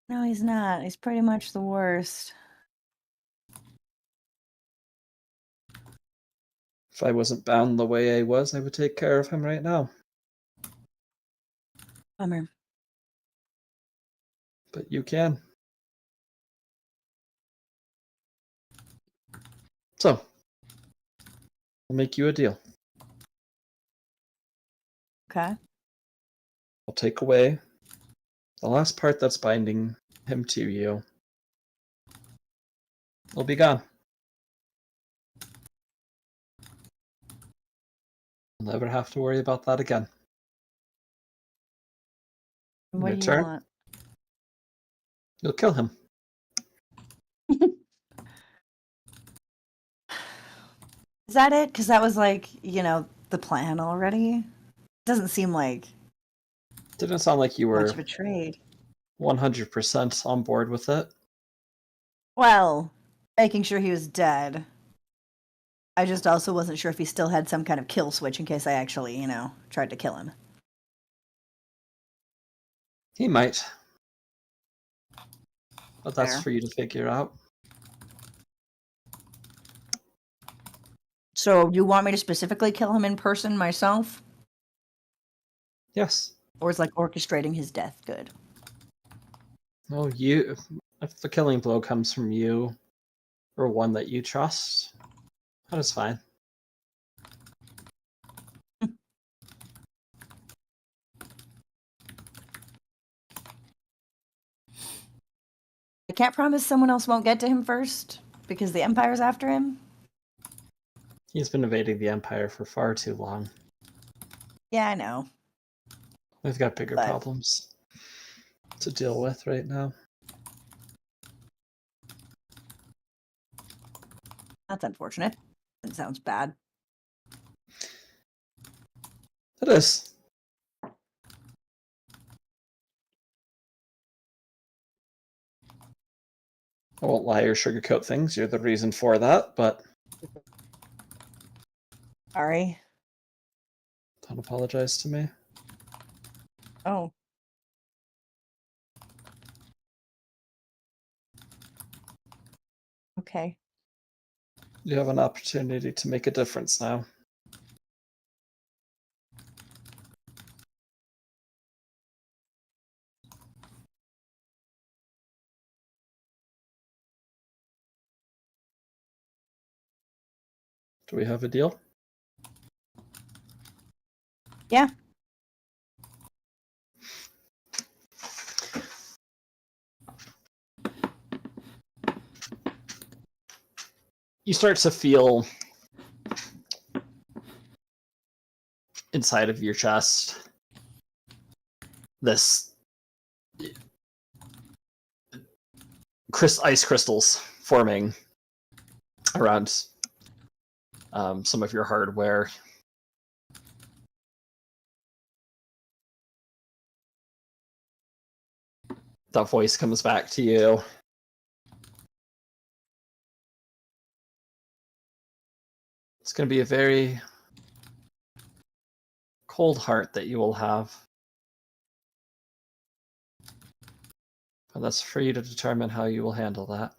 Speaker 3: No, he's not. He's pretty much the worst.
Speaker 2: If I wasn't bound the way I was, I would take care of him right now.
Speaker 3: Bummer.
Speaker 2: But you can. So, I'll make you a deal.
Speaker 3: Okay.
Speaker 2: I'll take away the last part that's binding him to you. It'll be gone. You'll never have to worry about that again. In
Speaker 3: What do you
Speaker 2: return,
Speaker 3: want?
Speaker 2: you'll kill him.
Speaker 3: Is that it? Because that was like, the plan already. Doesn't seem like
Speaker 2: Didn't sound like you
Speaker 3: much
Speaker 2: were
Speaker 3: of a trade.
Speaker 2: 100% on board with it.
Speaker 3: Well, making sure he was dead. I just also wasn't sure if he still had some kind of kill switch in case I actually, tried to kill him.
Speaker 2: He might. But that's
Speaker 3: Fair.
Speaker 2: for you to figure out.
Speaker 3: So, you want me to specifically kill him in person myself?
Speaker 2: Yes.
Speaker 3: Or is like orchestrating his death good?
Speaker 2: Oh, you. If the killing blow comes from you, or one that you trust, that is fine.
Speaker 3: I can't promise someone else won't get to him first because the Empire's after him.
Speaker 2: He's been evading the Empire for far too long.
Speaker 3: Yeah, I know.
Speaker 2: We've got bigger
Speaker 3: But-
Speaker 2: problems to deal with right now.
Speaker 3: That's unfortunate. That sounds bad.
Speaker 2: It is. I won't lie or sugarcoat things. You're the reason for that, but
Speaker 3: Sorry.
Speaker 2: don't apologize to me.
Speaker 3: Oh. Okay.
Speaker 2: You have an opportunity to make a difference now. Do we have a deal?
Speaker 3: Yeah.
Speaker 2: You start to feel inside of your chest. This ice crystals forming around some of your hardware. That voice comes back to you. It's going to be a very cold heart that you will have. But that's for you to determine how you will handle that.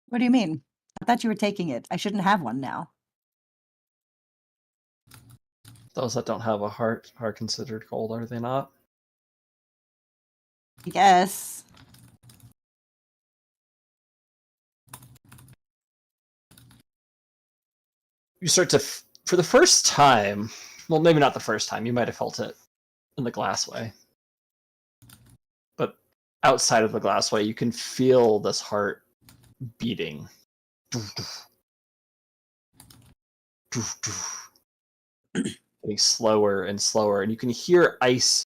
Speaker 3: What do you mean? I thought you were taking it. I shouldn't have one now.
Speaker 2: Those that don't have a heart are considered cold, are they not?
Speaker 3: I guess.
Speaker 2: You start to, for the first time, well, maybe not the first time, you might have felt it in the glassway. But outside of the glassway, you can feel this heart beating. Getting slower and slower, and you can hear ice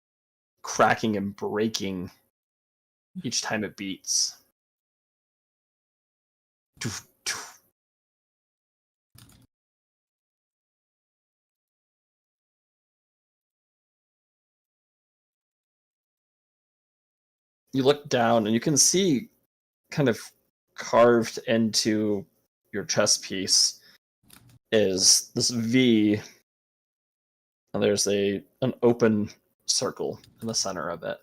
Speaker 2: cracking and breaking each time it beats. You look down and you can see kind of carved into your chest piece is this V, and there's an open circle in the center of it.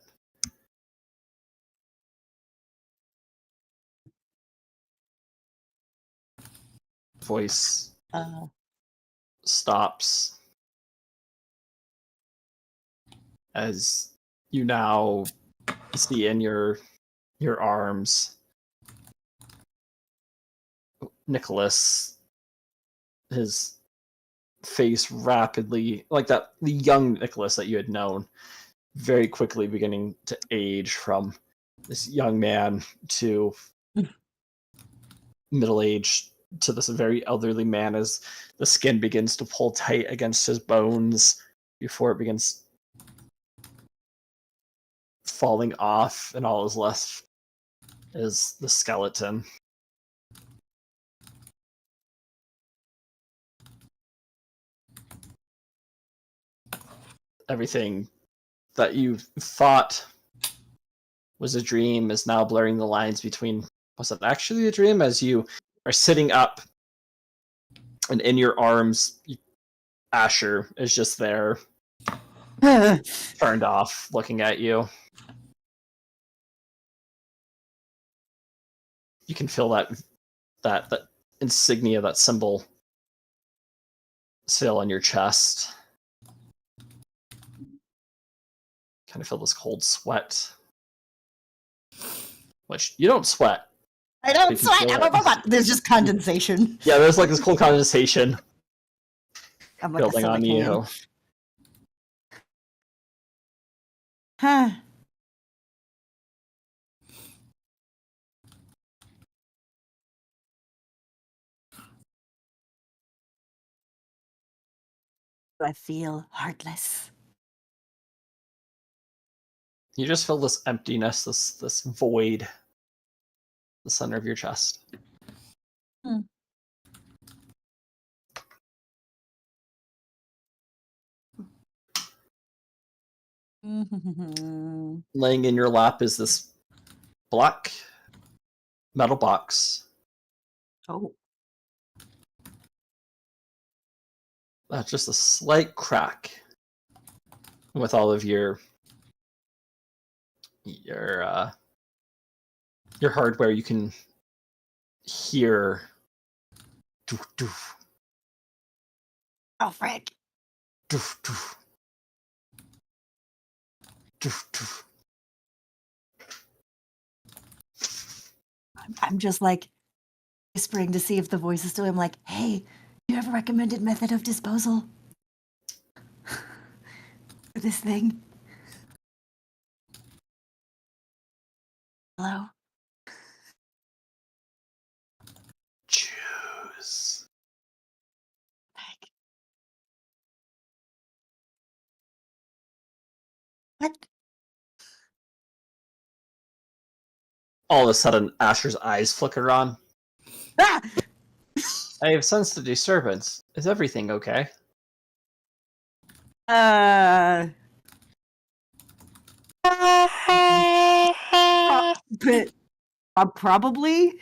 Speaker 2: Voice stops as you now see in your arms Nicholas, his face rapidly, like that, the young Nicholas that you had known, very quickly beginning to age from this young man to middle age to this very elderly man as the skin begins to pull tight against his bones before it begins falling off, and all is left is the skeleton. Everything that you thought was a dream is now blurring the lines between, was it actually a dream, as you are sitting up and in your arms Asher is just there, turned off, looking at you. You can feel that insignia, that symbol still on your chest. Kind of feel this cold sweat, which you don't sweat.
Speaker 3: I don't
Speaker 2: You can
Speaker 3: sweat.
Speaker 2: feel
Speaker 3: I'm a
Speaker 2: it.
Speaker 3: robot. There's just condensation.
Speaker 2: Yeah, there's like this cold condensation
Speaker 3: I'm like a
Speaker 2: building on
Speaker 3: silicone.
Speaker 2: you.
Speaker 3: Huh. I feel heartless.
Speaker 2: You just feel this emptiness, this void, the center of your chest. Laying in your lap is this black metal box.
Speaker 3: Oh.
Speaker 2: That's just a slight crack with all of your hardware. You can hear doof, doof,
Speaker 3: Oh, frick.
Speaker 2: doof, doof, doof, doof.
Speaker 3: I'm just like whispering to see if the voice is still. I'm like, hey, do you have a recommended method of disposal for this thing? Hello?
Speaker 2: Choose.
Speaker 3: What?
Speaker 2: All of a sudden, Asher's eyes flicker on.
Speaker 3: Ah!
Speaker 2: I have sensed a disturbance. Is everything okay?
Speaker 3: But probably.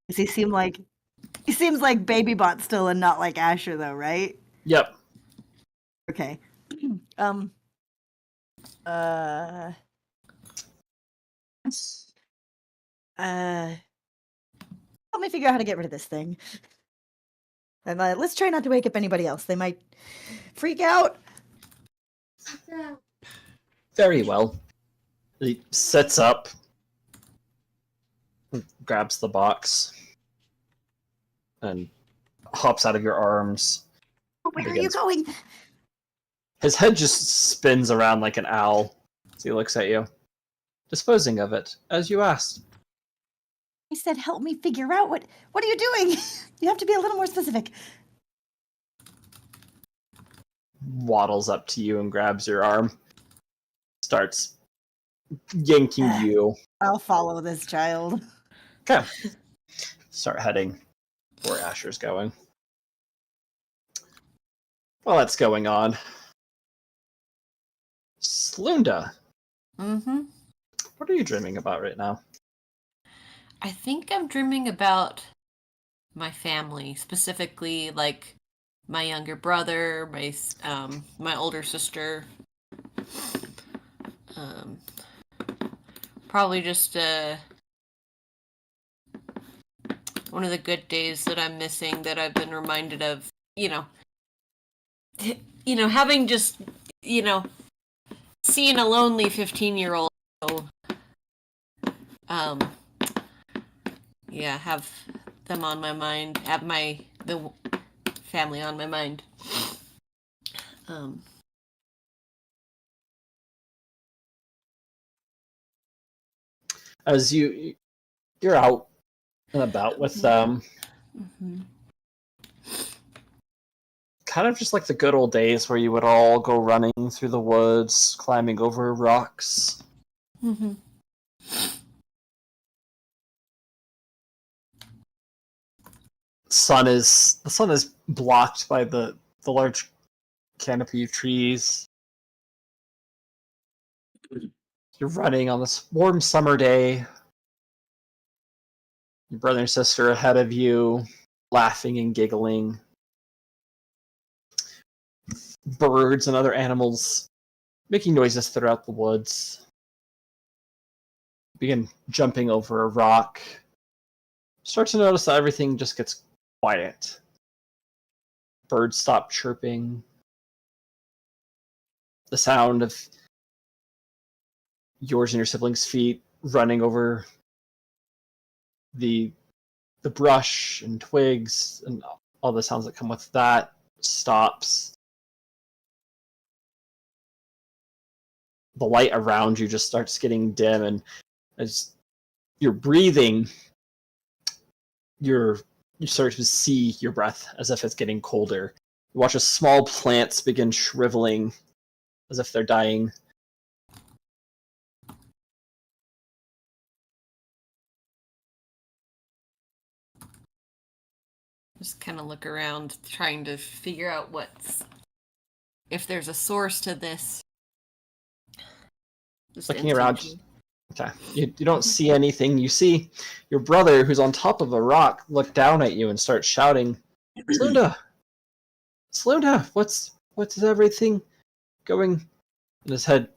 Speaker 3: Does he seem like he seems like Babybot still and not like Asher though, right?
Speaker 2: Yep.
Speaker 3: Okay. Um. Uh. Help me figure out how to get rid of this thing. And let's try not to wake up anybody else. They might freak out.
Speaker 2: Very well. He sits up, grabs the box, and hops out of your arms.
Speaker 3: Where are you going?
Speaker 2: His head just spins around like an owl as he looks at you. Disposing of it, as you asked.
Speaker 3: I said, help me figure out what are you doing? You have to be a little more specific.
Speaker 2: Waddles up to you and grabs your arm. Starts yanking you.
Speaker 3: I'll follow this child.
Speaker 2: Okay. Start heading where Asher's going. While that's going on, Slunda,
Speaker 5: Mm-hmm.
Speaker 2: what are you dreaming about right now?
Speaker 5: I think I'm dreaming about my family, specifically like my younger brother, my older sister. Probably just one of the good days that I'm missing that I've been reminded of. Having just seeing a lonely 15-year-old. Have them on my mind. Have the family on my mind.
Speaker 2: As you're out and about with them, kind of just like the good old days where you would all go running through the woods, climbing over rocks.
Speaker 5: Mm-hmm.
Speaker 2: The sun is blocked by the large canopy of trees. You're running on this warm summer day. Your brother and sister ahead of you, laughing and giggling. Birds and other animals making noises throughout the woods. Begin jumping over a rock. Start to notice that everything just gets quiet. Birds stop chirping. The sound of yours and your siblings' feet running over the brush and twigs and all the sounds that come with that stops. The light around you just starts getting dim, and as you're breathing, you start to see your breath as if it's getting colder. You watch as small plants begin shriveling as if they're dying.
Speaker 5: Just kind of look around, trying to figure out if there's a source to this. Just
Speaker 2: Looking around.
Speaker 5: instinctually.
Speaker 2: Okay. You don't see anything. You see your brother, who's on top of a rock, look down at you and start shouting, Slunda! Slunda! What's everything going? And his head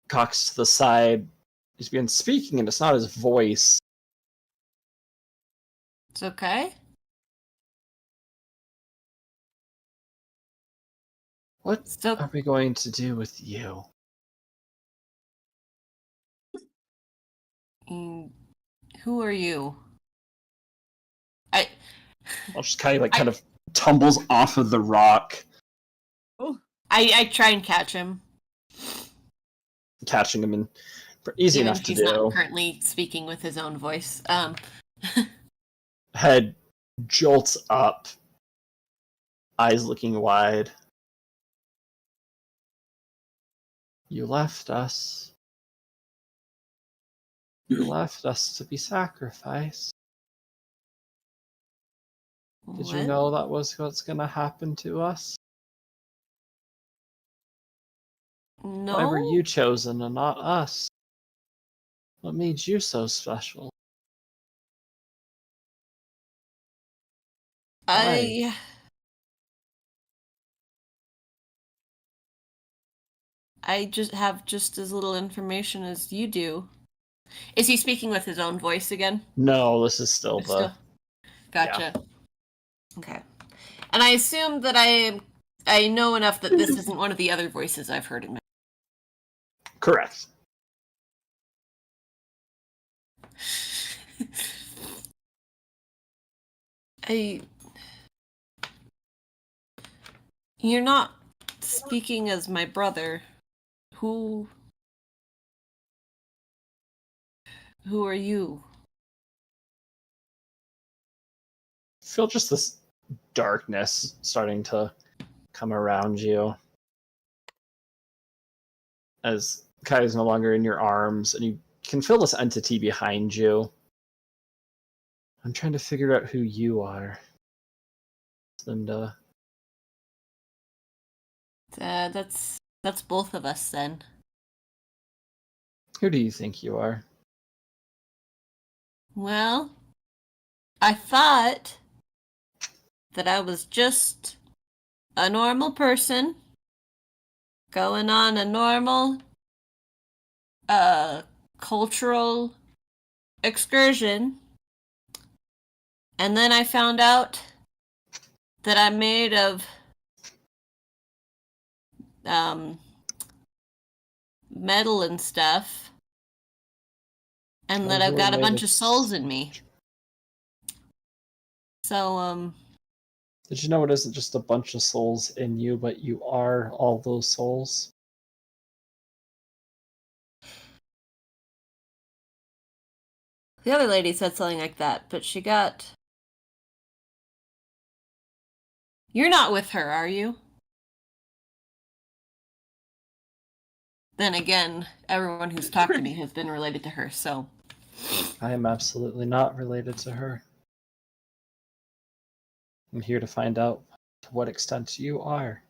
Speaker 2: cocks to the side. He's begun speaking, and it's not his voice.
Speaker 5: It's okay.
Speaker 2: What
Speaker 5: Still,
Speaker 2: are we going to do with you?
Speaker 5: who are you?
Speaker 2: I'll just kind of tumbles off of the rock,
Speaker 5: I try and catch him.
Speaker 2: catching him and Easy
Speaker 5: Even
Speaker 2: enough
Speaker 5: if
Speaker 2: to
Speaker 5: he's not
Speaker 2: do.
Speaker 5: currently speaking with his own voice.
Speaker 2: Head jolts up, eyes looking wide. You left us. You left us to be sacrificed. Did you
Speaker 5: What?
Speaker 2: know that was what's going to happen to us?
Speaker 5: No.
Speaker 2: Why were you chosen and not us? What made you so special?
Speaker 5: I just have just as little information as you do. Is he speaking with his own voice again?
Speaker 2: No, this is still the.
Speaker 5: Gotcha. Okay. And I assume that I know enough that this isn't one of the other voices I've heard in my
Speaker 2: Correct.
Speaker 5: I You're not speaking as my brother. Who are you?
Speaker 2: Feel just this darkness starting to come around you as Kai is no longer in your arms, and you can feel this entity behind you. I'm trying to figure out who you are, Linda.
Speaker 5: That's both of us then.
Speaker 2: Who do you think you are?
Speaker 5: Well, I thought that I was just a normal person going on a normal cultural excursion, and then I found out that I'm made of metal and stuff, and that I've got a bunch of souls in me. So
Speaker 2: Did you know it isn't just a bunch of souls in you, but you are all those souls?
Speaker 5: the other lady said something like that, but she got... You're not with her, are you? Then again, everyone who's talked to me has been related to her, so...
Speaker 2: I am absolutely not related to her. I'm here to find out to what extent you are.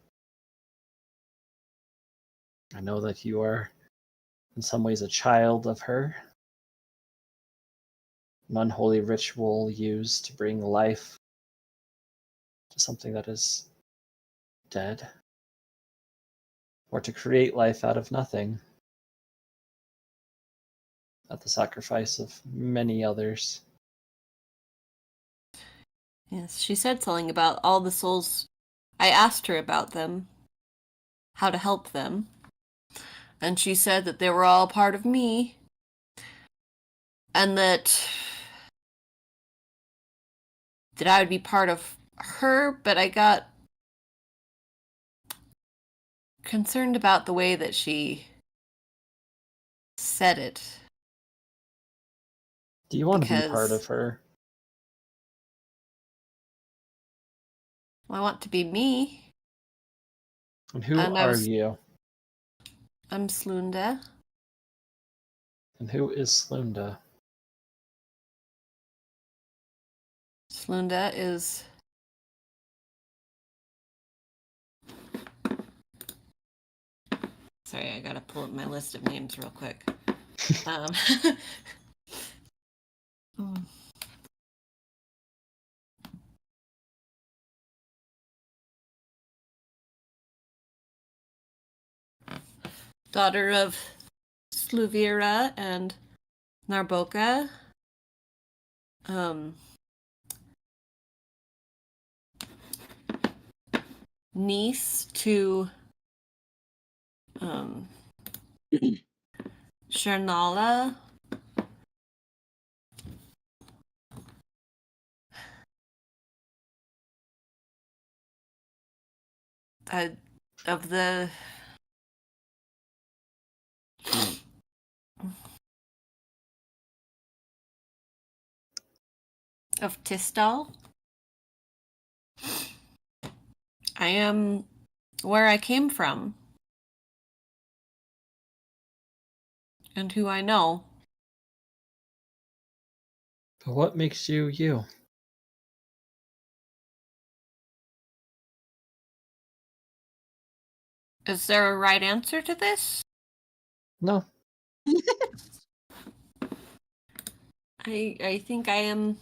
Speaker 2: I know that you are, in some ways, a child of her. An unholy ritual used to bring life to something that is dead, or to create life out of nothing, at the sacrifice of many others.
Speaker 5: Yes, she said something about all the souls. I asked her about them, how to help them, and she said that they were all part of me, and that I would be part of her, but I got concerned about the way that she said it.
Speaker 2: Do you want to be part of her?
Speaker 5: I want to be me.
Speaker 2: And who are you?
Speaker 5: I'm Slunda.
Speaker 2: And who is Slunda?
Speaker 5: Slunda is... Sorry, I gotta pull up my list of names real quick. Daughter of Sluvira and Narboka. Niece to Shernala. Of the of Tistal. I am where I came from. And who I know.
Speaker 2: But what makes you you?
Speaker 5: Is there a right answer to this?
Speaker 2: No.
Speaker 5: I think I am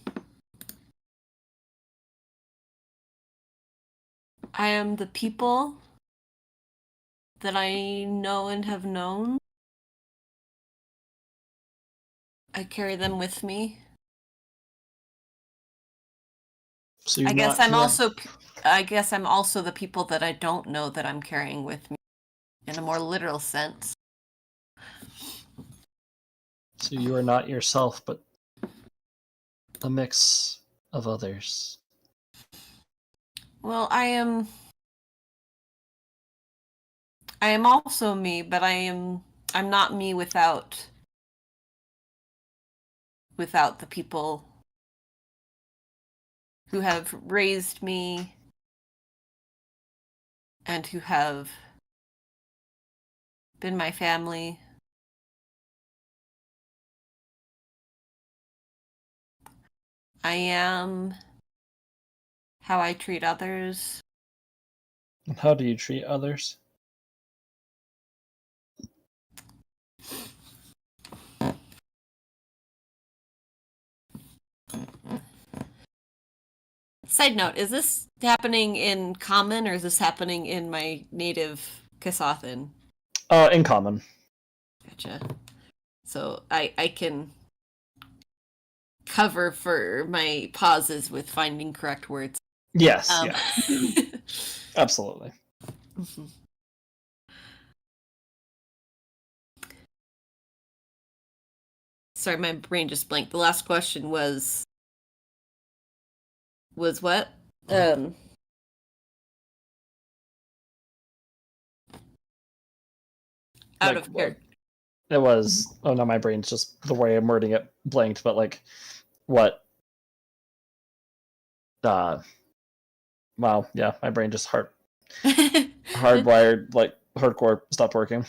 Speaker 5: the people that I know and have known. I carry them with me.
Speaker 2: So you're
Speaker 5: I guess
Speaker 2: not
Speaker 5: I'm
Speaker 2: here-
Speaker 5: I'm also the people that I don't know that I'm carrying with me in a more literal sense.
Speaker 2: So you are not yourself, but a mix of others.
Speaker 5: Well, I am also me, but I'm not me without the people who have raised me and who have been my family. I am how I treat others.
Speaker 2: And how do you treat others?
Speaker 5: Side note, is this happening in common or is this happening in my native Kasathan?
Speaker 2: In common.
Speaker 5: Gotcha. So I can cover for my pauses with finding correct words.
Speaker 2: Yes,
Speaker 5: Um,
Speaker 2: yeah. Absolutely.
Speaker 5: mhm. Sorry, my brain just blanked. The last question was what? Out
Speaker 2: Like
Speaker 5: of character.
Speaker 2: it was oh no, my brain's just the way I'm wording it blanked, but like what wow, yeah, my brain just hardwired, like hardcore stopped working.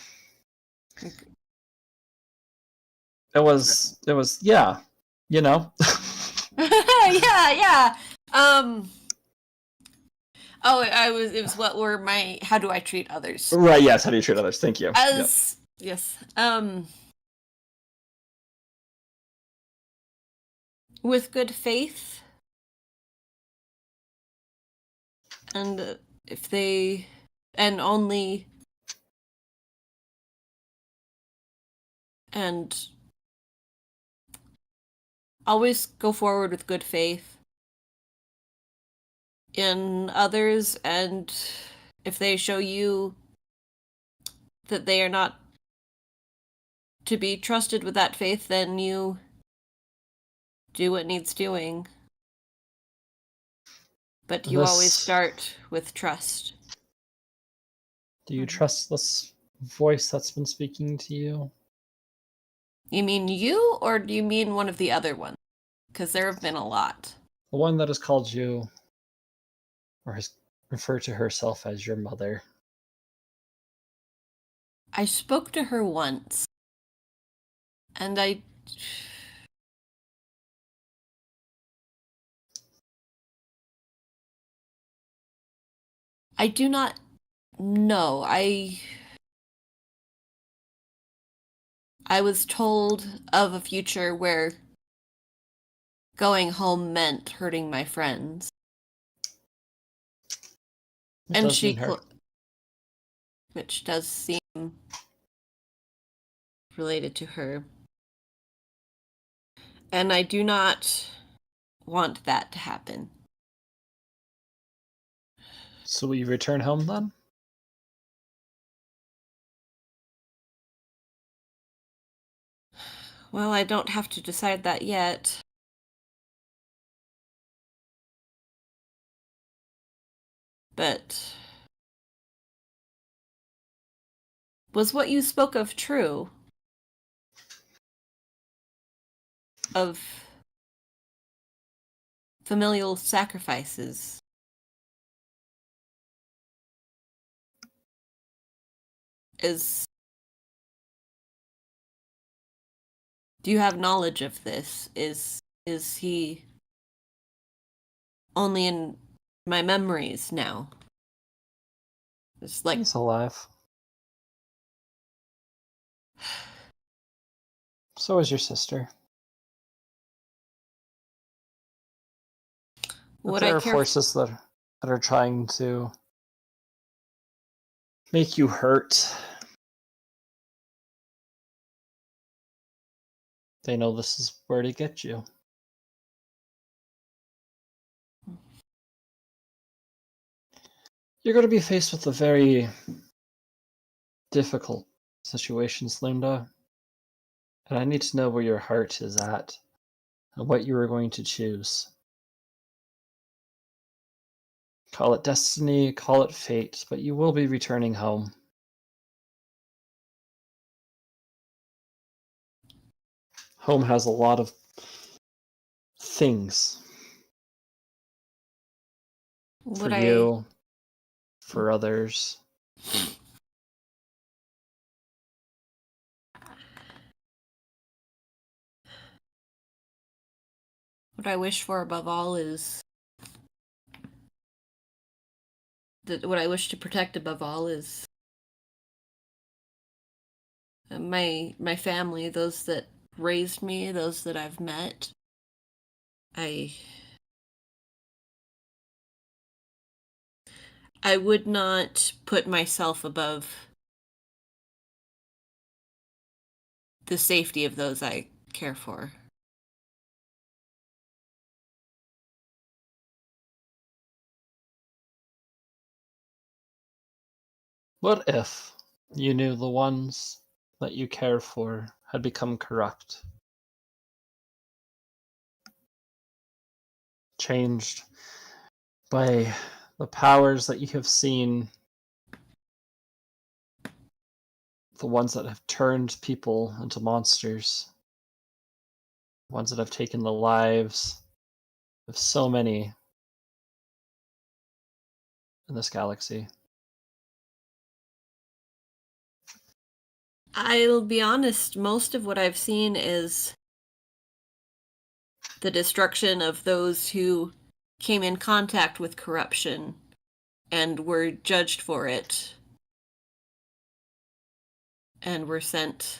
Speaker 2: It was yeah, you know.
Speaker 5: yeah. Oh, it was what were my how do I treat others?
Speaker 2: Right, yes, how do you treat others? Thank you.
Speaker 5: As yes. With good faith. And if they and only and always go forward with good faith in others, and if they show you that they are not to be trusted with that faith, then you do what needs doing. But you always start with trust.
Speaker 2: Do you trust this voice that's been speaking to you?
Speaker 5: You mean you, or do you mean one of the other ones? Because there have been a lot.
Speaker 2: The one that has called you, or has referred to herself as your mother.
Speaker 5: I spoke to her once, and I do not know. I was told of a future where going home meant hurting my friends.
Speaker 2: It
Speaker 5: And
Speaker 2: does mean her.
Speaker 5: which does seem related to her. And I do not want that to happen.
Speaker 2: So will you return home then?
Speaker 5: Well, I don't have to decide that yet. But was what you spoke of true? Of familial sacrifices. Do you have knowledge of this? Is he only in my memories now? It's like
Speaker 2: He's alive. So is your sister. But
Speaker 5: would
Speaker 2: there
Speaker 5: I
Speaker 2: are
Speaker 5: care
Speaker 2: forces that are trying to make you hurt. They know this is where to get you. You're going to be faced with a very difficult situations, Linda. And I need to know where your heart is at and what you are going to choose. Call it destiny, call it fate, but you will be returning home. Home has a lot of things for you, for others.
Speaker 5: What I wish for above all is what I wish to protect above all is my family, those that raised me, those that I've met. I would not put myself above the safety of those I care for.
Speaker 2: What if you knew the ones that you care for had become corrupt? Changed by the powers that you have seen, the ones that have turned people into monsters, ones that have taken the lives of so many in this galaxy.
Speaker 5: I'll be honest, most of what I've seen is the destruction of those who came in contact with corruption and were judged for it and were sent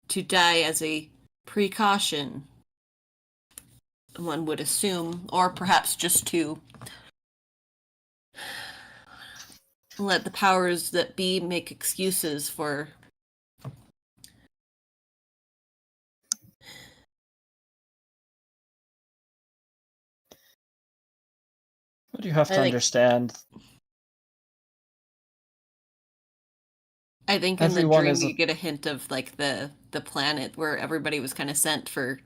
Speaker 5: to die as a precaution, one would assume, or perhaps just to let the powers that be make excuses for
Speaker 2: But you have to
Speaker 5: I think-
Speaker 2: understand,
Speaker 5: I think in the
Speaker 2: everyone
Speaker 5: dream
Speaker 2: is
Speaker 5: you get a hint of like the planet where everybody was kind of sent for,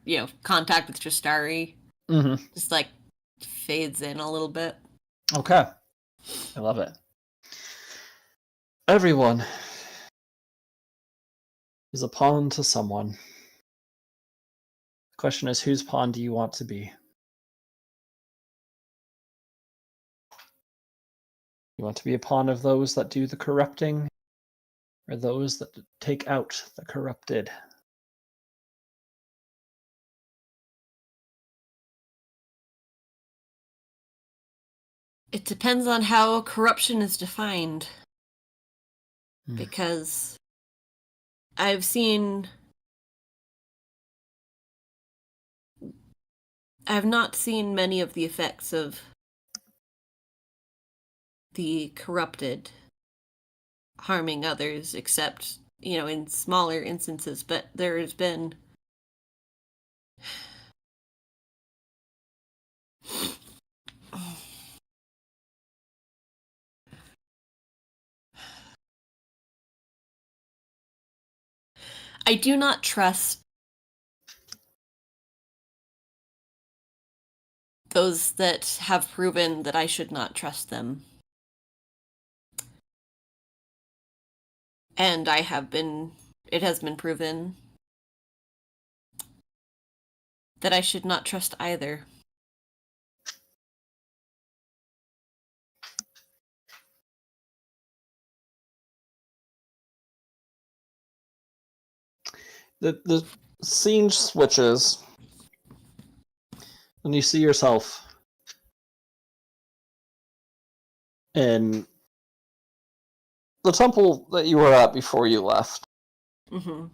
Speaker 5: contact with Tristari.
Speaker 2: Mhm.
Speaker 5: Just like fades in a little bit.
Speaker 2: Okay. I love it. Everyone is a pawn to someone. The question is, whose pawn do you want to be? You want to be a pawn of those that do the corrupting, or those that take out the corrupted?
Speaker 5: It depends on how corruption is defined.
Speaker 2: Hmm.
Speaker 5: Because I've not seen many of the effects of the corrupted harming others, except, in smaller instances, but there has been I do not trust those that have proven that I should not trust them. And it has been proven that I should not trust either.
Speaker 2: The scene switches, and you see yourself in the temple that you were at before you left.
Speaker 5: Mm-hmm.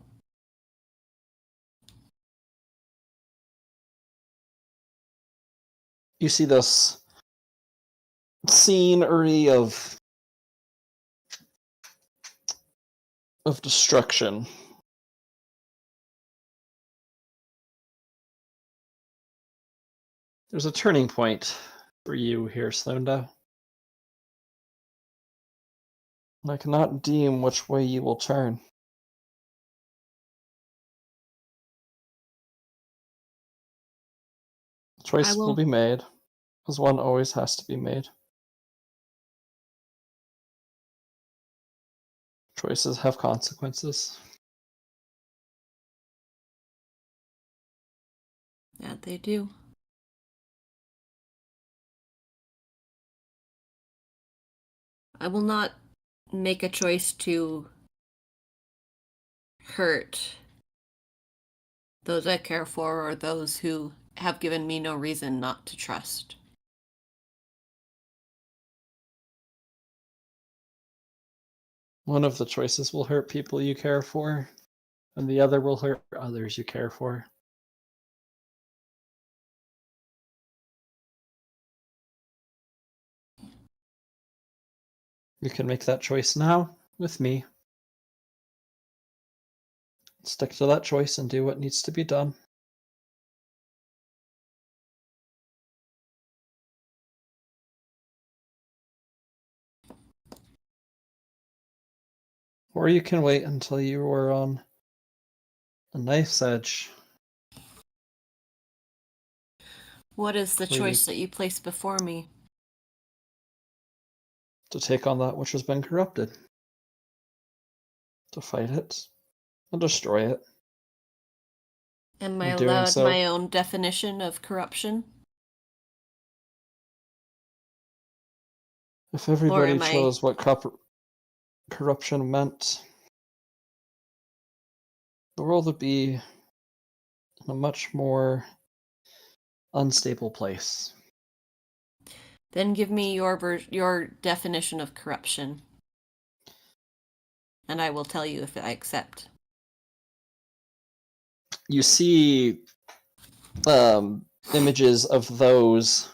Speaker 2: You see this scenery of destruction. There's a turning point for you here, Slunda. And I cannot deem which way you will turn. Choice will be made, as one always has to be made. Choices have consequences.
Speaker 5: Yeah, they do. I will not make a choice to hurt those I care for or those who have given me no reason not to trust.
Speaker 2: One of the choices will hurt people you care for, and the other will hurt others you care for. You can make that choice now with me. Stick to that choice and do what needs to be done. Or you can wait until you are on a knife's edge.
Speaker 5: What is the
Speaker 2: Where
Speaker 5: choice that you place before me?
Speaker 2: To take on that which has been corrupted. To fight it and destroy it.
Speaker 5: Am I
Speaker 2: In doing
Speaker 5: allowed
Speaker 2: so,
Speaker 5: my own definition of corruption?
Speaker 2: if everybody
Speaker 5: am I-
Speaker 2: chose what corruption meant, the world would be in a much more unstable place.
Speaker 5: Then give me your definition of corruption, and I will tell you if I accept.
Speaker 2: You see images of those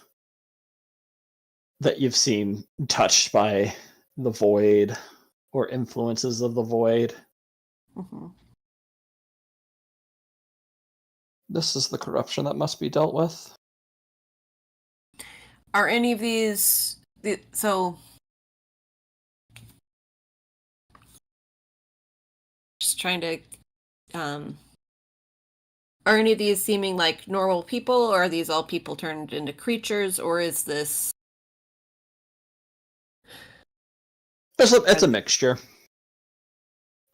Speaker 2: that you've seen touched by the void or influences of the void.
Speaker 5: Mm-hmm.
Speaker 2: This is the corruption that must be dealt with.
Speaker 5: Are any of these so? Just trying to. Are any of these seeming like normal people, or are these all people turned into creatures, or is this?
Speaker 2: It's a mixture.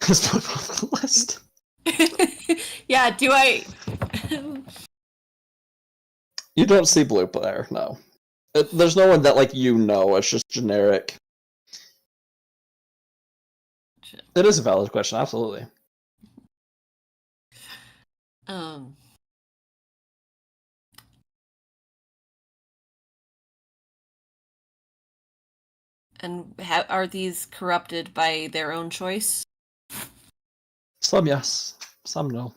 Speaker 2: Let's put it on the list.
Speaker 5: Yeah, do I?
Speaker 2: You don't see blue there, no. There's no one that it's just generic. It is a valid question, absolutely.
Speaker 5: And are these corrupted by their own choice?
Speaker 2: Some yes, some no.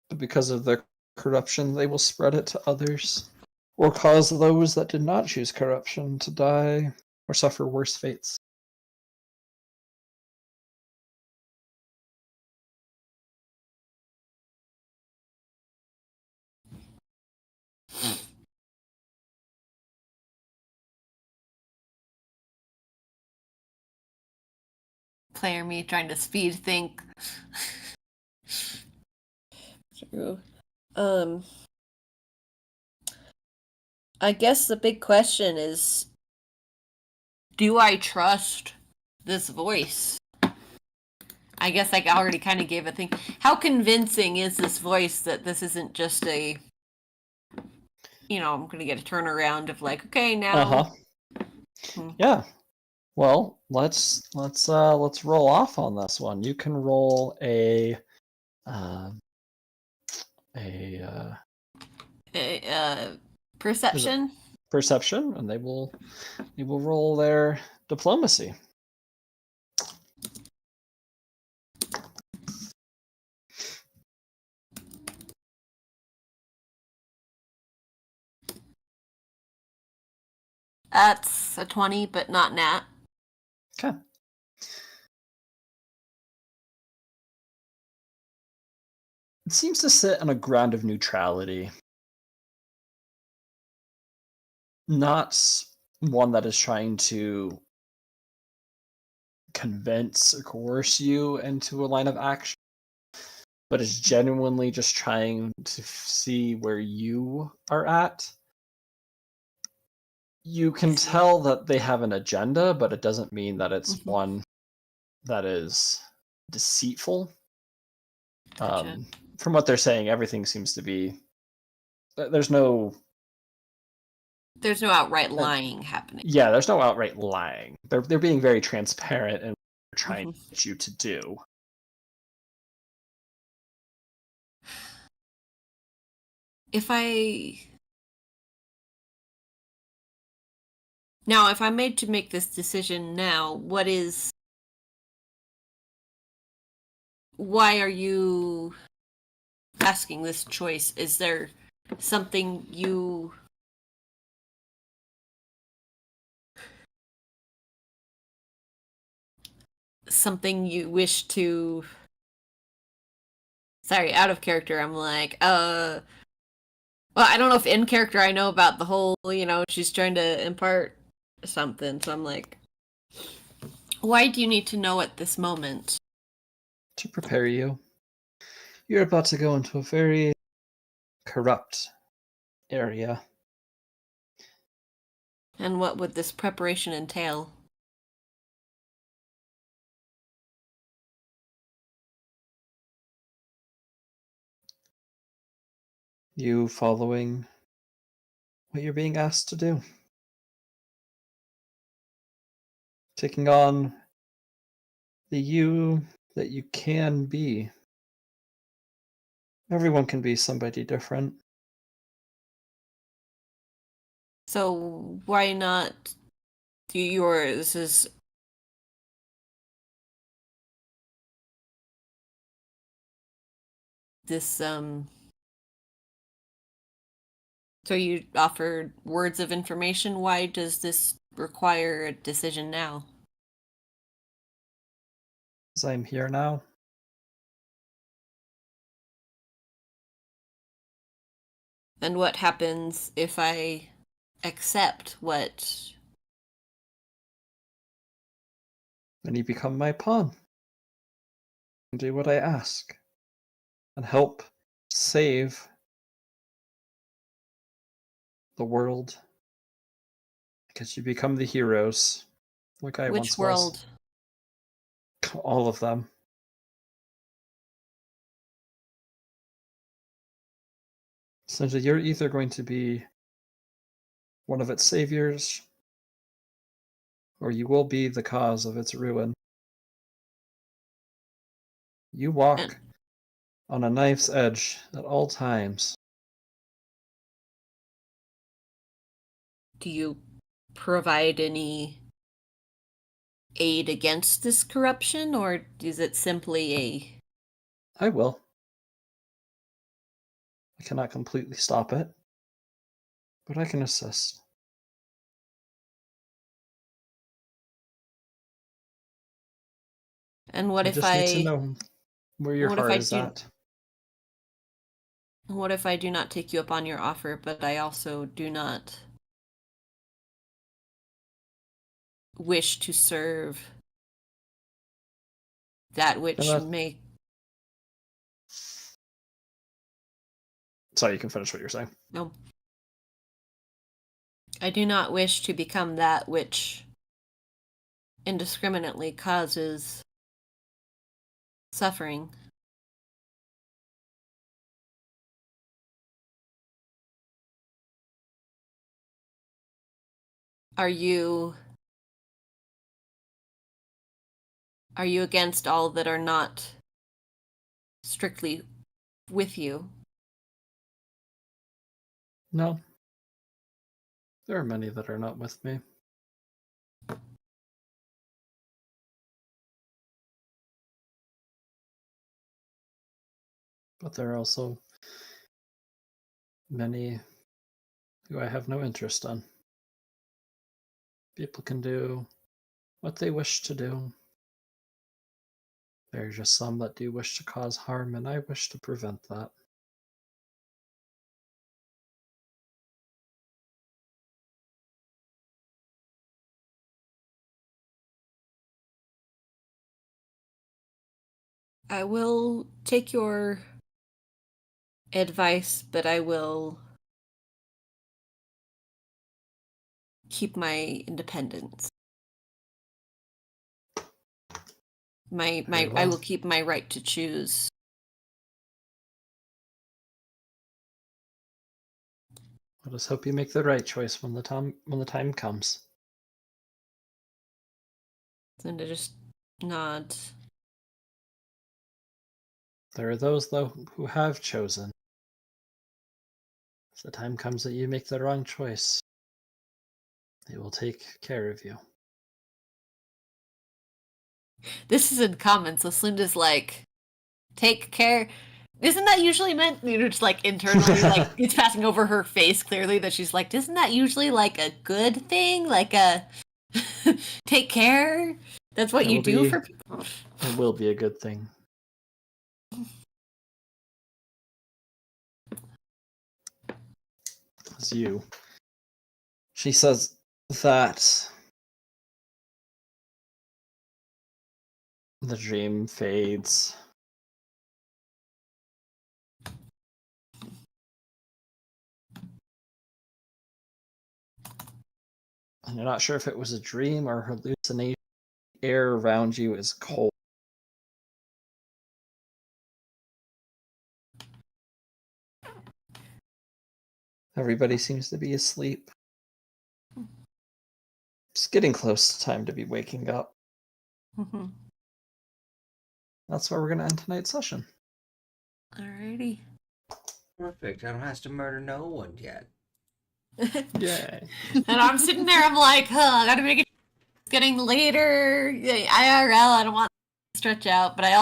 Speaker 2: But because of their corruption, they will spread it to others, or cause those that did not choose corruption to die or suffer worse fates.
Speaker 5: Player me trying to speed think. True. I guess the big question is, do I trust this voice? I guess I already kind of gave a thing. How convincing is this voice that this isn't just a, I'm gonna get a turnaround of like, okay, now.
Speaker 2: Uh-huh. Yeah. Well, let's roll off on this one. You can roll a
Speaker 5: Perception.
Speaker 2: perception, and they will roll their diplomacy.
Speaker 5: That's a 20, but not nat.
Speaker 2: Okay. It seems to sit on a ground of neutrality. Not one that is trying to convince or coerce you into a line of action, but is genuinely just trying to see where you are at. You can tell that they have an agenda, but it doesn't mean that it's one that is deceitful.
Speaker 5: Gotcha.
Speaker 2: From what they're saying, everything seems to be. There's no
Speaker 5: outright lying happening.
Speaker 2: Yeah, there's no outright lying. They're being very transparent and trying to get you to do.
Speaker 5: If I'm made to make this decision now, why are you asking this choice? Is there something you wish to? Sorry, out of character, I'm like, well, I don't know if in character I know about the whole, she's trying to impart something, so I'm like, why do you need to know at this moment?
Speaker 2: To prepare you. You're about to go into a very corrupt area.
Speaker 5: And what would this preparation entail?
Speaker 2: You following what you're being asked to do. Taking on the you that you can be. Everyone can be somebody different.
Speaker 5: So why not do yours? So you offered words of information. Why does this require a decision now?
Speaker 2: As I'm here now.
Speaker 5: And what happens if I accept what?
Speaker 2: Then you become my pawn. And do what I ask. And help save the world. Because you become the heroes. Like I
Speaker 5: Which
Speaker 2: once
Speaker 5: world?
Speaker 2: was. All of them. So you're either going to be one of its saviors, or you will be the cause of its ruin. You walk on a knife's edge at all times.
Speaker 5: Do you provide any aid against this corruption, or is it simply
Speaker 2: I will. I cannot completely stop it, but I can assist.
Speaker 5: And what
Speaker 2: You
Speaker 5: if
Speaker 2: just need to know where your
Speaker 5: what if
Speaker 2: heart
Speaker 5: I
Speaker 2: is
Speaker 5: do-
Speaker 2: at.
Speaker 5: What if I do not take you up on your offer, but I also do not wish to serve that which may...
Speaker 2: Sorry, you can finish what you're saying.
Speaker 5: No. I do not wish to become that which indiscriminately causes suffering. Are you against all that are not strictly with you?
Speaker 2: No. There are many that are not with me. But there are also many who I have no interest in. People can do what they wish to do. There are just some that do wish to cause harm, and I wish to prevent that.
Speaker 5: I will take your advice, but I will keep my independence.
Speaker 2: Very
Speaker 5: I
Speaker 2: well.
Speaker 5: will keep my right to choose.
Speaker 2: Let us hope you make the right choice when the time comes.
Speaker 5: And to just nod.
Speaker 2: There are those, though, who have chosen. If the time comes that you make the wrong choice, they will take care of you.
Speaker 5: This is in common, so Slinda's like, take care. Isn't that usually meant, just like internally, like it's passing over her face clearly that she's like, isn't that usually like a good thing? Like a take care? That's what
Speaker 2: It
Speaker 5: you
Speaker 2: will
Speaker 5: do
Speaker 2: be-
Speaker 5: for people?
Speaker 2: It will be a good thing. As you. She says that the dream fades. And you're not sure if it was a dream or hallucination. The air around you is cold. Everybody seems to be asleep. It's getting close to time to be waking up.
Speaker 5: Mm-hmm.
Speaker 2: That's where we're going to end tonight's session.
Speaker 5: Alrighty.
Speaker 1: Perfect. I don't have to murder no one yet.
Speaker 2: Yay.
Speaker 5: And I'm sitting there, I'm like, I gotta make it. It's getting later. IRL, I don't want to stretch out, but I also